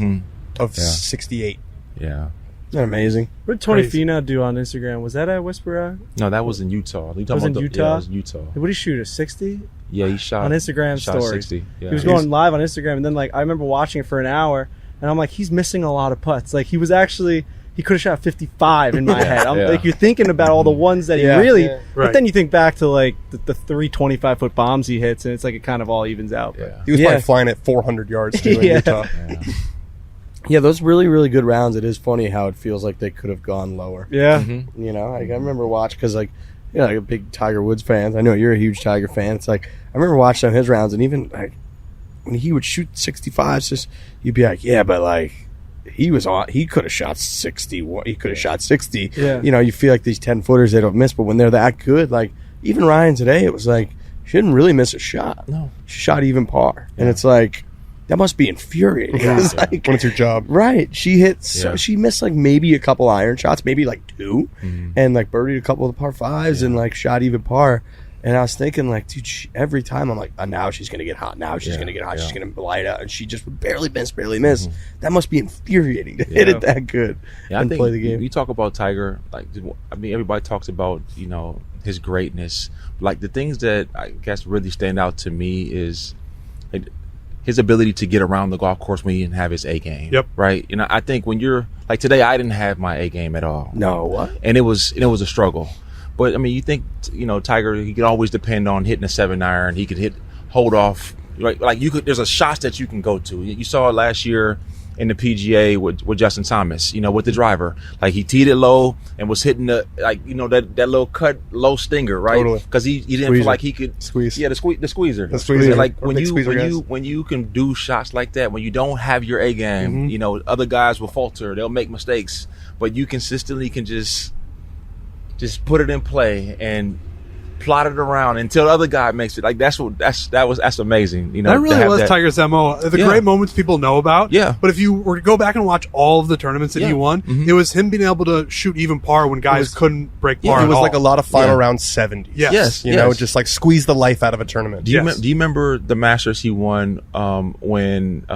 of 68. Yeah. Isn't that amazing? What did Tony Finau do on Instagram? Was that at Whisper? No, that was in Utah. It was in Utah? Yeah, it was Utah. What did he shoot, a 60? Yeah, he shot on Instagram shot stories. 60. Yeah. He was going live on Instagram, and then like, I remember watching it for an hour, and I'm like, he's missing a lot of putts. Like, he could have shot 55 in my head. Like, you're thinking about all the ones that he really, but then you think back to like the 3 25-foot bombs he hits, and it's like it kind of all evens out. Yeah. He was probably flying at 400 yards too in Utah. Yeah, those really, really good rounds. It is funny how it feels like they could have gone lower. Yeah. Mm-hmm. You know, like, I remember watching, because like, you know, like a big Tiger Woods fan. I know you're a huge Tiger fan. It's like, I remember watching some of his rounds, and even like when he would shoot 65s, just, you'd be like, yeah, but like, he could have shot 60. He could have shot 60. Yeah. You know, you feel like these 10-footers, they don't miss, but when they're that good, like even Ryan today, it was like, she didn't really miss a shot. No. She shot even par. And it's like, That must be infuriating. Yeah. It's like, When it's your job. right. She hit, she missed like maybe a couple iron shots, maybe like 2, and like birdied a couple of the par 5s and like shot even par. And I was thinking, like, dude, every time I'm like, oh, now she's going to get hot. Now she's going to get hot. She's going to light out. And she just would barely miss. That must be infuriating to hit it that good and play the game. You talk about Tiger, like, I mean, everybody talks about, you know, his greatness. Like, the things that I guess really stand out to me is his ability to get around the golf course when he didn't have his A game. Yep. Right? You know, I think when you're, like, today I didn't have my A game at all. No, what? And it was a struggle. But I mean, you think, you know, Tiger, he could always depend on hitting a 7-iron. He could hold off. Like you could. There's a shots that you can go to. You saw it last year in the PGA with Justin Thomas. You know, with the driver, like he teed it low and was hitting the, like, you know, that little cut low stinger, right? Totally. Because he didn't feel like he could squeeze. Yeah, the squeezer. The squeezer. Like Or big squeezer, guys. when you can do shots like that, when you don't have your A game, you know, other guys will falter. They'll make mistakes, but you consistently can just put it in play and plot it around until the other guy makes it. Like that's amazing. You know, that really was Tiger's MO. The great moments people know about. Yeah. But if you were to go back and watch all of the tournaments that he won, it was him being able to shoot even par when guys couldn't break par. It was at like all. a lot of final round 70s. Yes. You know, just like squeeze the life out of a tournament. Do you remember the Masters he won when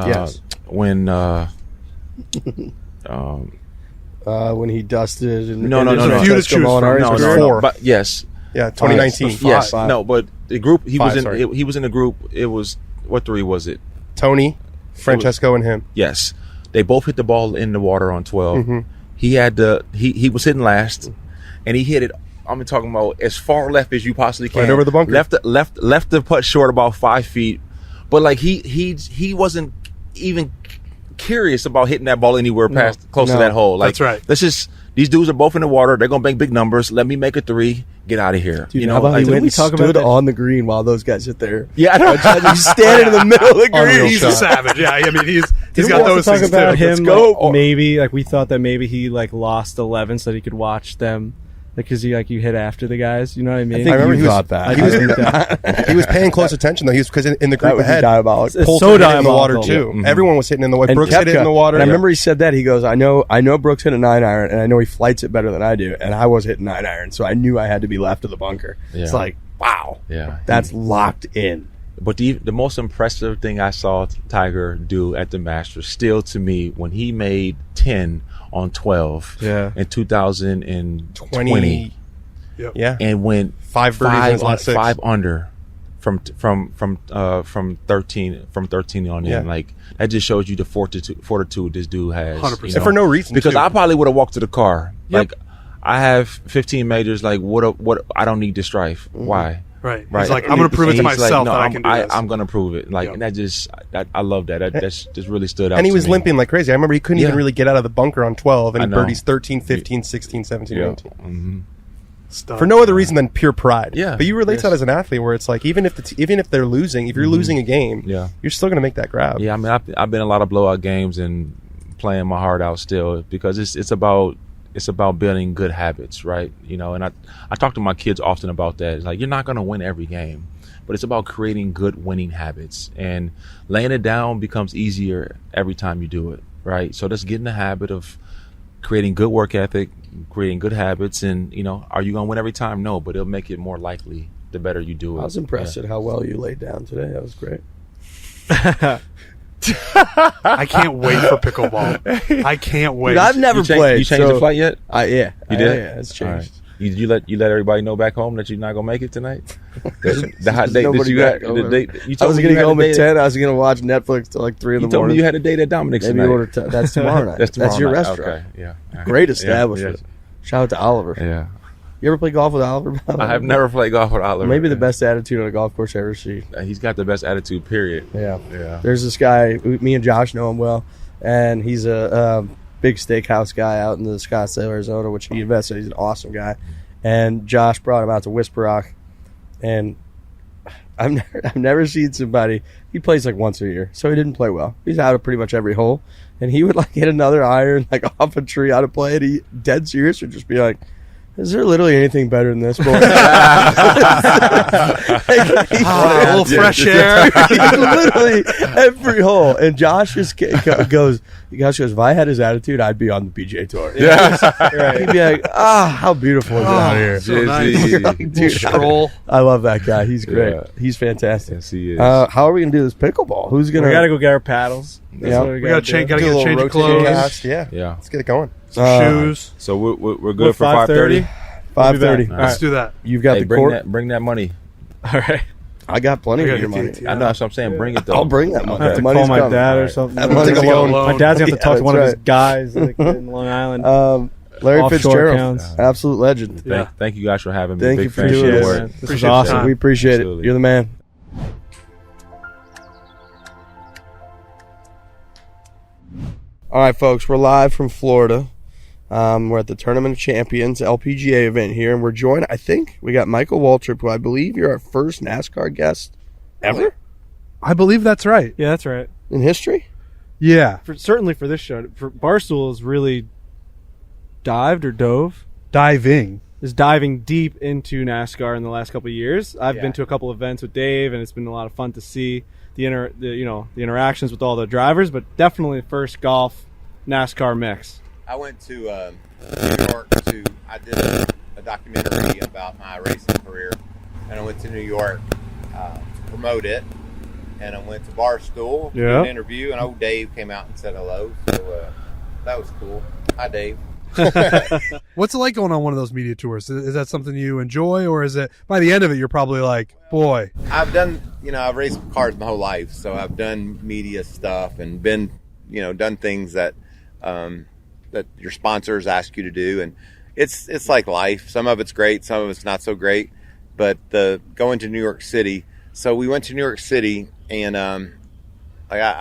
When he dusted and No. a few to choose from. No. Fore. But yes. Yeah, 2019. Yes. Five. No, but the group he was Five, in. sorry. He was in the group. It was, what 3 was it? Tony, Francesco, and him. Yes, they both hit the ball in the water on 12. He had he was hitting last, and he hit it. I'm talking about as far left as you possibly can, Right over the bunker. Left the putt short about 5 feet, but like he wasn't even curious about hitting that ball anywhere past close to that hole. Like, that's right. Let's just, these dudes are both in the water. They're gonna make big numbers. Let me make a 3. Get out of here. Dude, you know, how about like, he went and talk about stood that? on the green while those guys sit there? Yeah, I know. He's standing in the middle of the Unreal green. He's shot. a savage. Yeah, I mean, he's Didn't got we also those talk things about too. him? go. Like, maybe like we thought that maybe he like lost 11 so that he could watch them because you hit after the guys. You know what I mean? I think remember you he was- thought that. I do think that. He was paying close attention, though. He was, because in the That group would be ahead, diabolical. It's Poulter so hit it in the water, diabolical. too. Everyone was hitting in the water. And Brooks hit it in Koepka- the water. And I remember he said that. He goes, I know Brooks hit a 9-iron, and I know he flights it better than I do, and I was hitting 9-iron, so I knew I had to be left of the bunker. Yeah. It's like, wow, Yeah. that's locked in. But the most impressive thing I saw Tiger do at the Masters, still to me, when he made 10 on 12 in 2020 Yeah. and went 5 birdies in his last 6. 5 under from 13 on in. Yeah. Like, that just shows you the fortitude this dude has. 100%. you And for no reason, because too. I probably would have walked to the car. Yep. Like, I have 15 majors. Like, what? I don't need the strife. Why? Right. Right. He's like, I'm going to prove it to And he's myself like, no, that I can do this. I'm going to prove it. Like, Yep. and that just, I love that. That's just really stood out. And he to was me. limping like crazy. I remember he couldn't even really get out of the bunker on 12, and I he know. birdies 13, 15, 16, 17, Yeah. 18. Mm-hmm. Stuff. For no other reason than pure pride. Yeah. But you relate to Yes. that as an athlete, where it's like, even if they're losing, if you're losing a game, Yeah. you're still going to make that grab. Yeah, I mean, I've been in a lot of blowout games and playing my heart out still, because it's about building good habits, right? You know, and I talk to my kids often about that. It's like, you're not going to win every game, but it's about creating good winning habits, and laying it down becomes easier every time you do it, right? So just get in the habit of creating good work ethic, creating good habits, and, you know, are you going to win every time? No, but it'll make it more likely the better you do it. I was impressed at how well you laid down today. That was great. I can't wait for pickleball. I can't wait. Dude, I've never played. You changed so the flight yet? Yeah. You did? Yeah, it's All right. changed. You let everybody know back home that you're not gonna make it tonight? The hot date that Nobody you back had. home. The date, you I told was me going you to had go a home at date 10. I was going to watch Netflix till like 3 in the You told me morning. you had a date at Dominic's Maybe tonight. order that's tomorrow night. That's tomorrow your night. restaurant. Okay. Yeah. Great establishment. Shout out to Oliver. Yeah. You ever play golf with Oliver? I have never played golf with Oliver. Maybe the best attitude on a golf course I ever seen. He's got the best attitude. Period. Yeah. Yeah. There's this guy, me and Josh know him well, and he's a big steakhouse guy out in the Scottsdale, Arizona, which he invested. He's an awesome guy. And Josh brought him out to Whisper Rock, and I've never seen somebody. He plays like once a year, so he didn't play well. He's out of pretty much every hole, and he would like hit another iron like off a tree out of play, and he dead serious would just be like, Is there literally anything better than this, boy? A little fresh air. Literally every hole. And Josh just goes, if I had his attitude, I'd be on the PGA Tour. Yeah. Right. He'd be like, how beautiful is it out here? So nice. Like, dude, Stroll. I love that guy. He's great. Yeah. He's fantastic. Yes, he is. How are we going to do this pickleball? Who's going We to... got to go get our paddles. That's Yeah. what We got to change. Got to Do a get a little change of rotating clothes. cast. Yeah. Yeah. Let's get it going. Shoes. So we're good for 5:30. 5:30. All Let's do that. You've got Hey, the bring court. bring that money. All right. I got plenty I of gotta your get money. the- I know that's what I'm saying. Bring it though. I'll bring that money. I have to Money's call my coming. dad or Alright. something. That money's Take a coming. loan. My dad's going to have to talk Yeah, to one of his that's guys like, in Long Island. Larry Offshore Fitzgerald, accounts. absolute legend. Yeah. Thank you guys for having me. Thank Big you for fan. doing Good this. work. Man, this was Appreciate awesome. it. We appreciate Absolutely. it. You're the man. All right, folks, we're live from Florida. We're at the Tournament of Champions LPGA event here, and we're joined, I think, we got Michael Waltrip, who I believe you're our first NASCAR guest ever I believe that's right. Yeah, that's right. in history. Yeah. Certainly for this show. For Barstool has really dove. Diving. Is diving deep into NASCAR in the last couple of years. I've been to a couple events with Dave, and it's been a lot of fun to see the interactions with all the drivers. But definitely the first golf NASCAR mix. I went to New York I did a documentary about my racing career, and I went to New York to promote it, and I went to Barstool to do an interview, and old Dave came out and said hello, so that was cool. Hi, Dave. What's it like going on one of those media tours? Is that something you enjoy, or is it by the end of it you're probably like, boy? I've raced cars my whole life, so I've done media stuff and been, done things that that your sponsors ask you to do, and it's like life. Some of it's great, some of it's not so great. But going to New York City, so we went to New York City, and I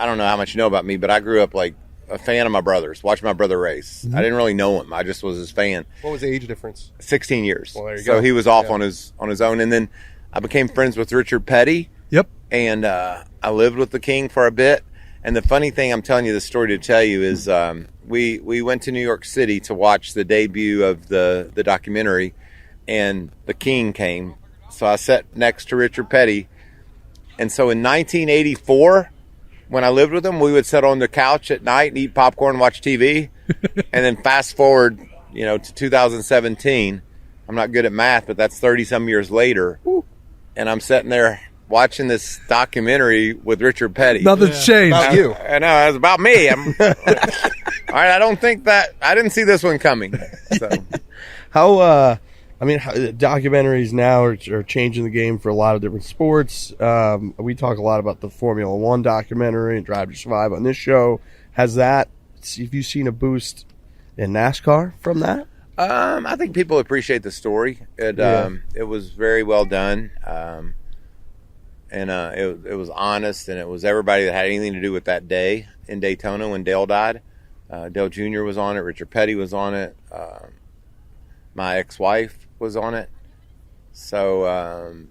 don't know how much you know about me, but I grew up like a fan of my brother's, watching my brother race. I didn't really know him. I just was his fan. What was the age difference? 16 years. Well, there you so go. he was off on his own, and then I became friends with Richard Petty. Yep. And I lived with the King for a bit. And the funny thing, I'm telling you the story to tell you, is we went to New York City to watch the debut of the documentary, and the King came. So I sat next to Richard Petty. And so in 1984, when I lived with him, we would sit on the couch at night and eat popcorn and watch TV. And then fast forward, to 2017. I'm not good at math, but that's 30-some years later. And I'm sitting there watching this documentary with Richard Petty. Nothing's changed. About you. I know, it's about me. All right, I didn't see this one coming. So Documentaries now are changing the game for a lot of different sports. We talk a lot about the Formula One documentary and Drive to Survive on this show. Have you seen a boost in NASCAR from that? I think people appreciate the story. It was very well done. And it was honest, and it was everybody that had anything to do with that day in Daytona when Dale died. Dale Jr. was on it. Richard Petty was on it. My ex-wife was on it. So,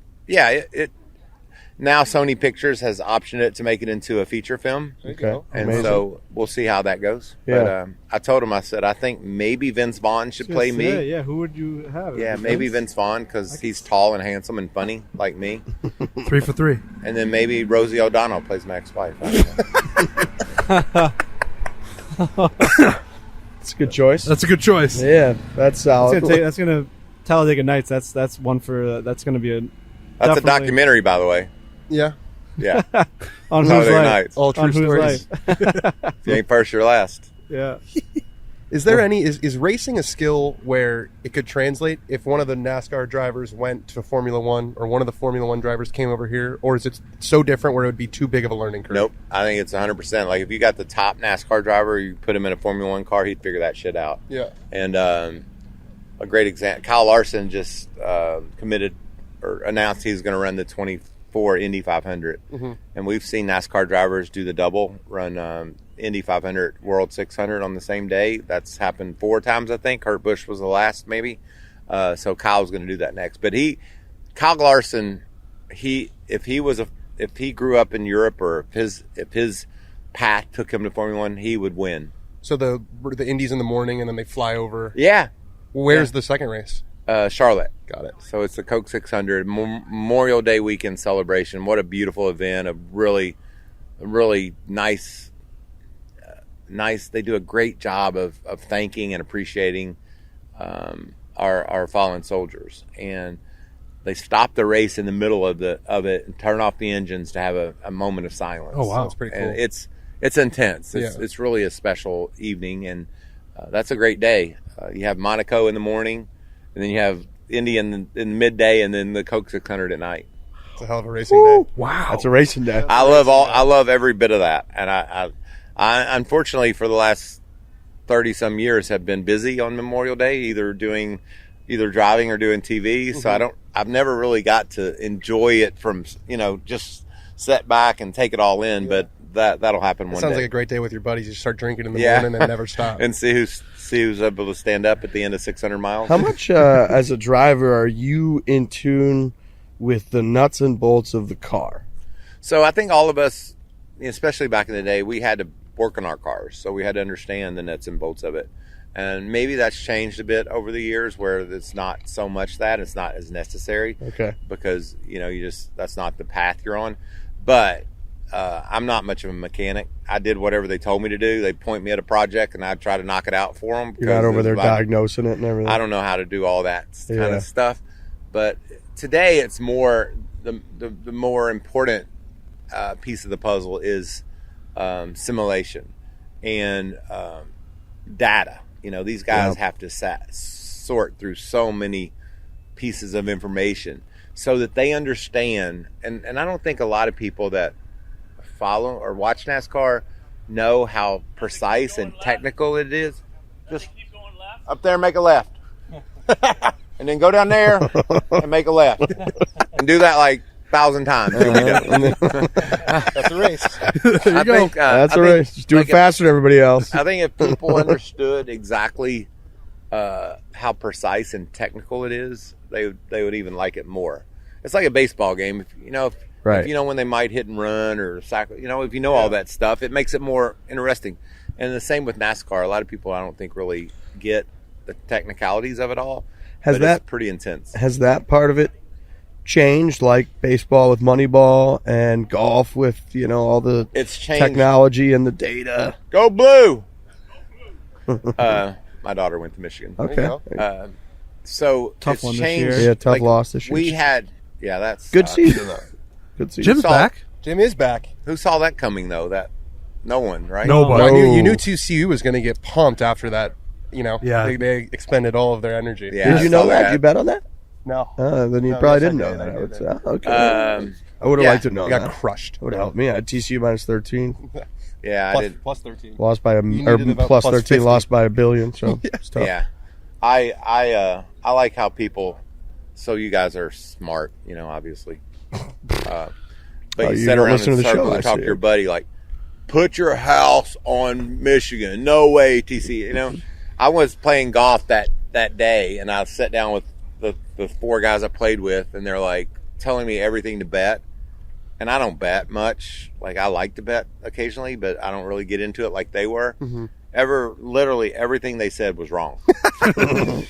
now Sony Pictures has optioned it to make it into a feature film. Okay. And Amazing. so we'll see how that goes. Yeah. But I told him, I said, I think maybe Vince Vaughn should play me. Yeah, who would you have? Yeah, maybe Vince Vaughn, because he's tall and handsome and funny like me. 3 for 3. And then maybe Rosie O'Donnell plays my ex-wife. I don't know. It's a good choice. That's a good choice. Yeah, that's solid. That's gonna Talladega Nights. That's one for. That's gonna be a. That's a definitely- documentary, by the way. Yeah. Yeah. on whose Talladega life. Nights. All true On whose stories. life. If you ain't first, you're last. Yeah. Is there is racing a skill where it could translate if one of the NASCAR drivers went to Formula One, or one of the Formula One drivers came over here, or is it so different where it would be too big of a learning curve? Nope. I think it's 100%. Like, if you got the top NASCAR driver, you put him in a Formula One car, he'd figure that shit out. Yeah. And a great example, Kyle Larson just committed or announced he's going to run the 24 Indy 500. Mm-hmm. And we've seen NASCAR drivers do the double, run Indy 500, World 600 on the same day. That's happened 4 times, I think. Kurt Busch was the last, maybe. So Kyle's going to do that next. But Kyle Larson, if he grew up in Europe, or if his path took him to Formula One, he would win. So the Indies in the morning, and then they fly over. Yeah. Where's the second race? Charlotte. Got it. So it's the Coke 600 Memorial Day weekend celebration. What a beautiful event! A really nice. They do a great job of thanking and appreciating our fallen soldiers, and they stop the race in the middle of it and turn off the engines to have a moment of silence. Oh wow, that's pretty cool. And it's intense. It's really a special evening, and that's a great day. You have Monaco in the morning, and then you have Indy in the midday, and then the Coke 600 at night. It's a hell of a racing day. Wow, that's a racing day. I love every bit of that, and I unfortunately for the last 30 some years have been busy on Memorial Day, either driving or doing TV. So I've never really got to enjoy it from just sit back and take it all in. But that'll happen one day. Sounds like a great day with your buddies. You start drinking in the morning and never stop. And see who's able to stand up at the end of 600 miles. How much as a driver are you in tune with the nuts and bolts of the car? So I think all of us, especially back in the day, we had to work on our cars, so we had to understand the nuts and bolts of it. And maybe that's changed a bit over the years, where it's not so much that it's not as necessary. Okay. Because that's not the path you're on. But I'm not much of a mechanic. I did whatever they told me to do. They point me at a project, and I try to knock it out for them. You're not over there diagnosing it and everything. I don't know how to do all that kind of stuff. But today, it's more the more important piece of the puzzle is simulation and data. These guys have to sort through so many pieces of information so that they understand. And I don't think a lot of people that follow or watch NASCAR know how precise and technical it is. Just up there, make a left. And then go down there and make a left. And do that like 1,000 times. That's a race. There you go. That's a race. Just do it faster than everybody else. I think if people understood exactly how precise and technical it is, they would even like it more. It's like a baseball game. If you know when they might hit and run or cycle, if you know all that stuff, it makes it more interesting. And the same with NASCAR. A lot of people I don't think really get the technicalities of it all. It's pretty intense. Has that part of it changed, like baseball with Moneyball and golf with all the technology and the data? Go blue. My daughter went to Michigan. Okay. So tough it's one changed. this year. Yeah, tough loss this year. We had that's good season though. Good season. Jim's back. Jim is back. Who saw that coming though? That no one, right? Nobody. Well, you knew TCU was going to get pumped after that. Yeah. They expended all of their energy. Yeah, Did you know that? You bet on that? No. Then you No, probably yes, didn't I know did. that. I did. Okay. I would have yeah, liked to know We that. got crushed. Would have helped me. I had TCU minus 13. Yeah, I did. Plus 13. Lost by You needed about plus plus 13. 50. Lost by $1 billion. So it's tough. Yeah, I like how people. So you guys are smart, obviously. But you you sit don't around listen in to a the show, circle I and talk see. to your buddy like, "Put your house on Michigan." No way, TC. I was playing golf that day, and I sat down with the 4 guys I played with, and they're like telling me everything to bet. And I don't bet much. Like, I like to bet occasionally, but I don't really get into it like they were. Mm-hmm. Literally everything they said was wrong.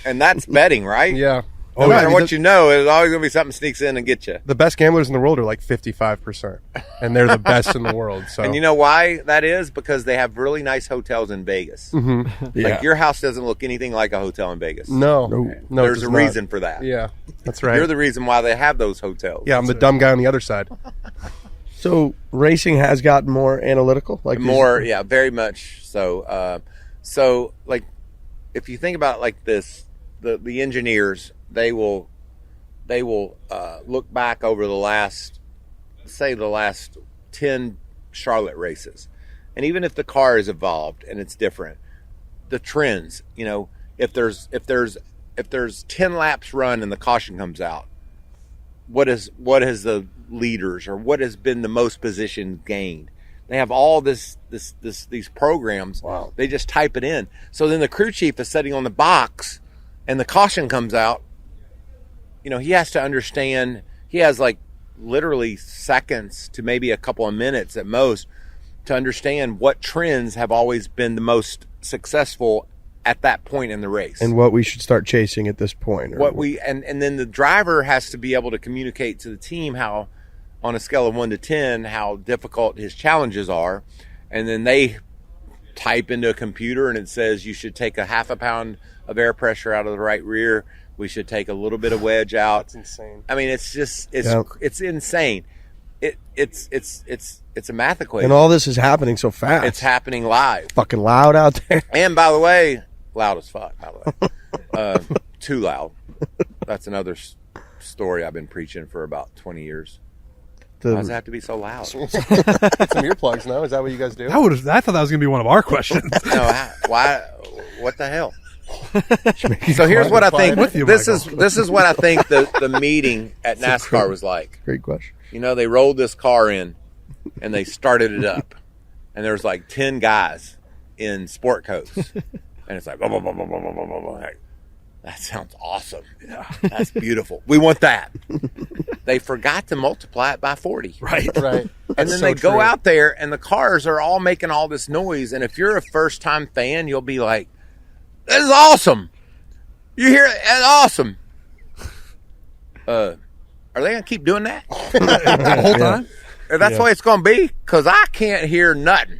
And that's betting, right? Yeah. No matter what you know, there's always going to be something sneaks in and gets you. The best gamblers in the world are like 55%. And they're the best in the world. So. And you know why that is? Because they have really nice hotels in Vegas. Mm-hmm. Yeah. Like, your house doesn't look anything like a hotel in Vegas. No. There's it a does reason not. for that. Yeah. That's right. You're the reason why they have those hotels. I'm the dumb guy on the other side. So racing has gotten more analytical, like More, very much so. So, like, if you think about it like this, the engineers, they will look back over the last 10 Charlotte races, and even if the car is evolved and it's different, the trends, if there's 10 laps run and the caution comes out, what is the leaders, or what has been the most position gained? They have all these programs. Wow. They just type it in. So then the crew chief is sitting on the box, and the caution comes out. He has to understand. He has like literally seconds to maybe a couple of minutes at most to understand what trends have always been the most successful at that point in the race. And what we should start chasing at this point. And then the driver has to be able to communicate to the team how, on a scale of 1 to 10, how difficult his challenges are. And then they type into a computer and it says you should take a half a pound of air pressure out of the right rear. We should take a little bit of wedge out. That's insane. I mean, it's insane. It's a math equation. And all this is happening so fast. It's happening live. Fucking loud out there. And by the way, loud as fuck, by the way. Too loud. That's another story I've been preaching for about 20 years. Why does it have to be so loud? Get some earplugs, no? Is that what you guys do? I thought that was going to be one of our questions. No, why? What the hell? So here's what I think. This is what I think the meeting at NASCAR was like. Great question. You know, they rolled this car in and they started it up, and there was like 10 guys in sport coats, and it's like, blah, blah, blah, blah, blah, blah, blah, blah. Like, that sounds awesome. Yeah, that's beautiful. We want that. They forgot to multiply it by 40. Right. And then they go out there, and the cars are all making all this noise. And if you're a first-time fan, you'll be like, this is awesome. You hear it? That's awesome. Are they going to keep doing that? The whole time? That's the way it's going to be? Because I can't hear nothing.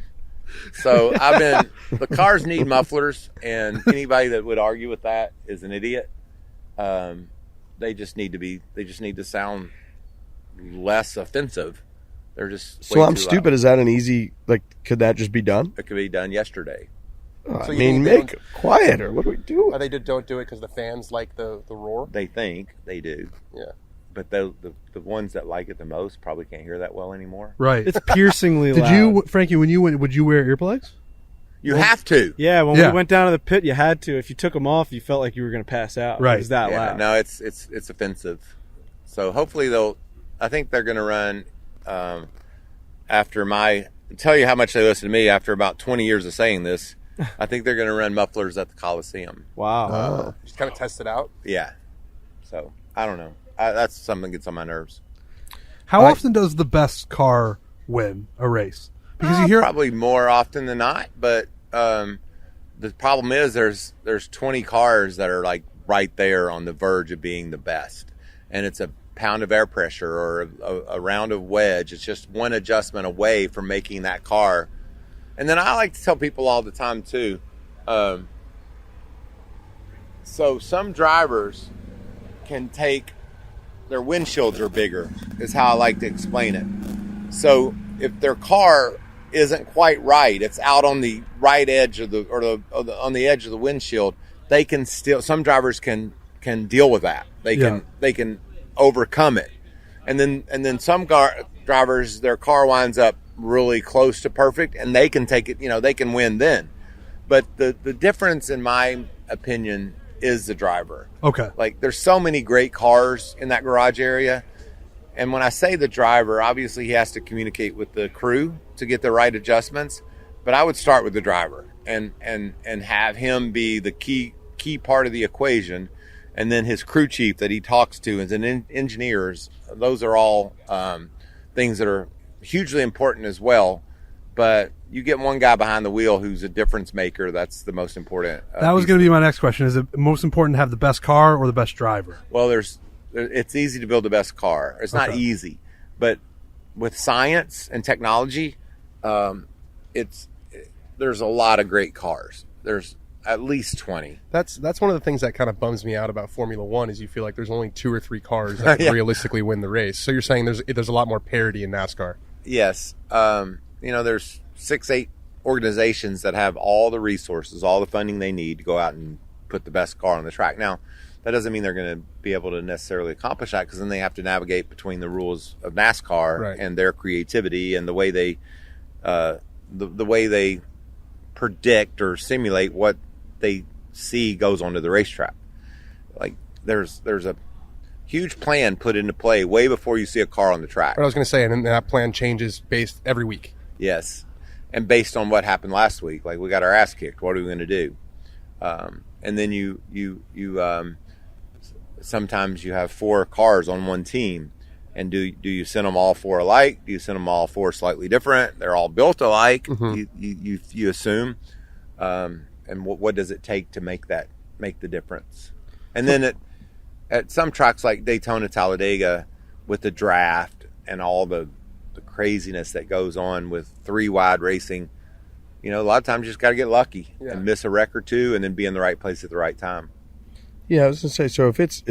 So the cars need mufflers, and anybody that would argue with that is an idiot. They just need to sound less offensive. They're just so I'm stupid. Is that an easy, could that just be done? It could be done yesterday. So make it quieter. What do we do? They don't do it because the fans like the roar? They think they do. Yeah. But the ones that like it the most probably can't hear that well anymore. Right. It's piercingly loud. Did you, Frankie, when you went, would you wear earplugs? You have to. Yeah, when we went down to the pit, you had to. If you took them off, you felt like you were going to pass out. Right. It was that loud. No, it's offensive. So hopefully I think they're going to run tell you how much they listen to me after about 20 years of saying this. I think they're going to run mufflers at the Coliseum. Wow. Just kind of test it out? Yeah. So, I don't know. That's something that gets on my nerves. How often does the best car win a race? Because you hear probably more often than not, but the problem is there's 20 cars that are like right there on the verge of being the best, and it's a pound of air pressure or a round of wedge. It's just one adjustment away from making that car. And then I like to tell people all the time too. So some drivers can take their windshields are bigger, is how I like to explain it. So if their car isn't quite right, it's out on the right edge of on the edge of the windshield, they can still, some drivers can deal with that. They can overcome it. And then some drivers, their car winds up really close to perfect and they can take it, they can win then. But the difference in my opinion is the driver. Okay. Like there's so many great cars in that garage area. And when I say the driver, obviously he has to communicate with the crew to get the right adjustments. But I would start with the driver and have him be the key part of the equation. And then his crew chief that he talks to and engineers, those are all things that are hugely important as well. But you get one guy behind the wheel who's a difference maker, that's the most important. That was going to be my next question. Is it most important to have the best car or the best driver? Well, it's easy to build the best car. It's not easy. But with science and technology, there's a lot of great cars. There's at least 20. That's one of the things that kind of bums me out about Formula One is you feel like there's only 2 or 3 cars that can realistically win the race. So you're saying there's a lot more parity in NASCAR. Yes. There's 6-8 organizations that have all the resources, all the funding they need to go out and put the best car on the track. Now, that doesn't mean they're going to be able to necessarily accomplish that, because then they have to navigate between the rules of NASCAR and their creativity and the way they the way they predict or simulate what they see goes onto the racetrack. Like there's a huge plan put into play way before you see a car on the track. What I was going to say, and then that plan changes based every week. Yes, and based on what happened last week, like we got our ass kicked. What are we going to do? And then you sometimes you have 4 cars on one team, and do you send them all 4 alike? Do you send them all 4 slightly different? They're all built alike. Mm-hmm. You assume. and what does it take to make the difference. And then at some tracks like Daytona, Talladega, with the draft and all the craziness that goes on with 3-wide racing, a lot of times you just got to get lucky and miss a wreck or two and then be in the right place at the right time. Yeah, I was going to say, so if it's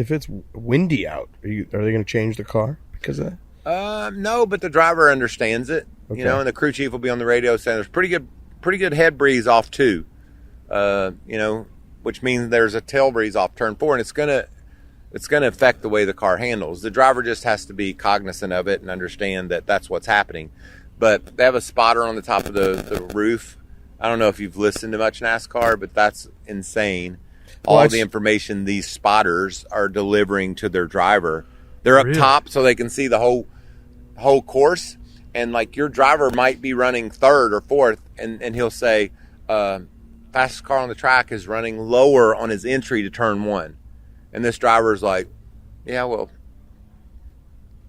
windy out, are they going to change the car because of that? No, but the driver understands it, and the crew chief will be on the radio saying there's pretty good head breeze off 2, which means there's a tail breeze off turn 4, and it's going to affect the way the car handles. The driver just has to be cognizant of it and understand that that's what's happening. But they have a spotter on the top of the roof. I don't know if you've listened to much NASCAR, but that's insane. All the information these spotters are delivering to their driver. They're up top so they can see the whole course. And like your driver might be running 3rd or 4th, and he'll say, fastest car on the track is running lower on his entry to turn 1. And this driver's like, yeah, well,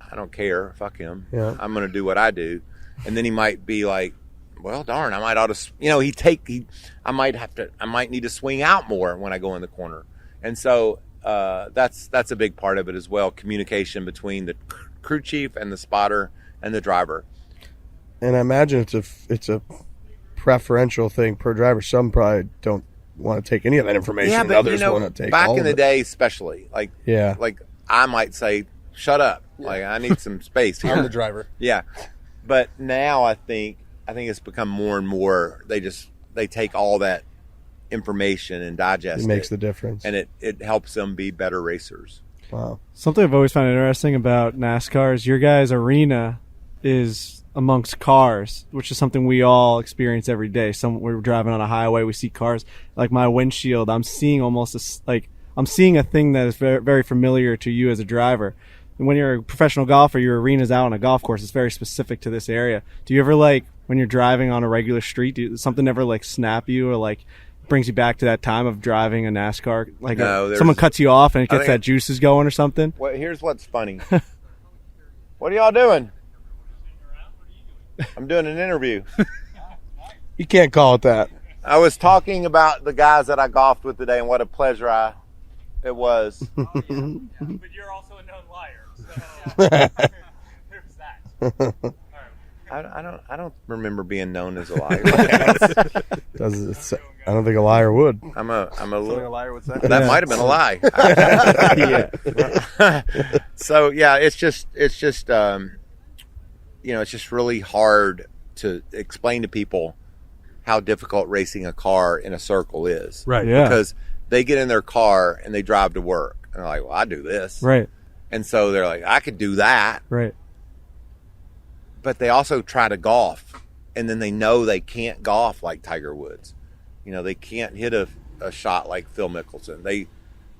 I don't care. Fuck him. Yeah. I'm going to do what I do. And then he might be like, well, darn, I might ought to, I might need to swing out more when I go in the corner. And so that's a big part of it as well. Communication between the crew chief and the spotter and the driver. And I imagine it's a preferential thing per driver. Some probably don't want to take any of that information, and others want to take back all in of the it. day, especially like I might say, shut up, like I need some space here. I'm the driver. Yeah, but now I think it's become more and more. They take all that information and digest it. It makes the difference, and it helps them be better racers. Wow. Something I've always found interesting about NASCAR is your guys' arena is amongst cars, which is something we all experience every day. We're driving on a highway, we see cars. Like my windshield, I'm seeing I'm seeing a thing that is very, very familiar to you as a driver. And when you're a professional golfer, your arena's out on a golf course. It's very specific to this area. Do you ever when you're driving on a regular street, something ever snap you or brings you back to that time of driving a NASCAR? No, someone cuts you off and it gets that juices going or something? Well, here's what's funny. What are y'all doing? I'm doing an interview. You can't call it that. I was talking about the guys that I golfed with today and what a pleasure it was. Oh, yeah. But you're also a known liar. So there's that. I don't remember being known as a liar. I don't think a liar would. I'm a little liar would say. That might have been a lie. So yeah, it's just it's just really hard to explain to people how difficult racing a car in a circle is. Right. Yeah. Because they get in their car and they drive to work. And they're like, well, I do this. Right. And so they're like, I could do that. Right. But they also try to golf. And then they know they can't golf like Tiger Woods. They can't hit a shot like Phil Mickelson.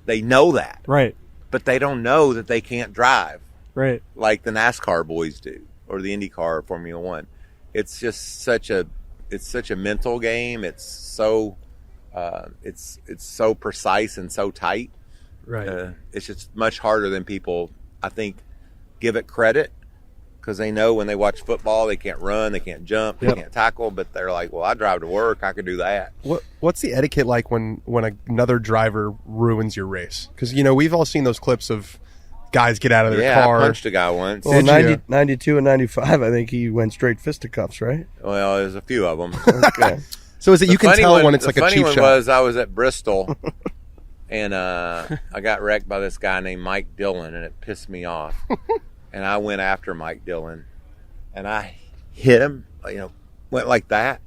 They know that. Right. But they don't know that they can't drive. Right. Like the NASCAR boys do. Or the IndyCar or Formula One. It's just such a mental game. It's so precise and so tight. Right. It's just much harder than people, I think, give it credit, because they know when they watch football they can't run, they can't jump, they can't tackle, but they're like, well, I drive to work, I could do that. What's the etiquette like when another driver ruins your race? Because we've all seen those clips of guys get out of their car. I punched a guy once. Well, 92 and 95, I think he went straight fisticuffs, right? Well, there's a few of them. Okay. So is it you can tell when it's like a cheap shot? The funny one was I was at Bristol, and I got wrecked by this guy named Mike Dillon, and it pissed me off. And I went after Mike Dillon, and I hit him, went like that,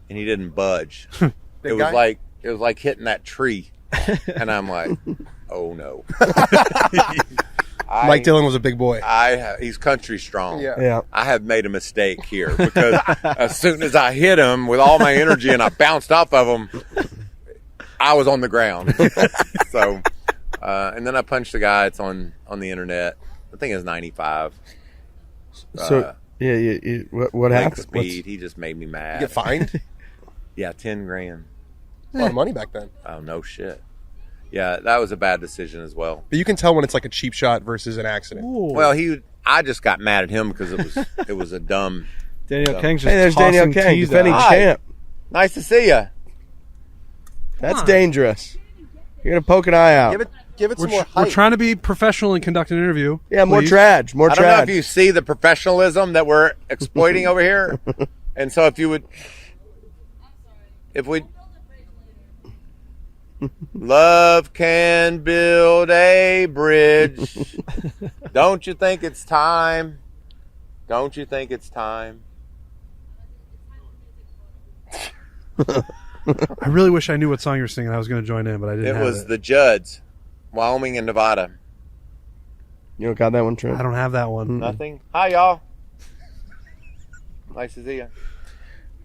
and he didn't budge. It was like hitting that tree, and I'm like, oh no. Mike Dillon was a big boy. He's country strong. Yeah. I have made a mistake here, because as soon as I hit him with all my energy and I bounced off of him, I was on the ground. So, and then I punched the guy. It's on the internet. I think it's 95. So what happened? Speed. He just made me mad. You get fined? Yeah, $10,000. A lot of money back then. Oh, no shit. Yeah, that was a bad decision as well. But you can tell when it's like a cheap shot versus an accident. Ooh. Well, I just got mad at him because it was a dumb. Danielle Kang's just Hey, there's Danielle tossing Kang, tees defending out. Hi. champ. Nice to see you. That's on. dangerous. You're gonna poke an eye out. Give it some more We're height. trying to be professional and conduct an interview. Yeah, more please. trad. More I don't know trad. if you see the professionalism that we're exploiting over here. And so if we love can build a bridge. Don't you think it's time? Don't you think it's time? I really wish I knew what song you were singing. I was going to join in, but I didn't It have was it. the Judds, Wyoming and Nevada. You don't got that one, Trent? I don't have that one. Nothing. Hi, y'all. Nice to see you.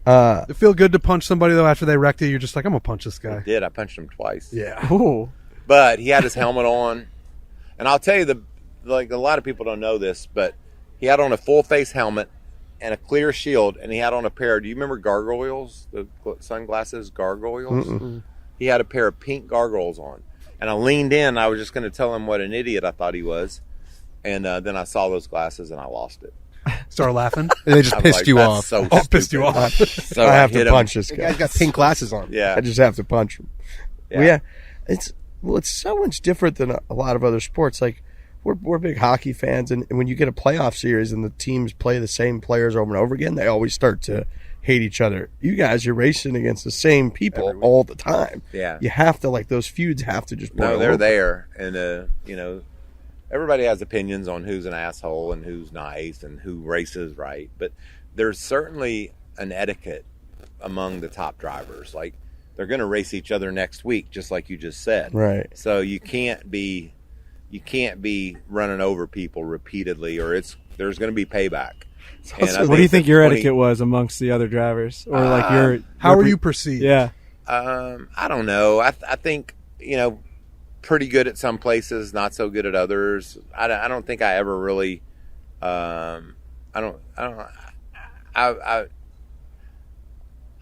It feel good to punch somebody, though, after they wrecked you. You're just like, I'm going to punch this guy. I did. I punched him twice. Yeah. Ooh. But he had his helmet on. And I'll tell you, a lot of people don't know this, but he had on a full face helmet and a clear shield, and he had on a pair. Do you remember gargoyles? The sunglasses, gargoyles? Mm-mm. He had a pair of pink gargoyles on. And I leaned in. I was just going to tell him what an idiot I thought he was. And then I saw those glasses, and I lost it. Start laughing. And they just I was pissed like, you "That's off. So Pissed you off. So I have hit to him. punch this The guy. guy's got pink glasses on. Yeah. I just have to punch him. Yeah. Well, yeah, it's so much different than a lot of other sports. Like we're big hockey fans, and when you get a playoff series and the teams play the same players over and over again, they always start to hate each other. You guys, you're racing against the same people all the time. Yeah. You have to, like, those feuds have to just boil No, they're over. there. And, everybody has opinions on who's an asshole and who's nice and who races right. But there's certainly an etiquette among the top drivers. Like, they're going to race each other next week, just like you just said. Right. So you can't be running over people repeatedly, or there's going to be payback. And I What do you think your 20 etiquette was amongst the other drivers, or like your? How were you perceived? Yeah. I don't know. I think pretty good at some places, not so good at others. I don't think I ever really. I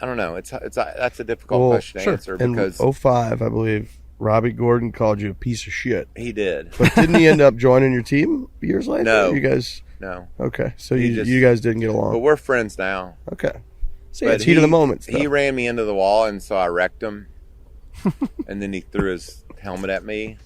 don't know. That's a difficult question to answer because in 05, I believe Robbie Gordon called you a piece of shit. he did. But didn't he end up joining your team years later? No. You guys. No, Okay, so He you just- you guys didn't get along. but we're friends now. Okay. See, But it's heat of the moment stuff. He ran me into the wall, and so I wrecked him. And then he threw his helmet at me,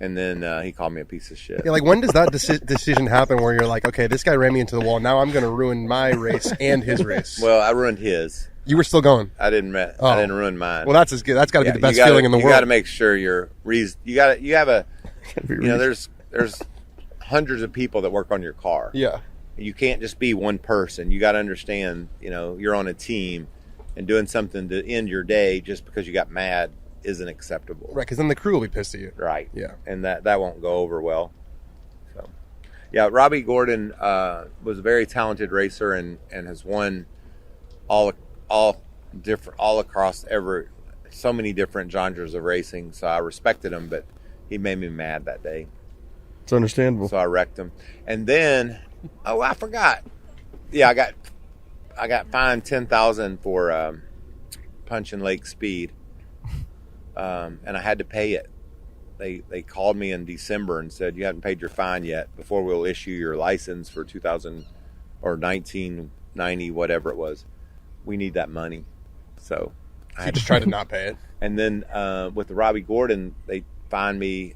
and then he called me a piece of shit. Yeah, like when does that decision happen where you're like, okay, this guy ran me into the wall. Now I'm going to ruin my race and his race. Well, I ruined his. You were still going. I didn't ruin mine. Well, that's as good. That's got to be the best you gotta- feeling in the you world. got to make sure you have a there's hundreds of people that work on your car. Yeah. You can't just be one person. You got to understand, you're on a team, and doing something to end your day just because you got mad isn't acceptable. Right, because then the crew will be pissed at you. Right. Yeah. And that won't go over well. So, yeah, Robbie Gordon was a very talented racer and has won all across so many different genres of racing. So I respected him, but he made me mad that day. It's understandable. So I wrecked him. And then, I forgot. Yeah, I got fined $10,000 for punching Lake Speed, and I had to pay it. They called me in December and said, you haven't paid your fine yet before we'll issue your license for 2000 or 1990, whatever it was. We need that money. So I You just tried to not pay it. And then with the Robbie Gordon, they fined me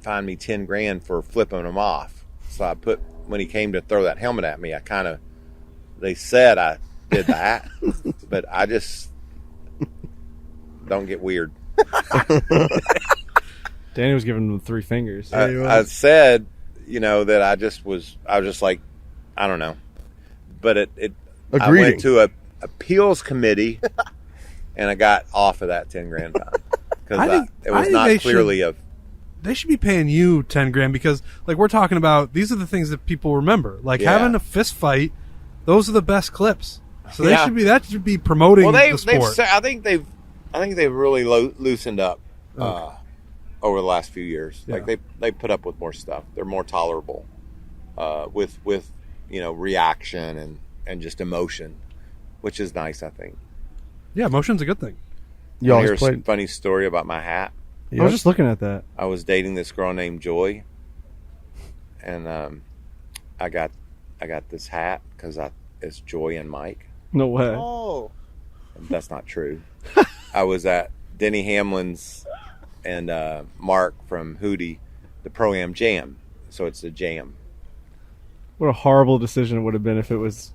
$10,000 for flipping him off. So when he came to throw that helmet at me, they said I did that, but I just don't get weird. Danny was giving him 3 fingers. I said, that I was just like, I don't know, but I went to a appeals committee and I got off of that $10,000 fine because it was not clearly They should be paying you $10,000 because, like, we're talking about, these are the things that people remember. Like having a fist fight, those are the best clips. So that should be promoting the sport. I think they've really loosened up over the last few years. Yeah. Like they put up with more stuff. They're more tolerable with reaction and just emotion, which is nice. I think. Yeah, emotion's a good thing. You always Here's played. a funny story about my hat. I was just looking at that. I was dating this girl named Joy, and I got this hat because it's Joy and Mike. No way. Oh. That's not true. I was at Denny Hamlin's and Mark from Hootie, the Pro-Am Jam. So it's a jam. What a horrible decision it would have been if it was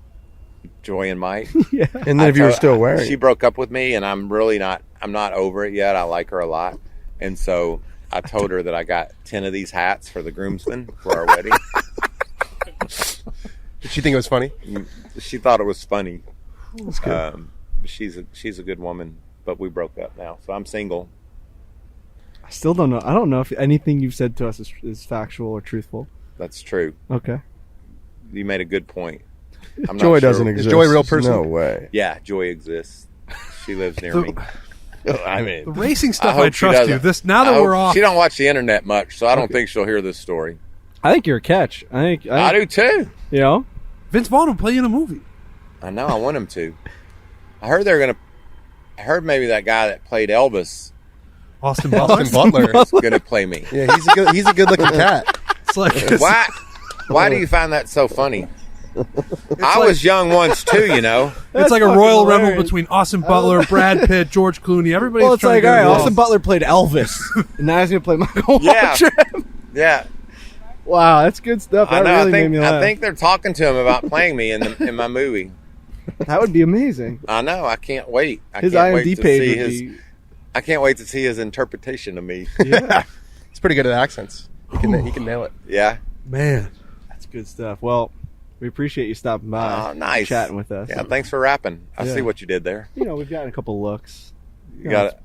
Joy and Mike. yeah. And then if you were still wearing she broke up with me, and I'm not over it yet. I like her a lot. And so I told her that I got 10 of these hats for the groomsmen for our wedding. Did she think it was funny? She thought it was funny. That's good. She's a good woman, but we broke up now, so I'm single. I still don't know. I don't know if anything you've said to us is factual or truthful. That's true. Okay. You made a good point. I'm Joy not sure. doesn't exist. Is Joy a real person? No way. Yeah, Joy exists. She lives near me. I mean, The racing stuff, hope I she trust you. doesn't. This now that we're off. She don't watch the internet much, so I don't think she'll hear this story. I think you're a catch. I I do too. You know? Vince Vaughn will play you in a movie. I know. I want him to. I heard they're gonna. I heard maybe that guy that played Elvis Austin Butler. Austin Butler. is gonna play me. Yeah, he's a good looking cat. It's like Why do you find that so funny? I was young once too, you know. it's like a fucking royal hilarious. rumble between Austin Butler, Brad Pitt, George Clooney. Everybody's Well, it's trying like, to all get right, involved. Austin Butler played Elvis, and now he's going to play Michael Yeah. Waltrip. Yeah, Wow, that's good stuff. I That know. really made me laugh. I think they're talking to him about playing me in my movie. That would be amazing. I know. I can't wait. His can't wait IMDb to page see would his. be... I can't wait to see his interpretation of me. Yeah, He's pretty good at accents. He can nail it. Yeah. Man, that's good stuff. Well, we appreciate you stopping by. Oh, nice. Chatting with us. Yeah. Thanks for rapping. I Yeah. see what you did there. You know, we've gotten a couple looks. You got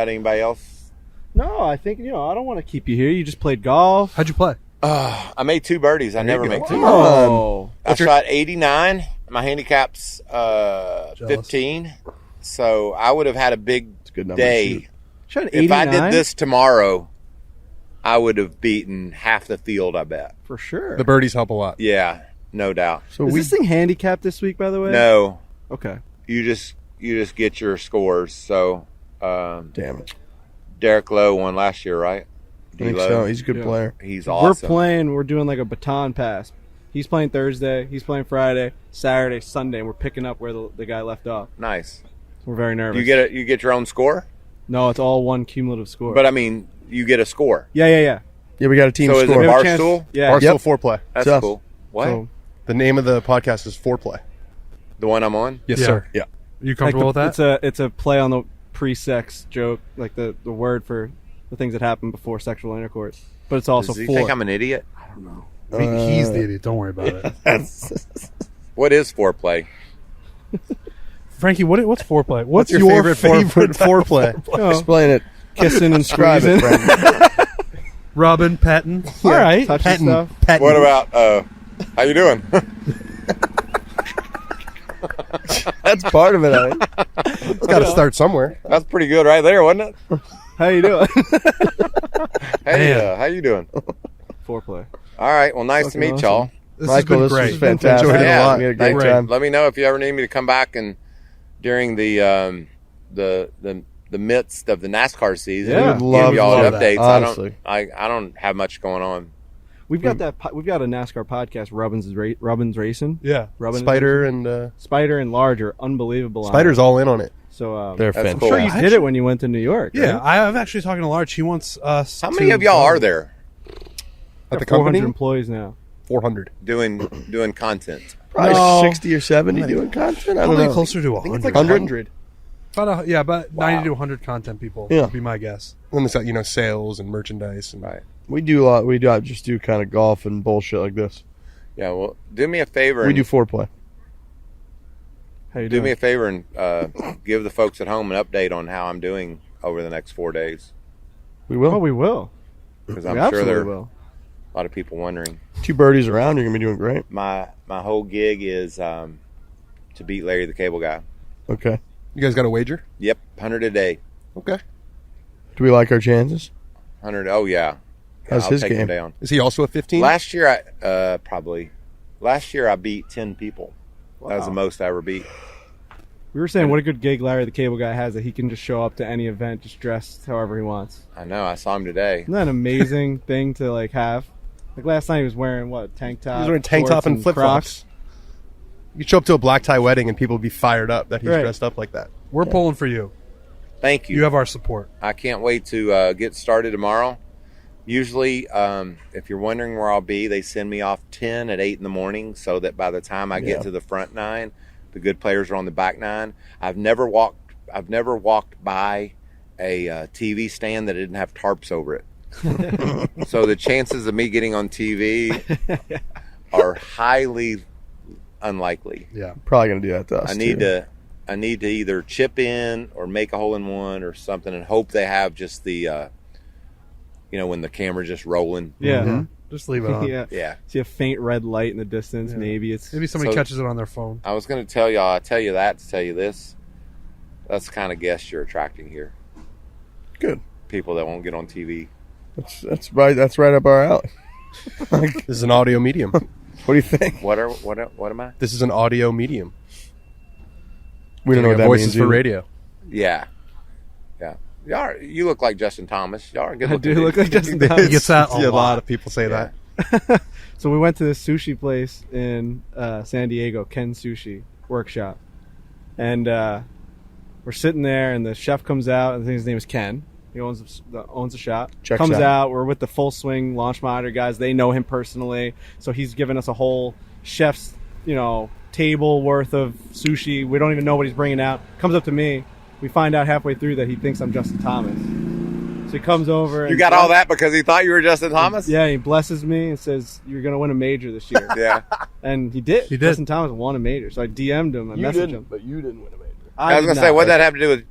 anybody else? No, I think, I don't want to keep you here. You just played golf. how'd you play? I made 2 birdies. I never make 2 birdies. Oh. I shot 89. My handicap's 15. So I would have had a big good number to day. Shot an If I 89? did this tomorrow, I would have beaten half the field, I bet. For sure. The birdies help a lot. Yeah, no doubt. so Is this thing handicapped this week, by the way? No, Okay. you just get your scores. So damn it. Derek Lowe won last year, right? I think D-Lowe. so. He's a good Yeah. player. He's awesome. We're doing like a baton pass. He's playing Thursday, he's playing Friday, Saturday, Sunday, and we're picking up where the guy left off. Nice. We're very nervous. You get your own score, No, it's all one cumulative score. but I mean, you get a score. yeah. Yeah, we got a team So is it score. We have a chance- Barstool? Yeah. Barstool Yep. Foreplay. That's Tough. cool. What? So, The name of the podcast is Foreplay. The one I'm on? Yes, Yeah. sir. Yeah. Are you comfortable with that? It's a play on the pre-sex joke, like the word for the things that happen before sexual intercourse. But it's also Does he for. think I'm an idiot? He's the idiot. Don't worry about it. What is foreplay? Frankie, what's foreplay? What's your your favorite foreplay? Oh, Explain it. kissing and Describe squeezing. it, friend. Rubbing, petting? All right, touching Petting. stuff. Petting. What about how you doing? That's part of it. I think. It's got to start somewhere. That's pretty good right there, wasn't it? How you doing? Hey, Man. how you doing? Foreplay. All right. Well, nice to Fucking meet awesome. y'all. This Michael, has this been was great. fantastic. Enjoyed it a lot. We had a great thank time. you. Let me know if you ever need me to come back and during the midst of the NASCAR season. Yeah. Give Would love y'all that, updates. honestly. I don't have much going on. We've got We've got a NASCAR podcast. Robbins Racing. Yeah. Robbins Spider and Spider and Large are unbelievable. on Spider's it. all in on it. So They're That's fantastic. cool. I'm sure you did it when you went to New York. Yeah, right? I'm actually talking to Large. He wants us. How many of y'all are there At the 400 company, employees now. 400. doing content? Probably No. 60 or 70 doing content. I don't Probably know. closer to I think 100. it's like 100? 100. About 90 to 100 content people Yeah. would be my guess. And it's got, sales and merchandise. And Right. We do a lot. We do just do kind of golf and bullshit like this. Yeah. Well, do me a favor. We and- do foreplay. How you Do doing? me a favor and give the folks at home an update on how I'm doing over the next 4 days, We will. Oh, we will. because We I'm sure absolutely there are will. a lot of people wondering. 2 birdies around. You're gonna be doing great. My whole gig is to beat Larry the Cable Guy. Okay. You guys got a wager? Yep, 100 a day. Okay. Do we like our chances? 100. Oh yeah. How's I'll his take him game? down. Is he also a 15? Last year I beat 10 people. That was the most I ever beat. We were saying what a good gig Larry the Cable Guy has, that he can just show up to any event just dressed however he wants. I know. I saw him today. Isn't that an amazing thing to have? Like last night he was wearing what, tank top? He was wearing tank shorts top and flip flops. You show up to a black tie wedding and people would be fired up that he's Right. dressed up like that. We're pulling for you. Thank you. You have our support. I can't wait to get started tomorrow. Usually, if you're wondering where I'll be, they send me off 10 at 8 in the morning so that by the time I get to the front 9, the good players are on the back 9. I've never walked by a TV stand that didn't have tarps over it. So the chances of me getting on TV are highly unlikely. Yeah, probably gonna do that to us. I need to either chip in or make a hole in one or something, and hope they have just the, when the camera's just rolling. Yeah. Just leave it on. Yeah. See a faint red light in the distance. Yeah. Maybe somebody catches it on their phone. I was going to tell y'all. I tell you that to tell you this. That's the kind of guests you're attracting here. Good. People that won't get on TV. That's right. That's right up our alley. This is an audio medium. What do you think? What am I? This is an audio medium. We don't know what that voices means for either. radio. Yeah. You look like Justin Thomas. Y'all are good I looking. do look like Justin Thomas. He gets that See, a a lot lot. of people say Yeah. that. So we went to this sushi place in San Diego, Ken Sushi Workshop, and we're sitting there, and the chef comes out. I think his name is Ken. He owns the shop. Checks comes out. out. We're with the Full Swing Launch Monitor guys. They know him personally, so he's given us a whole chef's table worth of sushi. We don't even know what he's bringing out. Comes up to me. We find out halfway through that he thinks I'm Justin Thomas. So he comes over. You got all that because he thought you were Justin Thomas? Yeah, he blesses me and says, "You're going to win a major this year." Yeah. And he did. He did. Justin Thomas won a major. So I DM'd him. I messaged him. but you didn't win a major. I was did going to say, not. what'd that have to do with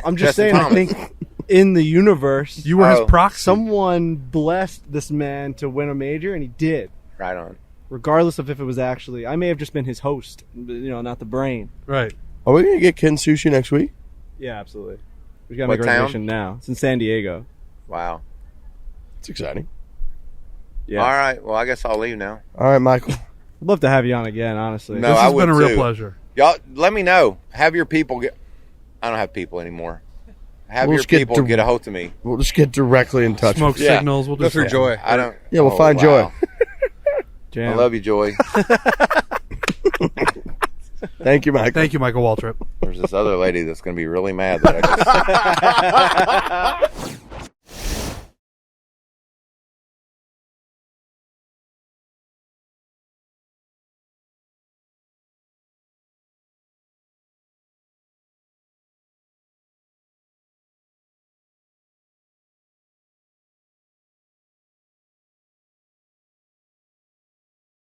I'm just Justin saying, Thomas? I think in the universe, You were his proxy. someone blessed this man to win a major, and he did. Right on. Regardless of if it was actually, I may have just been his host, not the brain. Right. Are we gonna get Ken Sushi next week? Yeah, absolutely. We got to What make a town? reservation now. It's in San Diego. Wow. It's exciting. Yeah. All right. Well, I guess I'll leave now. All right, Michael. I'd love to have you on again, honestly. No, This I has would been a real too. pleasure. Y'all, let me know. Have your people get. I don't have people anymore. Have We'll your just get people to- get a hold of me. We'll just get directly in touch. Smoke with Yeah. signals. We'll Go just through Joy. I don't. Yeah, we'll oh, find wow. Joy. Jam. I love you, Joy. Thank you, Michael. Thank you, Michael Waltrip. There's this other lady that's going to be really mad that I just.